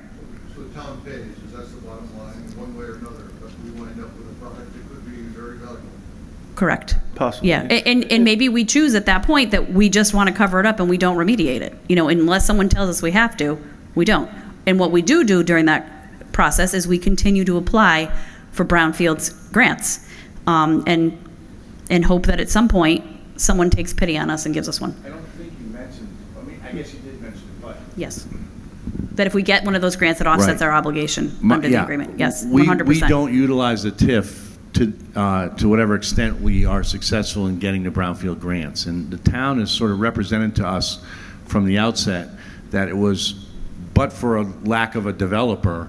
So the town pays, is that's the bottom line, one way or another, but we wind up with a product that could be very valuable. Correct. Possibly. Yeah, and maybe we choose at that point that we just want to cover it up and we don't remediate it. You know, unless someone tells us we have to, we don't. And what we do during that process is we continue to apply for brownfields grants, and hope that at some point someone takes pity on us and gives us one. I don't think you mentioned, I guess you did mention it, but. Yes. That if we get one of those grants that offsets Right. our obligation under the agreement. Yes, we, 100%. We don't utilize the TIF to whatever extent we are successful in getting the brownfield grants. And the town has sort of represented to us from the outset that it was, but for a lack of a developer,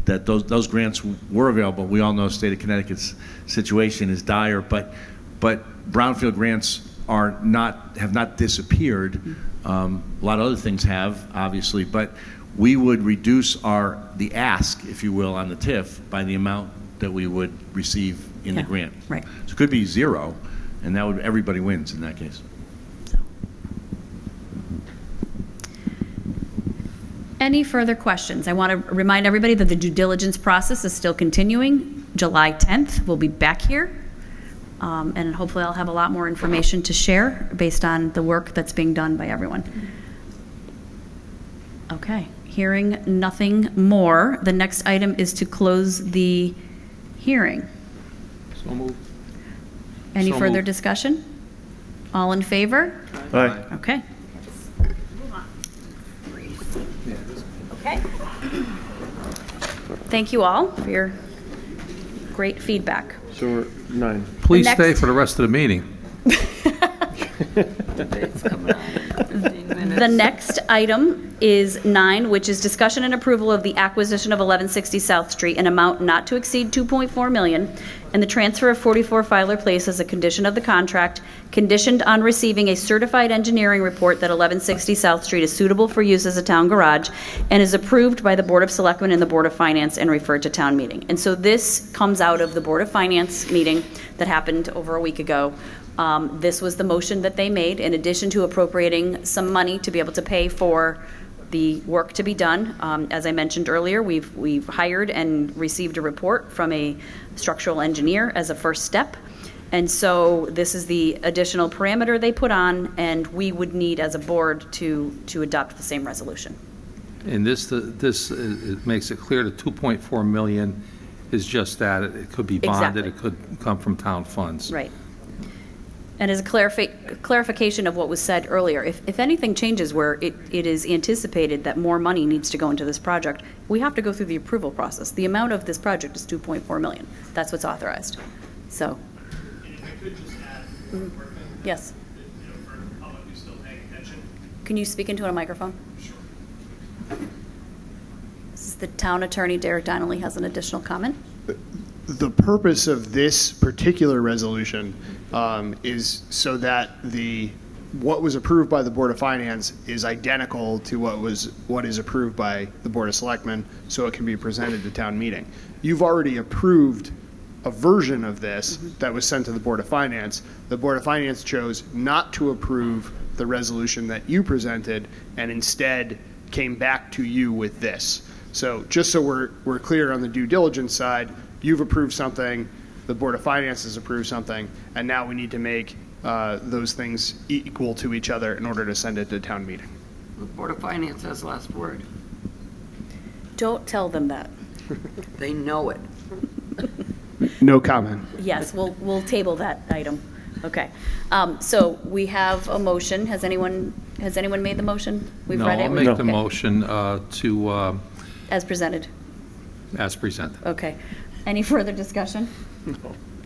that those grants were available. We all know state of Connecticut's situation is dire, but brownfield grants have not disappeared. A lot of other things have, obviously, but we would reduce the ask, if you will, on the TIF by the amount that we would receive in the grant. Right. So it could be zero, and everybody wins in that case. Any further questions? I want to remind everybody that the due diligence process is still continuing. July 10th, we'll be back here. And hopefully I'll have a lot more information to share based on the work that's being done by everyone. Okay, hearing nothing more, the next item is to close the hearing. So moved. Any So further moved. discussion? All in favor? Aye. Okay. Okay. Thank you all for your great feedback. So we're 9. Please The stay next- for the rest of the meeting. The next item is 9, which is discussion and approval of the acquisition of 1160 South Street, an amount not to exceed $2.4 million, and the transfer of 44 Filer Place as a condition of the contract, conditioned on receiving a certified engineering report that 1160 South Street is suitable for use as a town garage, and is approved by the Board of Selectmen and the Board of Finance and referred to town meeting. And so this comes out of the Board of Finance meeting that happened over a week ago. This was the motion that they made, in addition to appropriating some money to be able to pay for the work to be done. As I mentioned earlier, we've hired and received a report from a structural engineer as a first step. And so this is the additional parameter they put on, and we would need as a board to adopt the same resolution. And this it makes it clear that 2.4 million is just that. It could be bonded, Exactly. it could come from town funds. Right. And as a clarification of what was said earlier, if anything changes where it is anticipated that more money needs to go into this project, we have to go through the approval process. The amount of this project is $2.4 million. That's what's authorized. So. If I could just add, Yes. for the public who's still paying attention. Can you speak into a microphone? Sure. This is the town attorney, Derek Donnelly, has an additional comment. The purpose of this particular resolution is so that what was approved by the Board of Finance is identical to what is approved by the Board of Selectmen, so it can be presented to town meeting. You've already approved a version of this that was sent to the Board of Finance. The Board of Finance chose not to approve the resolution that you presented and instead came back to you with this. So just so we're clear on the due diligence side, you've approved something, the Board of Finance has approved something, and now we need to make those things equal to each other in order to send it to town meeting. The Board of Finance has last word. Don't tell them that. They know it. No comment. Yes, we'll table that item. Okay. So we have a motion. Has anyone made the motion? We've read it. I'll make the motion to, As presented. as presented. Okay. Any further discussion? No.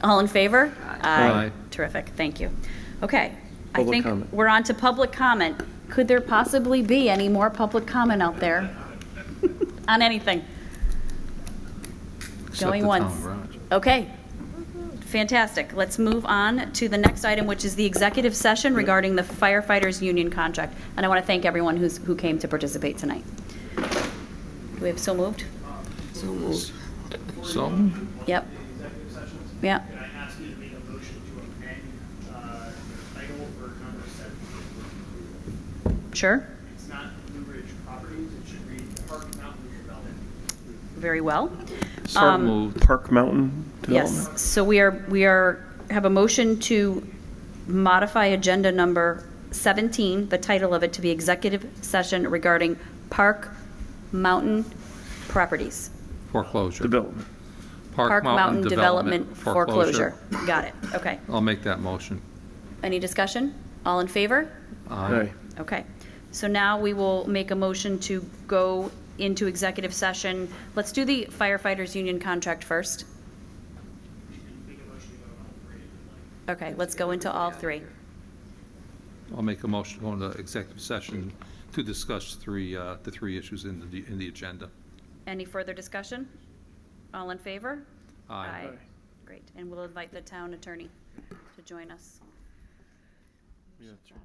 All in favor? Aye. Terrific. Thank you. Okay. I Public think comment. we're on to public comment. Could there possibly be any more public comment out there on anything? Except Going the town once. garage. Okay. Fantastic. Let's move on to the next item, which is the executive session regarding the firefighters union contract. And I want to thank everyone who came to participate tonight. Do we have so moved? So moved. So, Yep. Yep. Can I ask you to make a motion to amend title for number 7? Sure. It's not Blue Ridge Properties, it should read Park Mountain Development. Very well. so moved. Park Mountain Development? Yes. So we have a motion to modify agenda number 17, the title of it, to be executive session regarding Park Mountain Properties. Foreclosure. Development. Park Mountain Development foreclosure. Got it. Okay. I'll make that motion. Any discussion? All in favor? Aye. Okay. So now we will make a motion to go into executive session. Let's do the firefighters union contract first. Okay, let's go into all three. I'll make a motion to go into executive session to discuss the three issues in the agenda. Any further discussion? All in favor? Aye. Great. And we'll invite the town attorney to join us. Yeah, that's right.